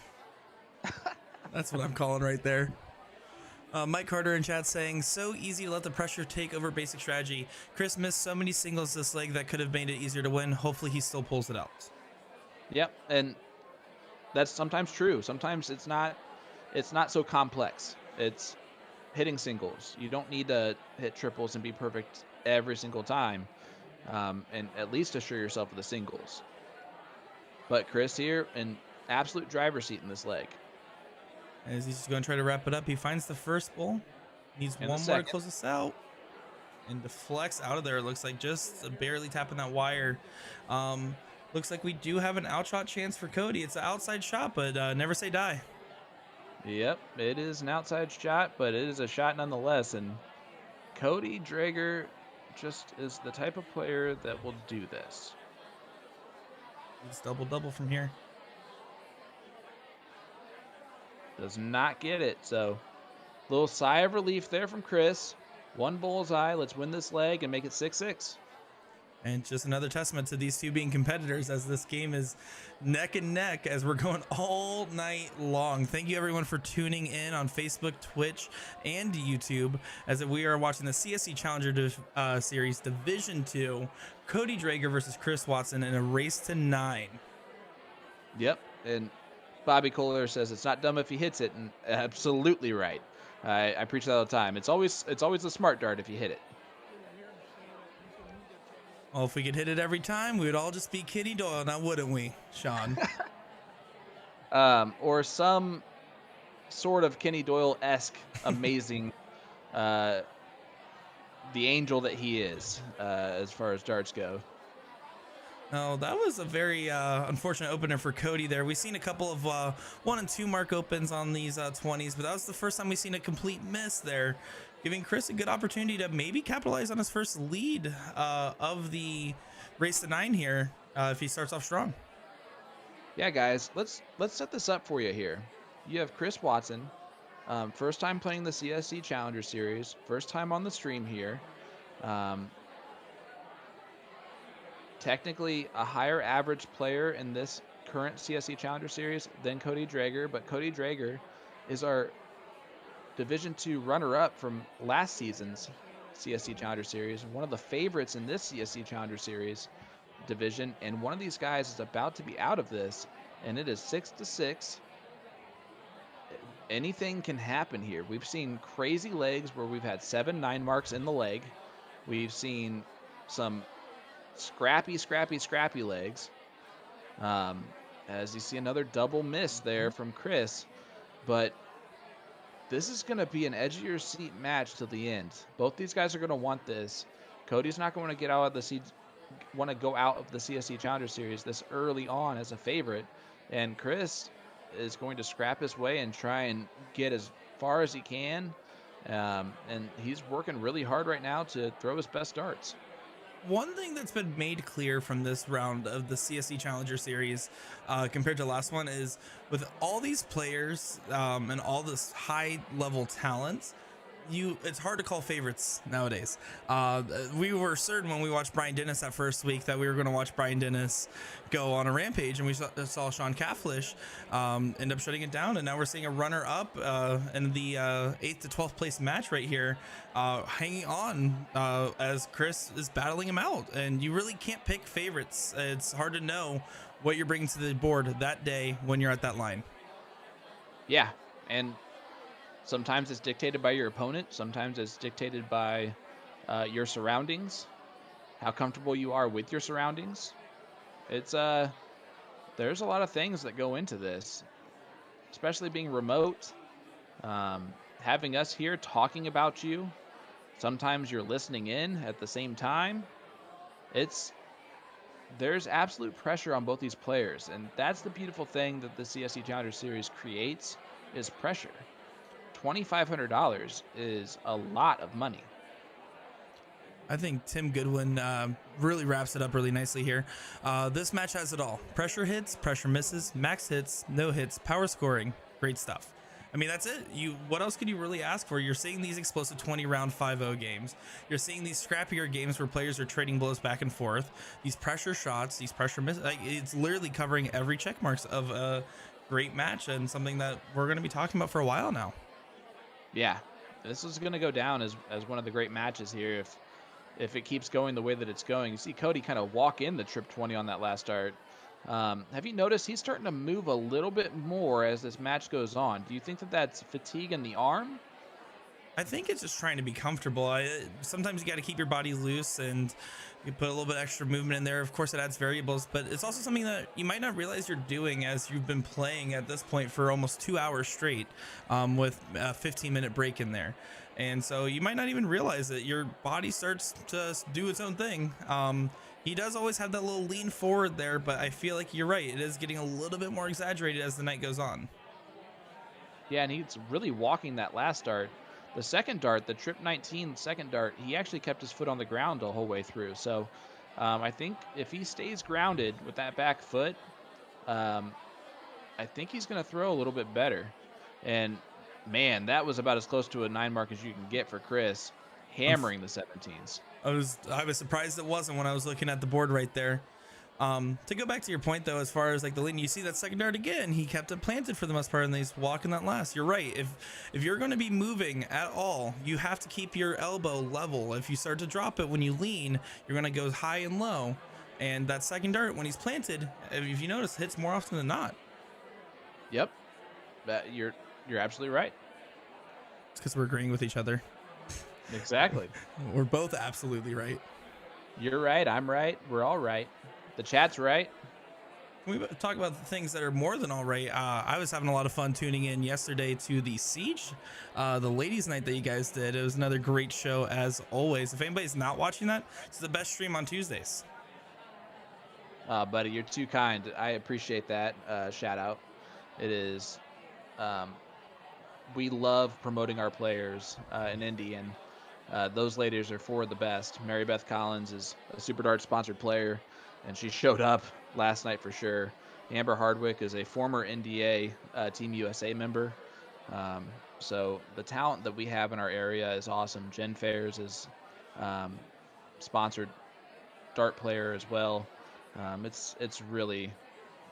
That's what I'm calling right there. Mike Carter in chat saying, so easy to let the pressure take over basic strategy. Chris missed so many singles this leg that could have made it easier to win. Hopefully he still pulls it out. Yep, and that's sometimes true. Sometimes it's not so complex. It's hitting singles. You don't need to hit triples and be perfect every single time, and at least assure yourself of the singles. But Chris here in absolute driver's seat in this leg. As he's just going to try to wrap it up, he finds the first ball. Needs one more to close us out. And deflects out of there. It looks like just barely tapping that wire. Looks like we do have an outshot chance for Cody. It's an outside shot, but never say die. Yep, it is an outside shot, but it is a shot nonetheless. And Cody Drager just is the type of player that will do this. It's double from here. Does not get it. So little sigh of relief there from Chris. One bullseye. Let's win this leg and make it 6-6. And just another testament to these two being competitors, as this game is neck and neck as we're going all night long. Thank you everyone for tuning in on Facebook, Twitch, and YouTube as we are watching the CSC Challenger Series Division 2, Cody Drager versus Chris Watson in a race to 9. Yep, and Bobby Kohler says it's not dumb if he hits it, and absolutely right. I preach that all the time. It's always a smart dart if you hit it. Well, if we could hit it every time, we would all just be Kenny Doyle, now wouldn't we, Sean? Or some sort of Kenny Doyle-esque amazing, the angel that he is, as far as darts go. No, that was a very unfortunate opener for Cody there. We've seen a couple of 1 and 2 mark opens on these 20s, but that was the first time we've seen a complete miss there, giving Chris a good opportunity to maybe capitalize on his first lead of the race to 9 here if he starts off strong. Yeah, guys, let's set this up for you here. You have Chris Watson, first time playing the CSC Challenger Series, first time on the stream here. Technically a higher average player in this current CSC Challenger Series than Cody Drager, but Cody Drager is our Division 2 runner-up from last season's CSC Challenger Series, one of the favorites in this CSC Challenger Series division, and one of these guys is about to be out of this, and it is 6-6. Anything can happen here. We've seen crazy legs where we've had 7-9 marks in the leg. We've seen some scrappy legs. As you see another double miss there from Chris, but this is going to be an edge of your seat match till the end. Both these guys are going to want this. Cody's not going to go out of the CSC Challenger Series this early on as a favorite, and Chris is going to scrap his way and try and get as far as he can, and he's working really hard right now to throw his best darts. One thing that's been made clear from this round of the CSC Challenger Series compared to the last one is with all these players and all this high level talent, it's hard to call favorites nowadays. We were certain when we watched Brian Dennis that first week that we were going to watch Brian Dennis go on a rampage, and we saw Sean Cafflish end up shutting it down, and now we're seeing a runner up in the 8th to 12th place match right here, hanging on as Chris is battling him out, and you really can't pick favorites. It's hard to know what you're bringing to the board that day when you're at that line. Yeah, and Sometimes it's dictated by your opponent. Sometimes it's dictated by your surroundings, how comfortable you are with your surroundings. It's there's a lot of things that go into this, especially being remote. Having us here talking about you. Sometimes you're listening in at the same time. There's absolute pressure on both these players, and that's the beautiful thing that the CSC Challenger Series creates is pressure. $2,500 is a lot of money. I think Tim Goodwin really wraps it up really nicely here. This match has it all. Pressure hits, pressure misses, max hits, no hits, power scoring. Great stuff. I mean, that's it. What else could you really ask for? You're seeing these explosive 20-round 5-0 games. You're seeing these scrappier games where players are trading blows back and forth. These pressure shots, these pressure misses. Like, it's literally covering every check marks of a great match and something that we're going to be talking about for a while now. Yeah, this is going to go down as one of the great matches here if it keeps going the way that it's going. You see Cody kind of walk in the trip 20 on that last start. Have you noticed he's starting to move a little bit more as this match goes on? Do you think that that's fatigue in the arm? I think it's just trying to be comfortable. Sometimes you got to keep your body loose and you put a little bit extra movement in there. Of course, it adds variables, but it's also something that you might not realize you're doing as you've been playing at this point for almost 2 hours straight with a 15-minute break in there. And so you might not even realize that your body starts to do its own thing. He does always have that little lean forward there, but I feel like you're right. It is getting a little bit more exaggerated as the night goes on. Yeah, and he's really walking that last dart. The second dart, the trip 19 second dart, he actually kept his foot on the ground the whole way through. So I think if he stays grounded with that back foot, I think he's going to throw a little bit better. And man, that was about as close to a 9 mark as you can get for Chris, hammering the 17s. I was surprised it wasn't when I was looking at the board right there. To go back to your point though, as far as like the lean, you see that second dart again, he kept it planted for the most part and he's walking that last. You're right. If you're going to be moving at all, you have to keep your elbow level. If you start to drop it when you lean, you're going to go high and low. And that second dart, when he's planted, if you notice, hits more often than not. Yep. You're absolutely right. It's because we're agreeing with each other. Exactly. We're both absolutely right. You're right. I'm right. We're all right. The chat's right. Can we talk about the things that are more than all right? I was having a lot of fun tuning in yesterday to the Siege, the ladies' night that you guys did. It was another great show as always. If anybody's not watching that, it's the best stream on Tuesdays. Buddy, you're too kind. I appreciate that shout out. It is. We love promoting our players in Indy, and those ladies are for the best. Mary Beth Collins is a Super Dart sponsored player, and she showed up last night for sure. Amber Hardwick is a former NDA Team USA member. So the talent that we have in our area is awesome. Jen Fairs is sponsored dart player as well. It's really,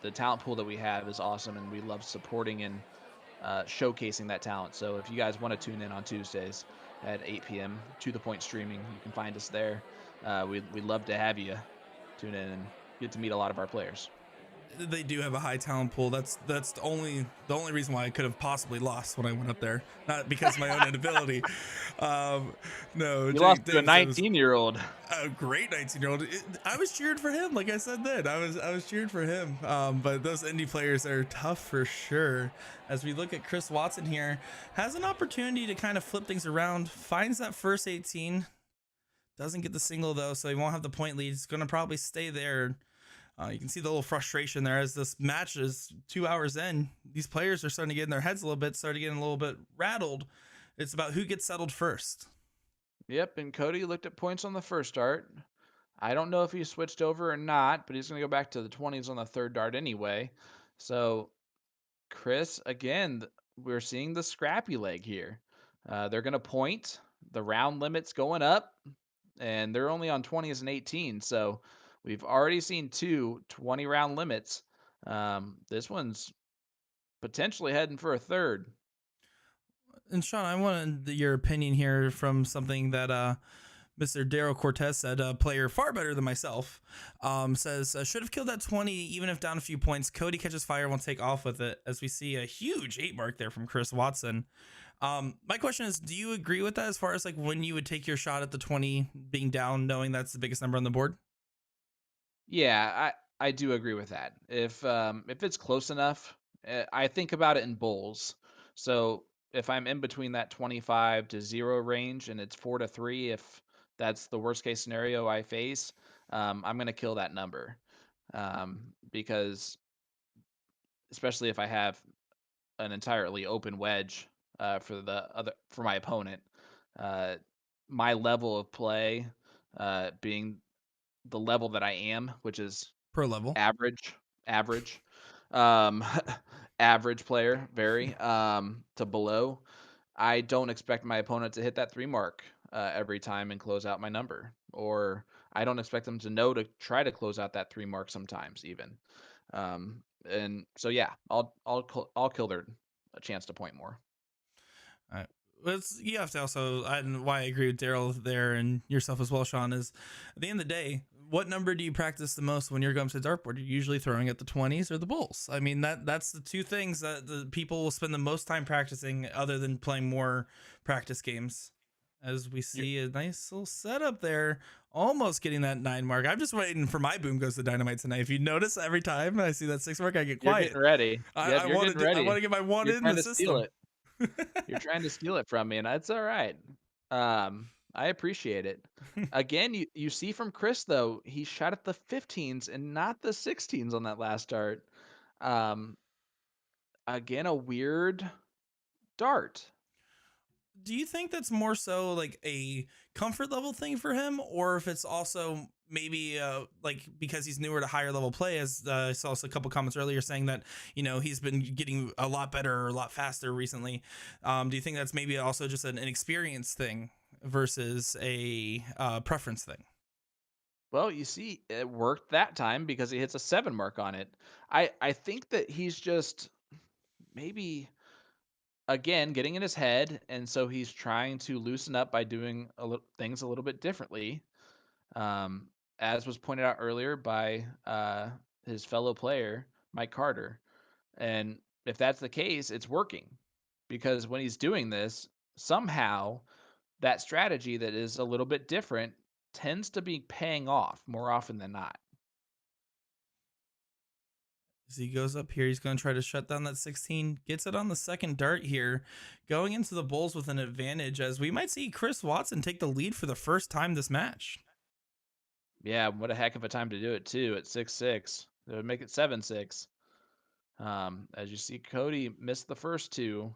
the talent pool that we have is awesome, and we love supporting and showcasing that talent. So if you guys want to tune in on Tuesdays at 8 p.m. to the point streaming, you can find us there. We'd love to have you tune in and get to meet a lot of our players. They do have a high talent pool. That's the only reason why I could have possibly lost when I went up there, not because of my own inability. No, you lost to a 19-year-old. A great 19-year-old. I was cheering for him, like I said then. I was cheering for him. But those indie players are tough for sure. As we look at Chris Watson here, has an opportunity to kind of flip things around. Finds that first 18. Doesn't get the single though, so he won't have the point lead. He's going to probably stay there. You can see the little frustration there as this match is 2 hours in. These players are starting to get in their heads a little bit, starting getting a little bit rattled. It's about who gets settled first. Yep, and Cody looked at points on the first dart. I don't know if he switched over or not, but he's going to go back to the 20s on the third dart anyway. So, Chris, again, we're seeing the scrappy leg here. They're going to point. The round limit's going up, and they're only on 20s and 18, so we've already seen 2 20-round limits. This one's potentially heading for a third. And Sean, I wanted your opinion here from something that Mr. Daryl Cortez said, a player far better than myself, says, should have killed that 20 even if down a few points. Cody catches fire, won't take off with it, as we see a huge 8 mark there from Chris Watson. My question is, do you agree with that as far as like when you would take your shot at the 20 being down, knowing that's the biggest number on the board? Yeah, I do agree with that. If it's close enough, I think about it in bowls. So if I'm in between that 25 to 0 range and it's 4 to 3, if that's the worst case scenario I face, I'm gonna kill that number. Because especially if I have an entirely open wedge for my opponent, uh, my level of play being the level that I am, which is Per level. average, um, average player, very to below. I don't expect my opponent to hit that 3 mark every time and close out my number, or I don't expect them to know to try to close out that 3 mark sometimes even. And so yeah, I'll kill their a chance to point more. All right. You have to also, and why I agree with Daryl there and yourself as well, Sean, is at the end of the day, what number do you practice the most when you're going to the dartboard? You're usually throwing at the 20s or the bulls. I mean, that's the two things that the people will spend the most time practicing, other than playing more practice games. As we see a nice little setup there, almost getting that 9 mark. I'm just waiting for my boom goes to dynamite tonight. If you notice, every time I see that 6 mark, I get You're quiet. getting ready. Yep, you're getting ready. I want to get my one You're in trying the to steal system. it. You're trying to steal it from me, and that's all right. I appreciate it. Again, you see from Chris though, he shot at the 15s and not the 16s on that last dart. Um, Again, a weird dart. Do you think that's more so like a comfort level thing for him, or if it's also maybe like because he's newer to higher level play? As I saw a couple comments earlier saying that he's been getting a lot better or a lot faster recently. Do you think that's maybe also just an experience thing versus a preference thing? Well, you see, it worked that time because he hits a 7 mark on it. I think that he's just maybe again getting in his head, and so he's trying to loosen up by doing things a little bit differently. Um, as was pointed out earlier by his fellow player Mike Carter. And if that's the case, it's working because when he's doing this, somehow that strategy that is a little bit different tends to be paying off more often than not. As he goes up here, he's going to try to shut down that 16. Gets it on the second dart here, going into the bulls with an advantage, as we might see Chris Watson take the lead for the first time this match. Yeah, what a heck of a time to do it too at 6-6. It would make it 7-6. As you see, Cody missed the first 2,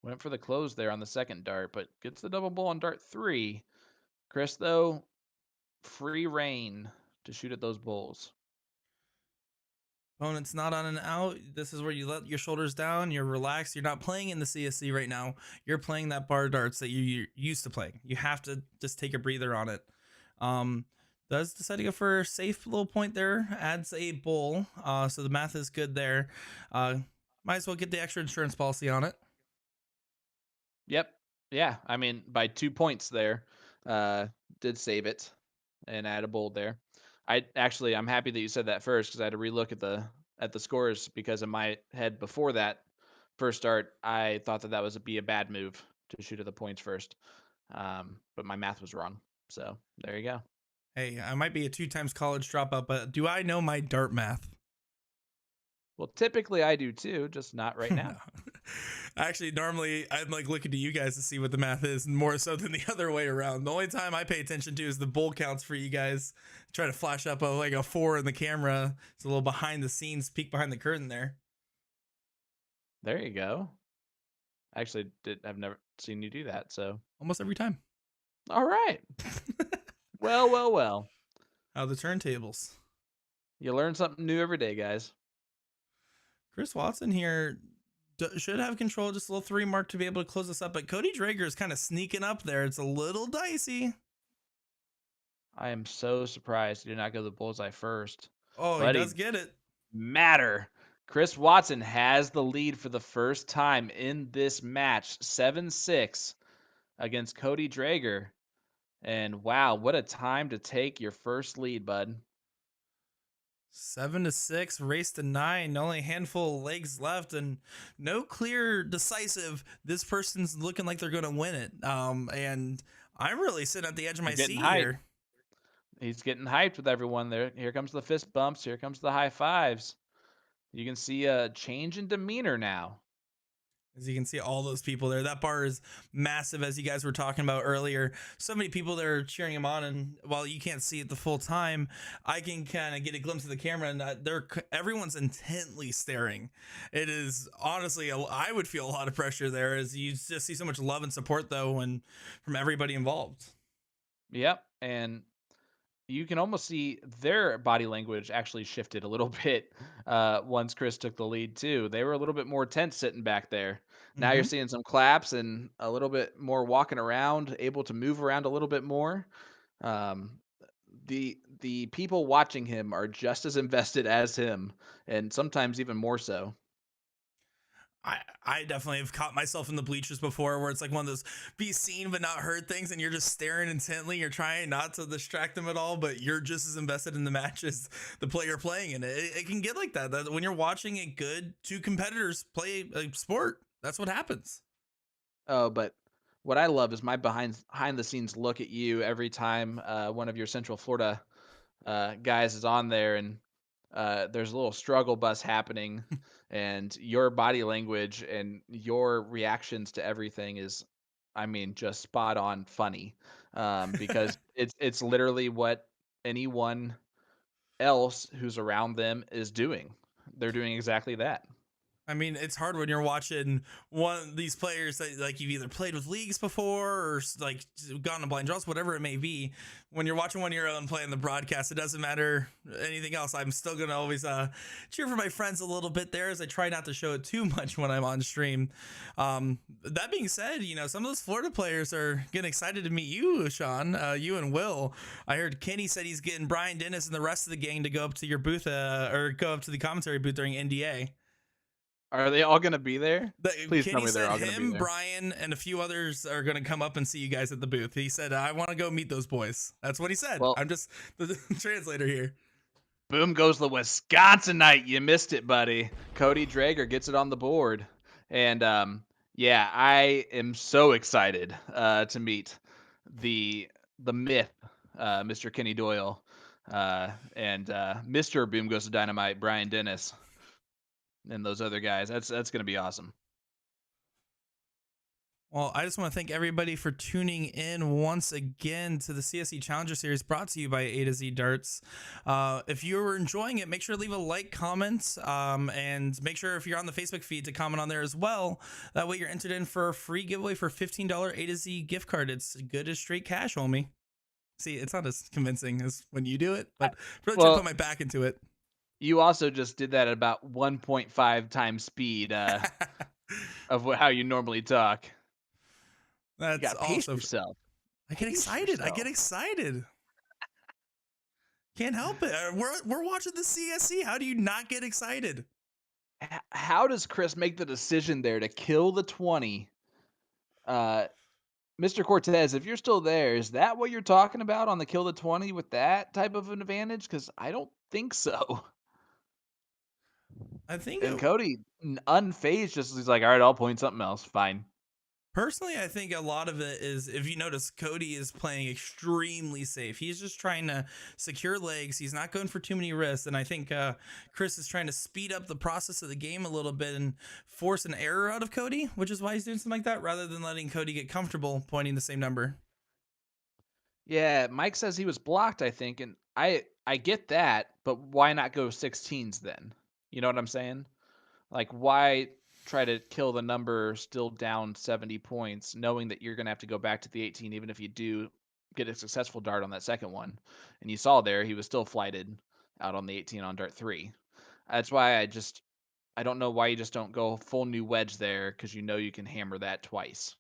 went for the close there on the second dart, but gets the double bull on dart 3. Chris, though, free reign to shoot at those bulls. Opponent's not on an out. This is where you let your shoulders down. You're relaxed. You're not playing in the CSC right now. You're playing that bar darts that you're used to playing. You have to just take a breather on it. Does decide to go for a safe little point there. Adds a bull. So the math is good there. Might as well get the extra insurance policy on it. Yep. Yeah. I mean, by 2 points there, did save it and add a bold there. I'm happy that you said that first because I had to relook at the scores because in my head before that first start, I thought that would be a bad move to shoot at the points first. But my math was wrong. So there you go. Hey, I might be a 2 times college dropout, but do I know my dart math? Well, typically I do too, just not right now. Actually, normally I'm like looking to you guys to see what the math is more so than the other way around. The only time I pay attention to is the bull counts for you guys. Try to flash up a 4 in the camera. It's a little behind the scenes, peek behind the curtain there. There you go. Actually, I've never seen you do that, so almost every time. All right. Well. How the turntables. You learn something new every day, guys. Chris Watson here should have control, just a little 3 mark to be able to close this up, but Cody Drager is kind of sneaking up there. It's a little dicey. I am so surprised he did not go the bullseye first. Oh, he does get it. Matter. Chris Watson has the lead for the first time in this match, 7-6 against Cody Drager. And wow, what a time to take your first lead, bud. 7-6, race to 9. Only a handful of legs left, and no clear decisive. This person's looking like they're gonna win it. And I'm really sitting at the edge of my He's getting seat hyped. here. He's getting hyped with everyone there. Here comes the fist bumps. Here comes the high fives. You can see a change in demeanor now. As you can see, all those people there. That bar is massive, as you guys were talking about earlier. So many people there cheering him on, and while you can't see it the full time, I can kind of get a glimpse of the camera, and everyone's intently staring. It is honestly, I would feel a lot of pressure there, as you just see so much love and support, though, and from everybody involved. Yep, and you can almost see their body language actually shifted a little bit once Chris took the lead too. They were a little bit more tense sitting back there. Now you're seeing some claps and a little bit more walking around, able to move around a little bit more. The people watching him are just as invested as him, and sometimes even more so. I definitely have caught myself in the bleachers before, where it's like one of those be seen but not heard things, and you're just staring intently. You're trying not to distract them at all, but you're just as invested in the match as the player playing in it. It can get like that when you're watching a good two competitors play a sport. That's what happens. Oh, but what I love is my behind the scenes look at you every time one of your Central Florida guys is on there, and there's a little struggle bus happening, and your body language and your reactions to everything is, I mean, just spot on funny, because it's literally what anyone else who's around them is doing. They're doing exactly that. I mean, it's hard when you're watching one of these players that like you've either played with leagues before or like gone to blind draws, whatever it may be. When you're watching one of your own play in the broadcast, it doesn't matter anything else. I'm still gonna always cheer for my friends a little bit there, as I try not to show it too much when I'm on stream. That being said, some of those Florida players are getting excited to meet you, Sean. You and Will. I heard Kenny said he's getting Brian Dennis and the rest of the gang to go up to your booth or go up to the commentary booth during NDA. Are they all going to be there? Please Kenny tell me they're all said going to be him, there. Brian, and a few others are going to come up and see you guys at the booth. He said, I want to go meet those boys. That's what he said. Well, I'm just the translator here. Boom goes the Wisconsinite. You missed it, buddy. Cody Drager gets it on the board. And yeah, I am so excited to meet the myth, Mr. Kenny Doyle, and Mr. Boom Goes to Dynamite, Brian Dennis, and those other guys. That's going to be awesome. Well, I just want to thank everybody for tuning in once again to the CSC Challenger Series, brought to you by A to Z Darts. If you were enjoying it, make sure to leave a like, comment, and make sure if you're on the Facebook feed to comment on there as well. That way you're entered in for a free giveaway for $15 A to Z gift card. It's good as straight cash, homie. See, it's not as convincing as when you do it, but really try to put my back into it. You also just did that at about 1.5 times speed of how you normally talk. That's you pace yourself. I get excited. Can't help it. We're watching the CSC. How do you not get excited? How does Chris make the decision there to kill the 20? Mr. Cortez, if you're still there, is that what you're talking about on the kill the 20 with that type of an advantage? Because I don't think so. I think Cody, unfazed, just he's like, all right, I'll point something else. Fine. Personally, I think a lot of it is, if you notice, Cody is playing extremely safe. He's just trying to secure legs. He's not going for too many risks. And I think Chris is trying to speed up the process of the game a little bit and force an error out of Cody, which is why he's doing something like that, rather than letting Cody get comfortable pointing the same number. Yeah, Mike says he was blocked, I think. And I get that, but why not go 16s then? You know what I'm saying? Like, why try to kill the number still down 70 points, knowing that you're going to have to go back to the 18, even if you do get a successful dart on that second one. And you saw there, he was still flighted out on the 18 on dart 3. That's why I don't know why you just don't go full new wedge there, because you know you can hammer that twice.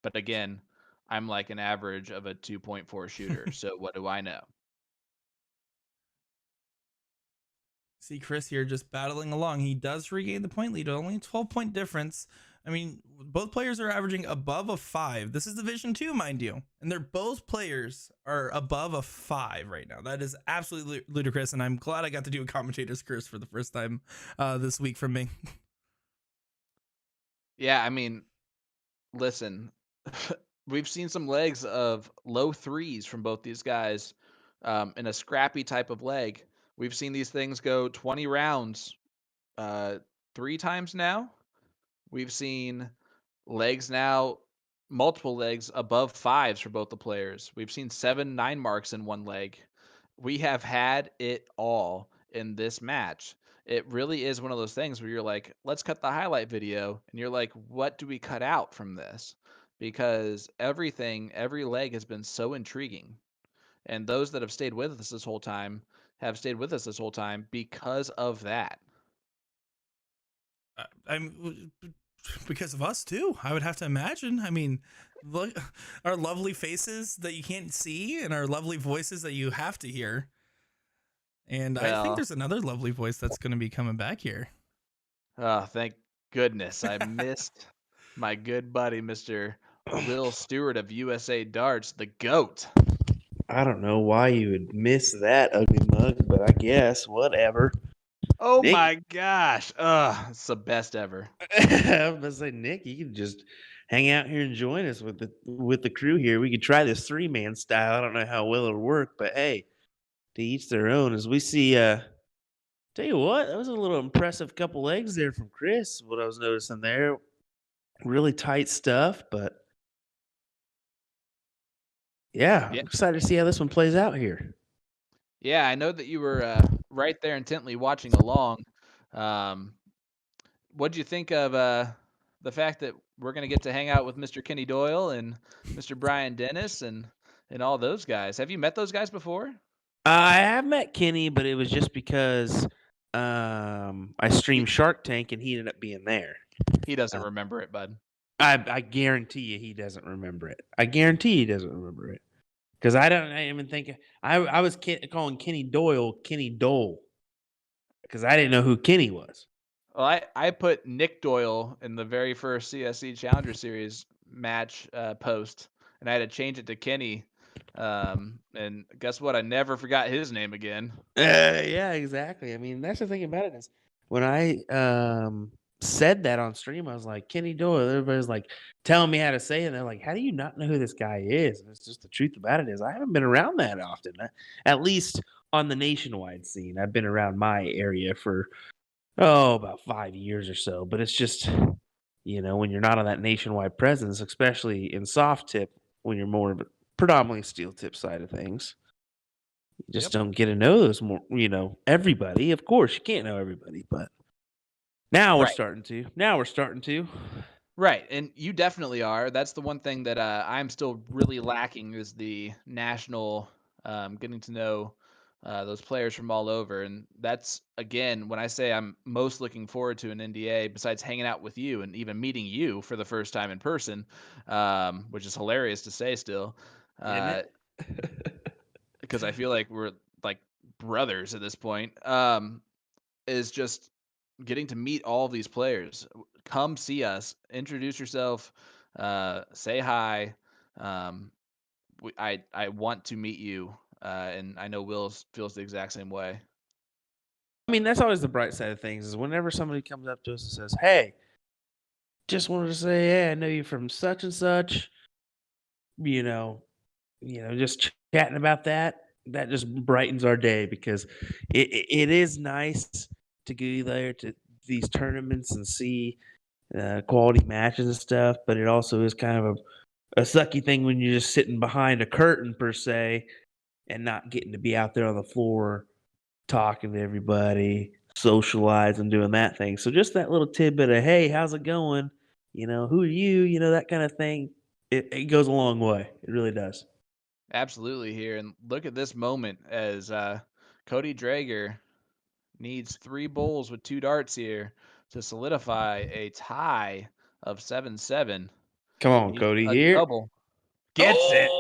But again, I'm like an average of a 2.4 shooter, so what do I know? See Chris here just battling along. He does regain the point lead, only 12-point difference. I mean, both players are averaging above a 5. This is Division 2, mind you. And they're both players are above a 5 right now. That is absolutely ludicrous. And I'm glad I got to do a commentator's curse for the first time this week from me. Yeah, I mean, listen, we've seen some legs of low 3s from both these guys in a scrappy type of leg. We've seen these things go 20 rounds 3 times now. We've seen legs now, multiple legs above 5s for both the players. We've seen 7-9 marks in one leg. We have had it all in this match. It really is one of those things where you're like, let's cut the highlight video. And you're like, what do we cut out from this? Because every leg has been so intriguing. And those that have stayed with us this whole time have stayed with us this whole time because of that. I'm because of us too, I would have to imagine. I mean, look, our lovely faces that you can't see and our lovely voices that you have to hear. And I think there's another lovely voice that's going to be coming back here. Oh, thank goodness. I missed my good buddy, Mr. Will Stewart of USA Darts, the GOAT. I don't know why you would miss that, ugly mug, but I guess whatever. Oh Nick. my gosh. It's the best ever. I was about to say, Nick, you can just hang out here and join us with the crew here. We could try this 3-man style. I don't know how well it'll work, but hey, to each their own. As we see, tell you what, that was a little impressive couple legs there from Chris. What I was noticing there, really tight stuff, but yeah, I'm excited to see how this one plays out here. Yeah, I know that you were right there intently watching along. What do you think of the fact that we're going to get to hang out with Mr. Kenny Doyle and Mr. Brian Dennis and all those guys? Have you met those guys before? I have met Kenny, but it was just because I streamed Shark Tank and he ended up being there. He doesn't remember it, bud. I guarantee you he doesn't remember it. I guarantee he doesn't remember it. Because I didn't even think I was calling Kenny Doyle Kenny Dole. Because I didn't know who Kenny was. Well, I put Nick Doyle in the very first CSC Challenger Series match post, and I had to change it to Kenny. And guess what? I never forgot his name again. Yeah, exactly. I mean, that's the thing about it is when I said that on stream, I was like, Kenny Doyle. Everybody's like telling me how to say it. And they're like, how do you not know who this guy is? And it's just the truth about it is I haven't been around that often, at least on the nationwide scene. I've been around my area for, about 5 years or so. But it's just, when you're not on that nationwide presence, especially in soft tip, when you're more of a predominantly steel tip side of things. You just don't get to know those more, everybody. Of course, you can't know everybody, but now we're starting to. Right, and you definitely are. That's the one thing that I'm still really lacking is the national getting to know those players from all over. And that's, again, when I say I'm most looking forward to an NDA, besides hanging out with you and even meeting you for the first time in person, which is hilarious to say still. Because I feel like we're like brothers at this point, is just getting to meet all of these players. Come see us, introduce yourself, say hi. I want to meet you, and I know Will feels the exact same way. I mean, that's always the bright side of things is whenever somebody comes up to us and says, hey, just wanted to say, hey, I know you from such and such, just chatting about that just brightens our day because it is nice to go there to these tournaments and see quality matches and stuff, but it also is kind of a sucky thing when you're just sitting behind a curtain per se and not getting to be out there on the floor talking to everybody, socializing, doing that thing. So just that little tidbit of, hey, how's it going? Who are you? That kind of thing. It goes a long way. It really does. Absolutely here. And look at this moment as Cody Drager needs 3 bowls with 2 darts here to solidify a tie of 7-7. Come on, Cody, a here. Double. Gets it.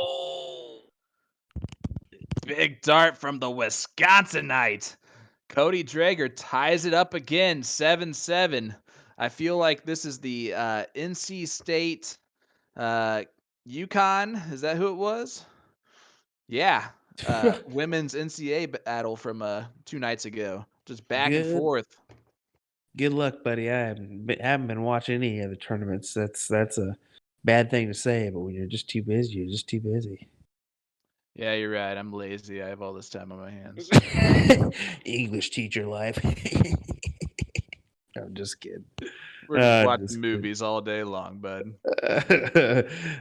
Big dart from the Wisconsinite. Cody Drager ties it up again, 7-7. I feel like this is the NC State Yukon. Is that who it was? Yeah. Women's NCAA battle from 2 nights ago. Just back and Good. forth. Good luck, buddy. I haven't been watching any of the tournaments. That's a bad thing to say, but when you're just too busy, you're just too busy. Yeah, you're right. I'm lazy. I have all this time on my hands. English teacher life. I'm just kidding. We're just just watching kidding. movies all day long, bud.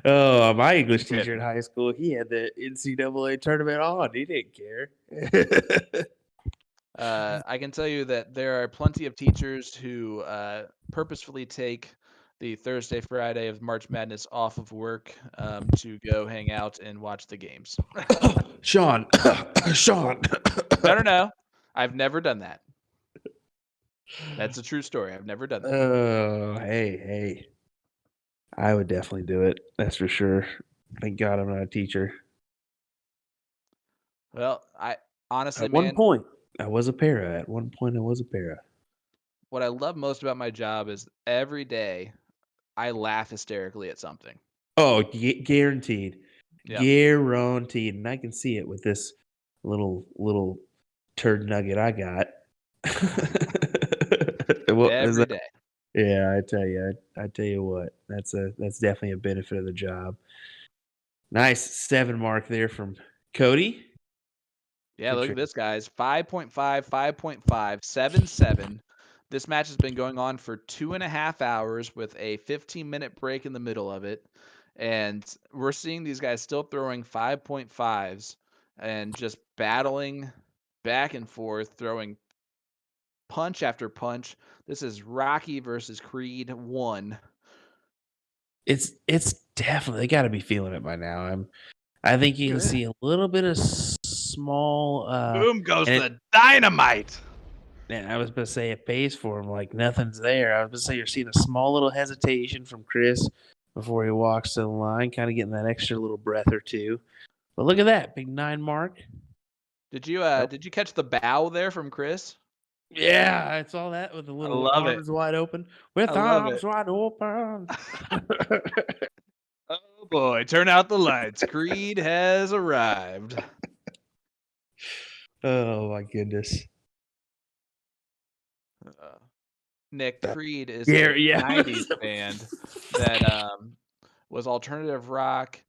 Oh, my English Kidding. teacher in high school, he had the NCAA tournament on. He didn't care. I can tell you that there are plenty of teachers who purposefully take the Thursday, Friday of March Madness off of work to go hang out and watch the games. Sean. Sean. No. I've never done that. That's a true story. I've never done that. Oh, hey. I would definitely do it. That's for sure. Thank God I'm not a teacher. Well, I honestly, At one man, point, I was a para. At one point, I was a para. what I love most about my job is every day I laugh hysterically at something. Oh, guaranteed. Yeah. Guaranteed. And I can see it with this little turd nugget I got. What is Every that? day. Yeah, I tell you what. That's definitely a benefit of the job. Nice 7 mark there from Cody. Yeah, Good look trick. at this, guys. 5.5, 5.5, 7-7. This match has been going on for 2.5 hours with a 15-minute break in the middle of it. And we're seeing these guys still throwing 5.5s and just battling back and forth, throwing punch after punch. This is Rocky versus Creed 1. It's definitely, they got to be feeling it by now. I think you can see a little bit of small. Boom goes and the dynamite. And I was about to say it pays for him like nothing's there. I was about to say you're seeing a small little hesitation from Chris before he walks to the line, kind of getting that extra little breath or two. But look at that big 9 mark. Did you catch the bow there from Chris? Yeah, I saw that with the little love it. arms wide open. With I love arms it. wide open. Oh boy, turn out the lights. Creed has arrived. Oh my goodness. Nick, Creed is Yeah, a yeah. 90s band that was alternative rock.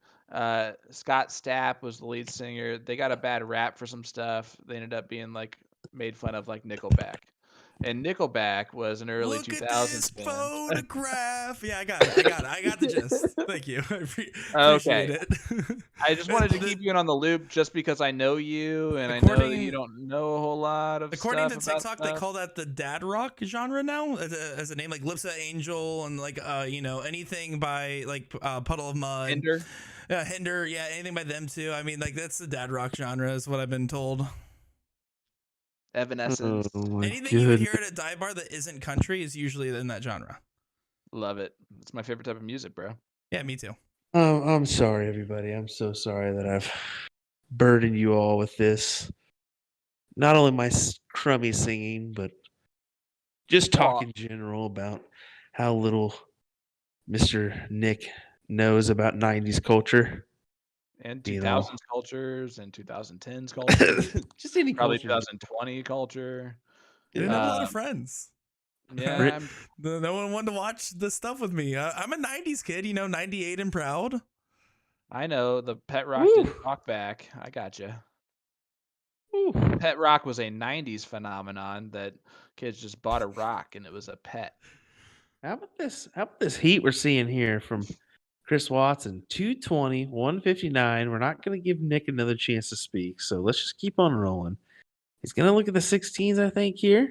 Scott Stapp was the lead singer. They got a bad rap for some stuff. They ended up being like made fun of like Nickelback. And Nickelback was an early Look 2000s at this band. photograph. Yeah, I got it. I got the gist. Thank you. I appreciate it. I just wanted to keep you in on the loop just because I know you and I know that you don't know a whole lot of according stuff to TikTok, they call that the dad rock genre now as a name, like Lips of the Angel and like anything by like Puddle of Mud. Hinder, yeah, anything by them too. I mean, like that's the dad rock genre is what I've been told. Evanescence. Anything you would hear at a dive bar that isn't country is usually in that genre. Love it. It's my favorite type of music, bro. Yeah, me too. I'm sorry, everybody. I'm so sorry that I've burdened you all with this. Not only my crummy singing, but just talk in general about how little Mr. Nick knows about 90s culture. And 2000s cultures and 2010s culture. Just any probably culture. 2020 culture. I have a lot of friends. Yeah. No one wanted to watch this stuff with me. I'm a 90s kid, 98 and proud. I know. The Pet Rock didn't talk back. I gotcha. Pet Rock was a 90s phenomenon that kids just bought a rock and it was a pet. How about this heat we're seeing here from Chris Watson? 220, 159. We're not going to give Nick another chance to speak, so let's just keep on rolling. He's going to look at the 16s, I think, here.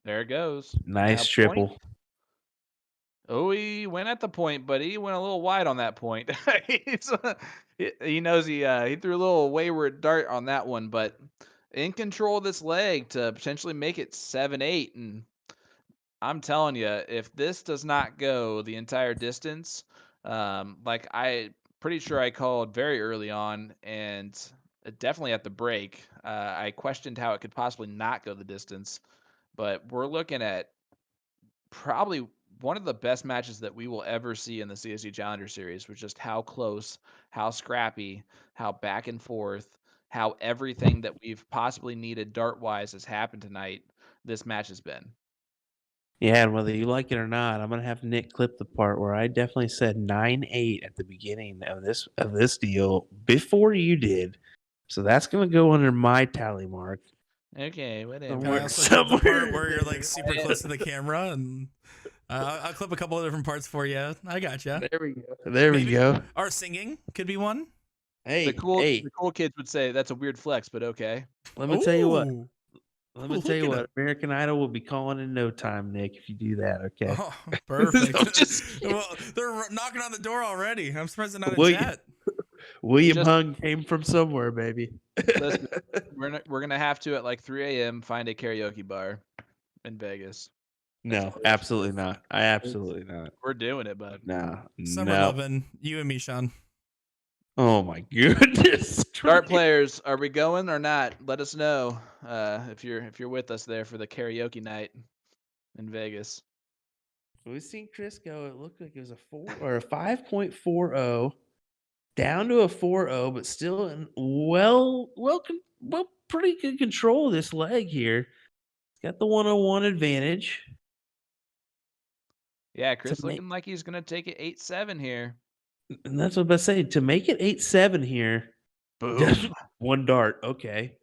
There it goes. Nice triple. Point. Oh, he went at the point, but he went a little wide on that point. He knows he threw a little wayward dart on that one, but in control of this leg to potentially make it 7-8. And I'm telling you, if this does not go the entire distance, like I pretty sure I called very early on, and definitely at the break. I questioned how it could possibly not go the distance, but we're looking at probably one of the best matches that we will ever see in the CSC Challenger Series, with just how close, how scrappy, how back and forth, how everything that we've possibly needed dart-wise has happened tonight. This match has been. Yeah, and whether you like it or not, I'm gonna have Nick clip the part where I definitely said 9-8 at the beginning of this deal before you did. So that's gonna go under my tally mark. Okay, whatever. Can I Somewhere, also clip the somewhere part where you're in like there. super close to the camera, and I'll clip a couple of different parts for you. I got you. There we go. There we Maybe go. our singing could be one. Hey, The cool hey, the cool kids would say that's a weird flex, but okay. let me tell you what. Ooh. Let me Look tell you at what. it. American Idol will be calling in no time, Nick, if you do that. Okay. Oh, perfect. I'm just kidding. Well, they're knocking on the door already. I'm surprised they're not in William, chat. William Just Hung came from somewhere, baby. listen, we're gonna have to at like 3 a.m. find a karaoke bar in Vegas. No, absolutely not. I absolutely not. We're doing it, bud. No, Summer no. loving you and me, Sean. Oh my goodness. Dart players, are we going or not? Let us know if you're with us there for the karaoke night in Vegas. We've seen Chris go. It looked like it was a 4 or a 5.40 down to a 4.0, but still in pretty good control of this leg here. He's got the 101 advantage. Yeah, To Chris make, looking like he's gonna take it 8-7 here. and that's what I'm about to say. To make it 8-7 here, just Boom. one dart. Okay.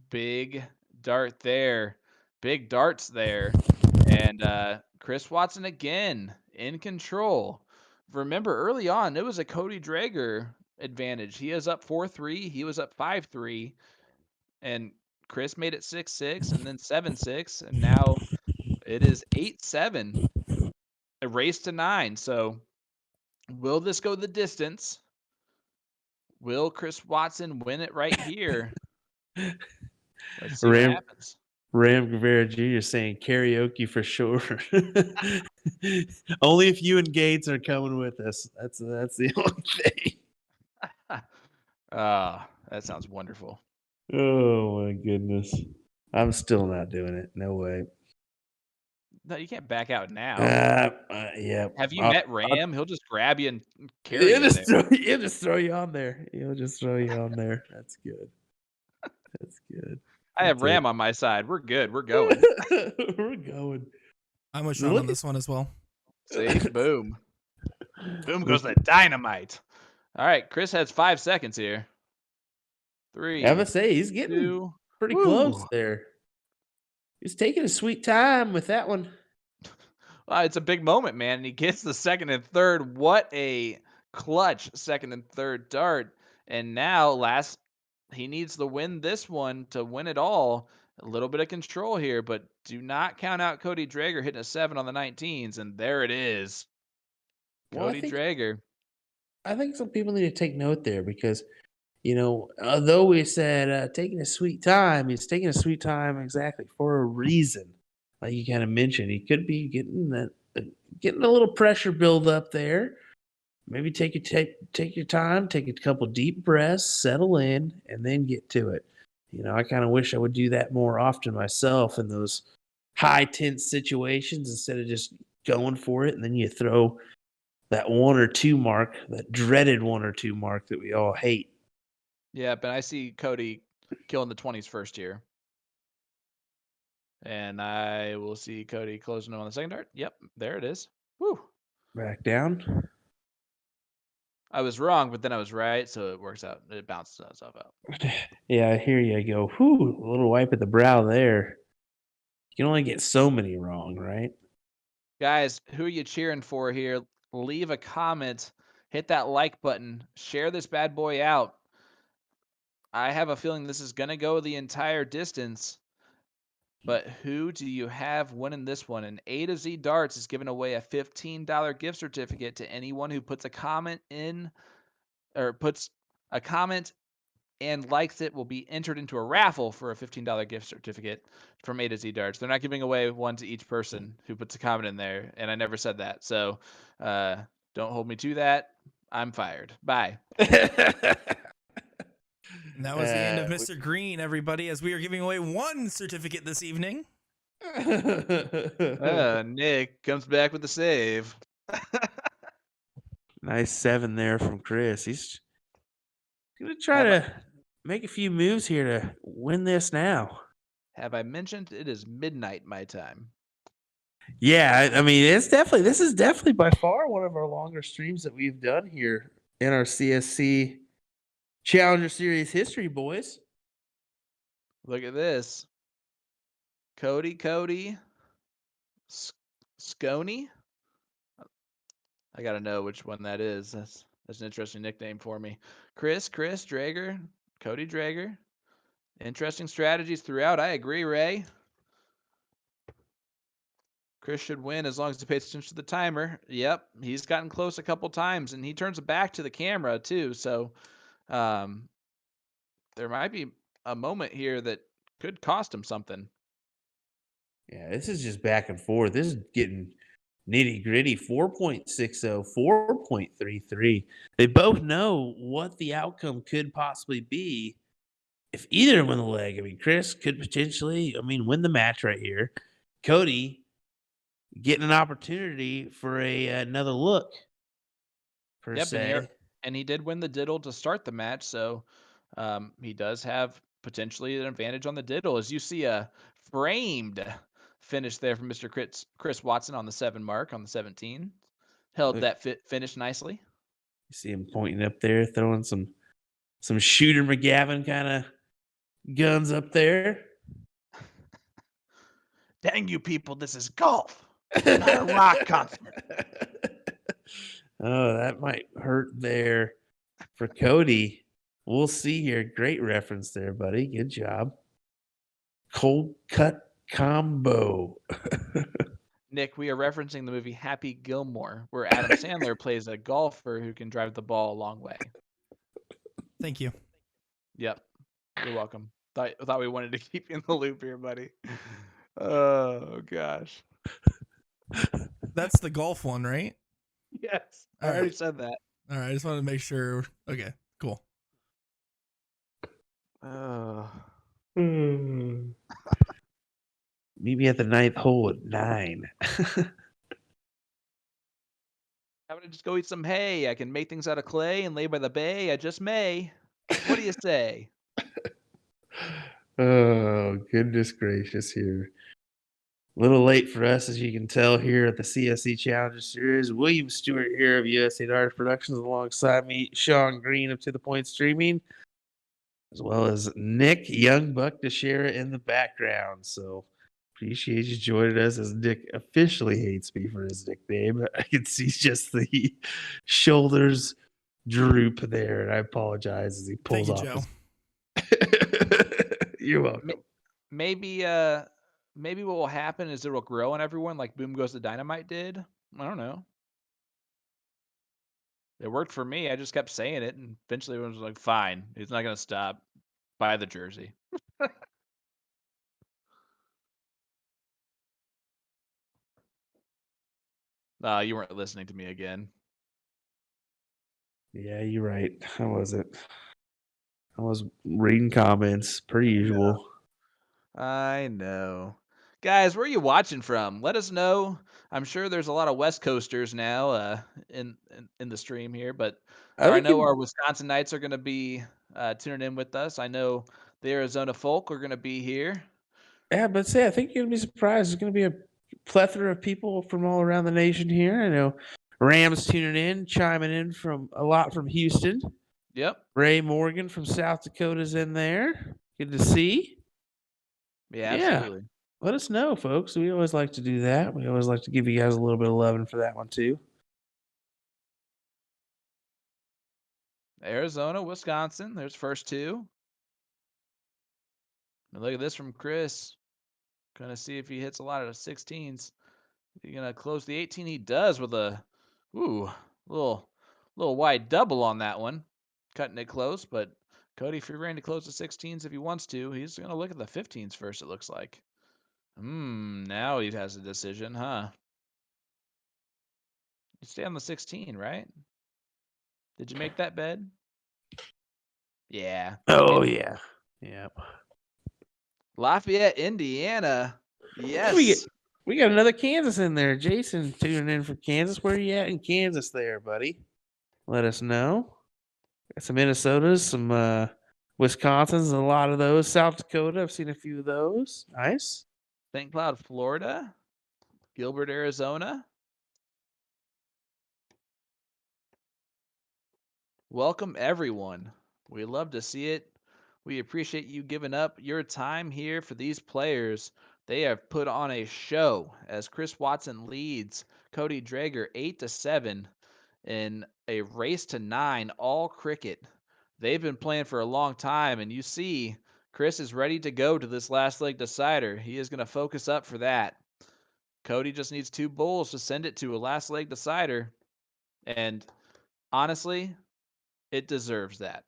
Big dart there. Big darts there. And Chris Watson again in control. Remember early on, it was a Cody Drager advantage. He is up 4-3. He was up 5-3. And Chris made it 6-6 and then 7-6. And now it is 8-7. A race to 9. So will this go the distance? Will Chris Watson win it right here? Let's see what happens. Ram Guevara Jr. saying karaoke for sure. Only if you and Gates are coming with us. That's the only thing. That sounds wonderful. Oh my goodness. I'm still not doing it. No way. No, you can't back out now. Yeah. Have you met Ram? He'll just grab you and carry you there. He'll just throw you on there. He'll just throw you on there. That's good. That's good. I have That's Ram on my side. We're good. We're going. We're going. I'm with Sean on this one as well. See? Boom. Boom goes the dynamite. All right. Chris has 5 seconds here. 3. I would say he's getting 2. pretty Woo. close there. He's taking a sweet time with that one. It's a big moment, man. And he gets the second and third. What a clutch second and third dart. And now he needs to win this one to win it all. A little bit of control here, but do not count out Cody Drager hitting a 7 on the 19s. And there it is. Cody Drager. I think some people need to take note there because, although we said taking a sweet time, he's taking a sweet time exactly for a reason. Like you kind of mentioned, he could be getting a little pressure build up there. Maybe take your time, take a couple deep breaths, settle in, and then get to it. I kind of wish I would do that more often myself in those high tense situations instead of just going for it and then you throw that 1 or 2 mark, that dreaded 1 or 2 mark that we all hate. Yeah, but I see Cody killing the 20s first here. And I will see Cody closing on the second dart. Yep, there it is. Woo. Back down. I was wrong, but then I was right, so it works out. It bounces itself out. Yeah, here you go. Whew, a little wipe at the brow there. You can only get so many wrong, right? Guys, who are you cheering for here? Leave a comment. Hit that like button. Share this bad boy out. I have a feeling this is going to go the entire distance. But who do you have winning this one? And A to Z Darts is giving away a $15 gift certificate to anyone who puts a comment in or puts a comment and likes it will be entered into a raffle for a $15 gift certificate from A to Z Darts. They're not giving away one to each person who puts a comment in there, and I never said that. So don't hold me to that. I'm fired. Bye. And that was the end of Mr. Green, everybody, as we are giving away 1 certificate this evening. Nick comes back with the save. Nice 7 there from Chris. He's going to try to make a few moves here to win this now. Have I mentioned it is midnight my time? Yeah, I mean, this is definitely by far one of our longer streams that we've done here in our CSC Challenger Series history, boys. Look at this. Cody, Scony. I gotta know which one that is. That's an interesting nickname for me. Chris Drager, Cody Drager. Interesting strategies throughout. I agree, Ray. Chris should win as long as he pays attention to the timer. Yep, he's gotten close a couple times, and he turns it back to the camera too. So, there might be a moment here that could cost him something. Yeah, this is just back and forth. This is getting nitty gritty. 4.60, 4.33. They both know what the outcome could possibly be if either win the leg. I mean, Chris could potentially, win the match right here. Cody getting an opportunity for another look, per se. And he did win the diddle to start the match, so he does have potentially an advantage on the diddle. As you see a framed finish there from Mr. Chris Watson on the 7 mark on the 17. Held that finish nicely. You see him pointing up there, throwing some Shooter McGavin kind of guns up there. Dang you people, this is golf, not a rock concert. Oh, that might hurt there for Cody. We'll see here. Great reference there, buddy. Good job. Cold cut combo. Nick, we are referencing the movie Happy Gilmore, where Adam Sandler plays a golfer who can drive the ball a long way. Thank you. Yep. You're welcome. Thought we wanted to keep you in the loop here, buddy. Oh, gosh. That's the golf one, right? Yes. I already said that. All right. I just wanted to make sure. Okay, cool. Meet me at the 9th hole at 9. How about I just go eat some hay? I can make things out of clay and lay by the bay. I just may. What do you say? Oh, goodness gracious here. A little late for us, as you can tell, here at the CSC Challenger Series. William Stewart here of USA Darts Productions alongside me, Sean Green of To The Point Streaming, as well as Nick Young Buck DeShera in the background. So appreciate you joining us, as Nick officially hates me for his nickname. I can see just the shoulders droop there, and I apologize as he pulls Thank you, off. Joe. You're welcome. Maybe what will happen is it will grow on everyone like Boom Goes the Dynamite did. I don't know. It worked for me. I just kept saying it, and eventually everyone was like, fine, he's not going to stop. Buy the jersey. You weren't listening to me again. Yeah, you're right. How was it? I was reading comments, per usual. I know. Guys, where are you watching from? Let us know. I'm sure there's a lot of West Coasters now in the stream here, but I know our Wisconsinites are going to be tuning in with us. I know the Arizona folk are going to be here. Yeah, but say, I think you're going to be surprised. There's going to be a plethora of people from all around the nation here. I know Rams tuning in, chiming in from a lot from Houston. Yep. Ray Morgan from South Dakota's in there. Good to see. Yeah, absolutely. Let us know, folks. We always like to do that. We always like to give you guys a little bit of loving for that one, too. Arizona, Wisconsin. There's first 2. And look at this from Chris. Gonna see if he hits a lot of the 16s. He's gonna close the 18. He does with a little wide double on that one. Cutting it close, but Cody free reign to close the 16s if he wants to. He's gonna look at the 15s first, it looks like. Now he has a decision, huh? You stay on the 16, right? Did you make that bed? Yeah. Oh yeah. Yep. Lafayette, Indiana. We get Yes. we got another Kansas in there. Jason tuning in from Kansas. Where are you at in Kansas there, buddy? Let us know. Got some Minnesotas, some Wisconsins, a lot of those. South Dakota, I've seen a few of those. Nice. St. Cloud, Florida. Gilbert, Arizona. Welcome, everyone. We love to see it. We appreciate you giving up your time here for these players. They have put on a show as Chris Watson leads Cody Drager 8-7 in a race to 9 all cricket. They've been playing for a long time, and you see Chris is ready to go to this last leg decider. He is going to focus up for that. Cody just needs 2 bowls to send it to a last leg decider, and honestly, it deserves that.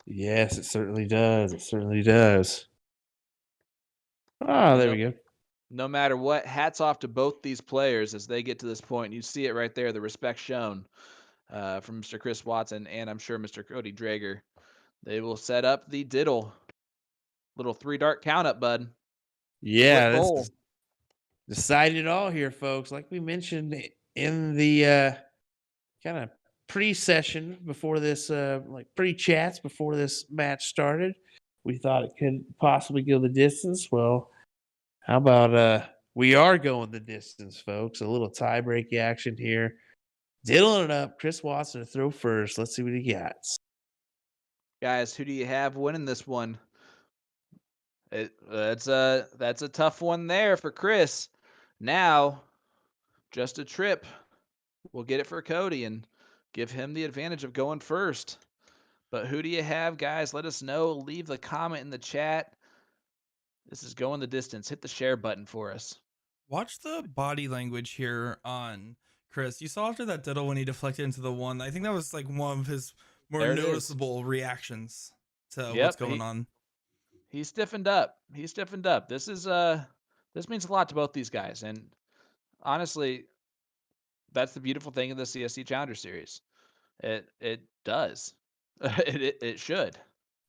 Yes, it certainly does. It certainly does. Ah, there we go. No matter what, hats off to both these players as they get to this point. You see it right there, the respect shown from Mr. Chris Watson and I'm sure Mr. Cody Drager. They will set up the diddle. Little 3-dart count up, bud. Yeah, Split this bowl. is decided it all here, folks. Like we mentioned in the kind of pre-session before this, like pre-chats before this match started, we thought it could possibly go the distance. Well, how about we are going the distance, folks? A little tie-break action here. Diddling it up. Chris Watson to throw first. Let's see what he got. Guys, who do you have winning this one? That's a tough one there for Chris. Now, just a trip. We'll get it for Cody and give him the advantage of going first. But who do you have, guys? Let us know. Leave the comment in the chat. This is going the distance. Hit the share button for us. Watch the body language here on Chris. You saw after that diddle when he deflected into the one. I think that was like one of his more noticeable reactions to what's going on. He stiffened up. This is this means a lot to both these guys, and honestly, that's the beautiful thing of the CSC Challenger Series. It does. it should.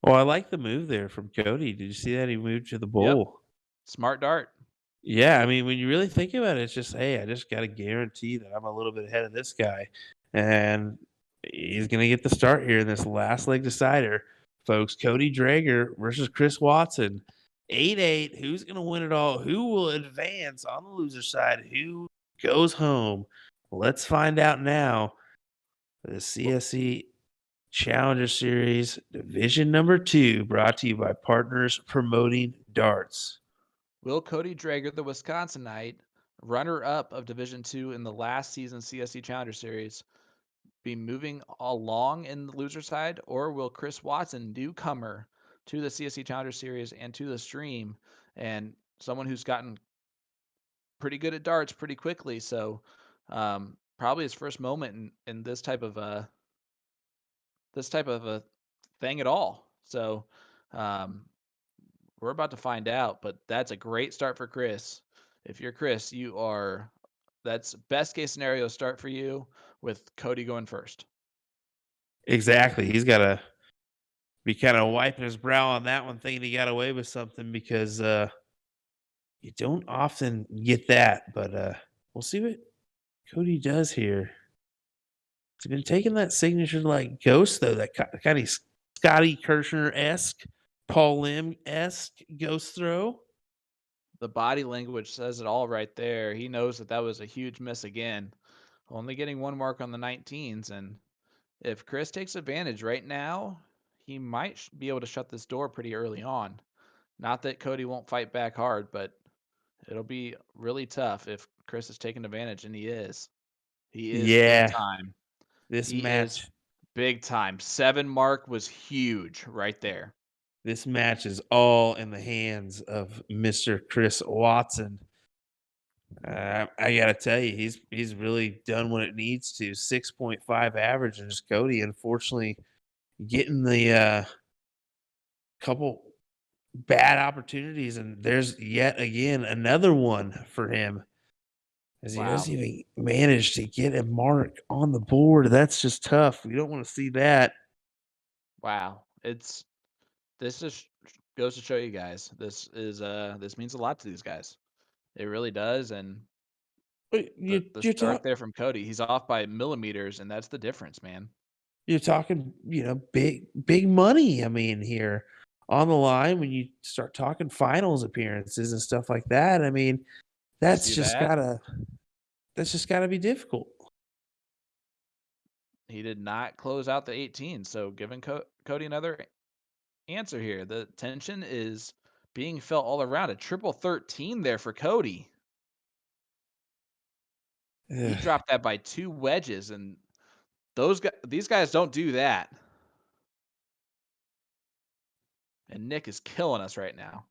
Well, I like the move there from Cody. Did you see that? He moved to the bowl. Yep. Smart dart. Yeah, I mean, when you really think about it, it's just, hey, I just got to guarantee that I'm a little bit ahead of this guy. And he's going to get the start here in this last leg decider. Folks, Cody Drager versus Chris Watson. 8-8. Who's going to win it all? Who will advance on the loser side? Who goes home? Let's find out now. The CSC Challenger Series Division number 2, brought to you by Partners Promoting Darts. Will Cody Drager, the Wisconsinite, runner-up of Division 2 in the last season CSC Challenger Series, be moving along in the loser side, or will Chris Watson, newcomer to the CSC Challenger Series and to the stream, and someone who's gotten pretty good at darts pretty quickly, so probably his first moment in this type of a thing at all. So we're about to find out, but that's a great start for Chris. If you're Chris, that's best case scenario start for you with Cody going first. Exactly. He's got to be kind of wiping his brow on that one, thinking he got away with something, because you don't often get that. But we'll see what Cody does here. He's been taking that signature like ghost, though, that kind of Scotty Kirshner-esque, Paul Lim-esque ghost throw. The body language says it all right there. He knows that was a huge miss again. Only getting 1 mark on the 19s, and if Chris takes advantage right now, he might be able to shut this door pretty early on. Not that Cody won't fight back hard, but it'll be really tough if Chris is taking advantage, and he is. He is big time. This match, big time. 7 mark was huge right there. This match is all in the hands of Mr. Chris Watson. I got to tell you, he's really done what it needs to. 6.5 average, and just Cody, unfortunately, getting the couple bad opportunities, and there's yet again another one for him, as he doesn't even manage to get a mark on the board. That's just tough. We don't want to see that. Wow. This just goes to show you guys. This means a lot to these guys. It really does. And But the start there from Cody, he's off by millimeters, and that's the difference, man. you're talking, big money. I mean, here on the line when you start talking finals appearances and stuff like that. I mean, that's See just that? gotta be difficult. He did not close out the 18. So giving Cody another answer here. The tension is being felt all around. A triple 13 there for Cody. He Ugh. dropped that by 2 wedges, and these guys don't do that. And Nick is killing us right now.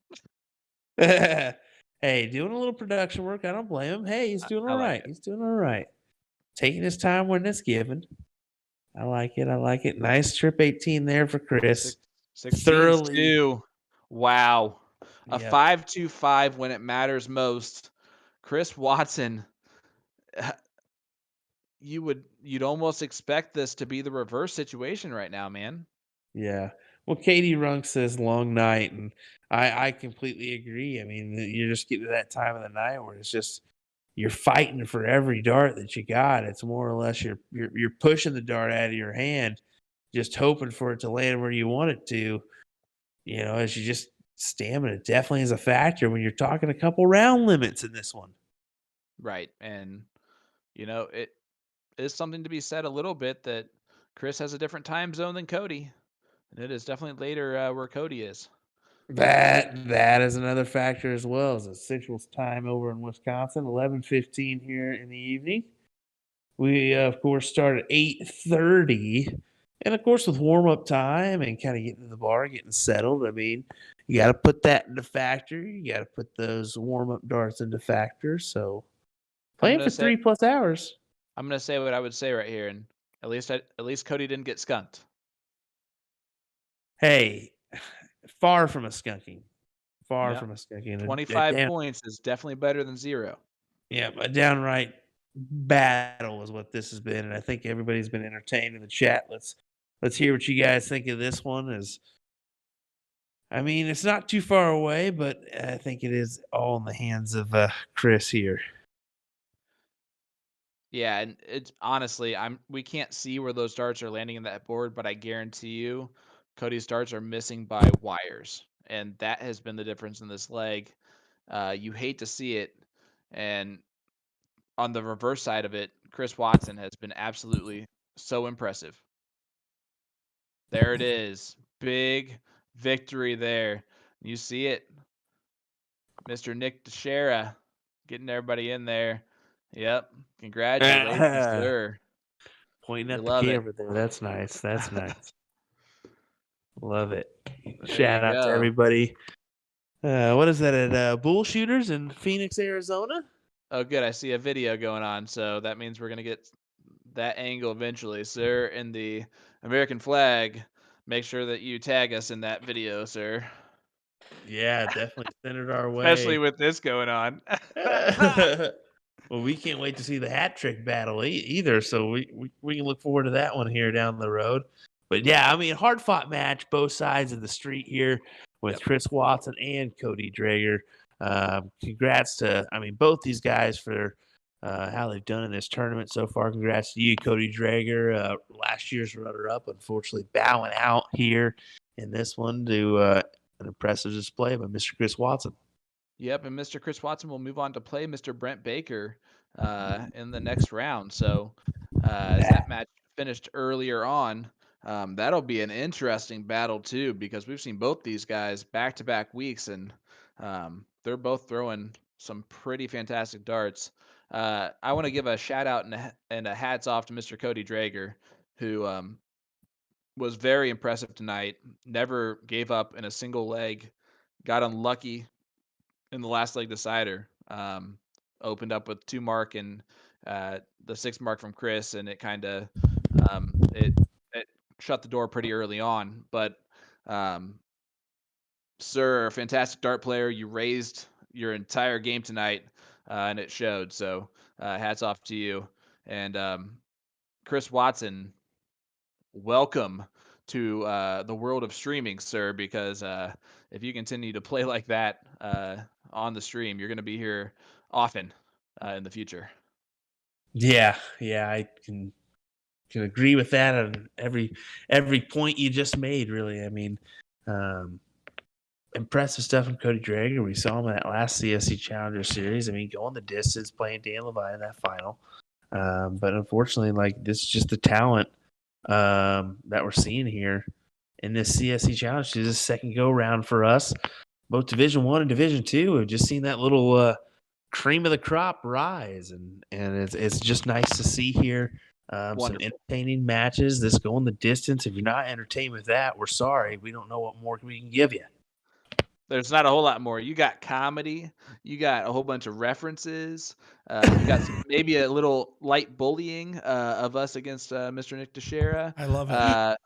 Hey, doing a little production work. I don't blame him. Hey, he's doing I all like right. it. He's doing all right. Taking his time when it's given. I like it. I like it. Nice trip 18 there for Chris. 16 too. Wow. A Yep. 5-2-5 when it matters most. Chris Watson, you'd almost expect this to be the reverse situation right now, man. Yeah. Well, Katie Runk says long night, and I completely agree. I mean, you're just getting to that time of the night where it's just you're fighting for every dart that you got. It's more or less you're pushing the dart out of your hand, just hoping for it to land where you want it to. As you just stamina definitely is a factor when you're talking a couple round limits in this one. Right. And it is something to be said a little bit that Chris has a different time zone than Cody. And it is definitely later where Cody is. That is another factor as well. As a Central time over in Wisconsin, 11:15 here in the evening. We of course start at 8:30, and of course with warm up time and kind of getting to the bar, getting settled. I mean, you got to put that into factor. You got to put those warm up darts into factor. So playing for 3+ hours. I'm gonna say what I would say right here, and at least Cody didn't get skunked. Hey, far from a skunking. Far Yep. from a skunking. 25 points is definitely better than 0. Yeah, a downright battle is what this has been, and I think everybody's been entertained in the chat. Let's hear what you guys think of this one. I mean, it's not too far away, but I think it is all in the hands of Chris here. Yeah, and it's honestly, we can't see where those darts are landing in that board, but I guarantee you, Cody's darts are missing by wires, and that has been the difference in this leg. You hate to see it, and on the reverse side of it, Chris Watson has been absolutely so impressive. There it is, big victory there. You see it, Mr. Nick Teixeira getting everybody in there. Yep, congratulations, sir. Pointing at We the love it. camera there. That's nice. That's nice. Love it. There Shout you out to go. everybody. What is that at Bull Shooters in Phoenix, Arizona? Oh, good. I see a video going on, so that means we're gonna get that angle eventually, sir. And the American flag. Make sure that you tag us in that video, sir. Yeah, definitely send it our way. Especially with this going on. Well, we can't wait to see the hat trick battle either. So we can look forward to that one here down the road. But yeah, I mean, hard fought match, both sides of the street here with Yep. Chris Watson and Cody Drager. Congrats to, both these guys for how they've done in this tournament so far. Congrats to you, Cody Drager, last year's runner-up, unfortunately bowing out here in this one to an impressive display by Mr. Chris Watson. Yep, and Mr. Chris Watson will move on to play Mr. Brent Baker in the next round. So as that match finished earlier on, that'll be an interesting battle too, because we've seen both these guys back-to-back weeks, and they're both throwing some pretty fantastic darts. I want to give a shout out and a hats off to Mr. Cody Drager, who was very impressive tonight. Never gave up in a single leg. Got unlucky in the last leg decider. Opened up with 2 mark and the 6 mark from Chris, and it kind of it shut the door pretty early on. But sir, a fantastic dart player. You raised your entire game tonight, and it showed. So hats off to you. And Chris Watson, welcome to the world of streaming, sir, because if you continue to play like that on the stream, you're going to be here often in the future. Yeah, I can agree with that on every point you just made. Really, I mean, impressive stuff from Cody Drager. We saw him in that last CSC Challenger Series. I mean, going the distance, playing Dan Levine in that final. But unfortunately, like, this is just the talent that we're seeing here in this CSC Challenge. This is a second go round for us, both Division I and Division II. We've just seen that little cream of the crop rise, and it's just nice to see here. Some entertaining matches. This going the distance. If you're not entertained with that, we're sorry. We don't know what more we can give you. There's not a whole lot more. You got comedy. You got a whole bunch of references. You got maybe a little light bullying of us against Mr. Nick Teixeira. I love it.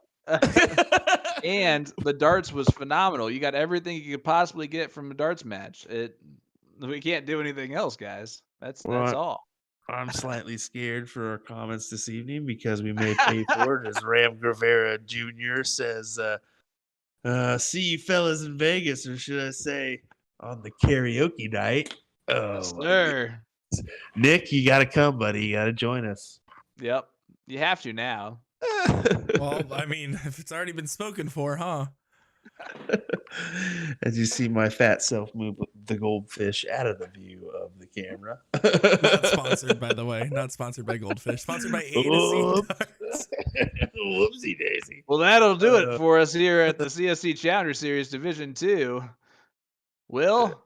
And the darts was phenomenal. You got everything you could possibly get from a darts match. We can't do anything else, guys. That's all. I'm slightly scared for our comments this evening because we may pay for it. As Ram Guevara Jr. says, see you fellas in Vegas, or should I say on the karaoke night. Oh, sir. Nick, you got to come, buddy. You got to join us. Yep. You have to now. Well, I mean, if it's already been spoken for, huh? As you see my fat self move the goldfish out of the view of the camera. Not sponsored, by the way. Not sponsored by Goldfish. Sponsored by A to C. Whoopsie daisy. Well, that'll do it for us here at the CSC Challenger Series Division 2. Will?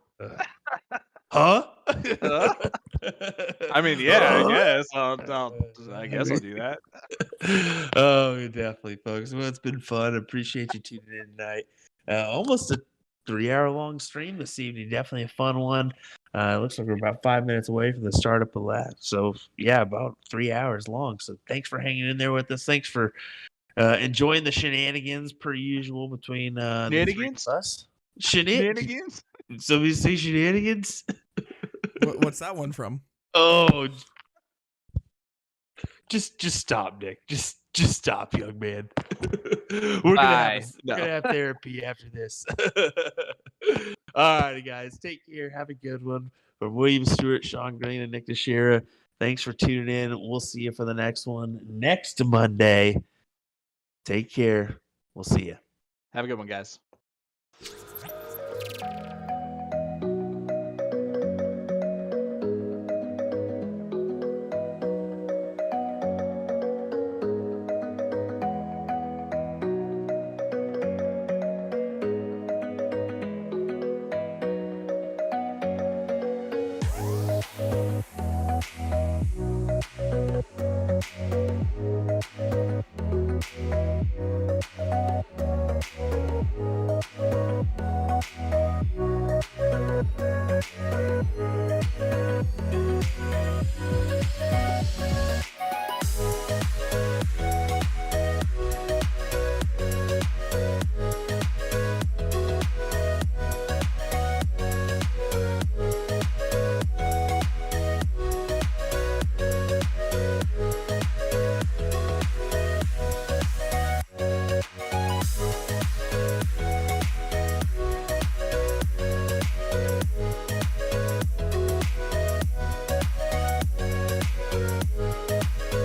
Huh? I mean, yeah, I guess. I guess I'll do that. Oh, definitely, folks. Well, it's been fun. Appreciate you tuning in tonight. Almost a 3-hour-long stream this evening. Definitely a fun one. It looks like we're about 5 minutes away from the startup of that. So, yeah, about 3 hours long. So, thanks for hanging in there with us. Thanks for enjoying the shenanigans per usual between the three of us. Shenanigans? So we say shenanigans? What's that one from? Oh, just stop, Nick. Just stop, young man. We're gonna have therapy after this. All right, guys, take care. Have a good one. From William Stewart, Sean Green, and Nick Teixeira, thanks for tuning in. We'll see you for the next one next Monday. Take care. We'll see you. Have a good one, guys.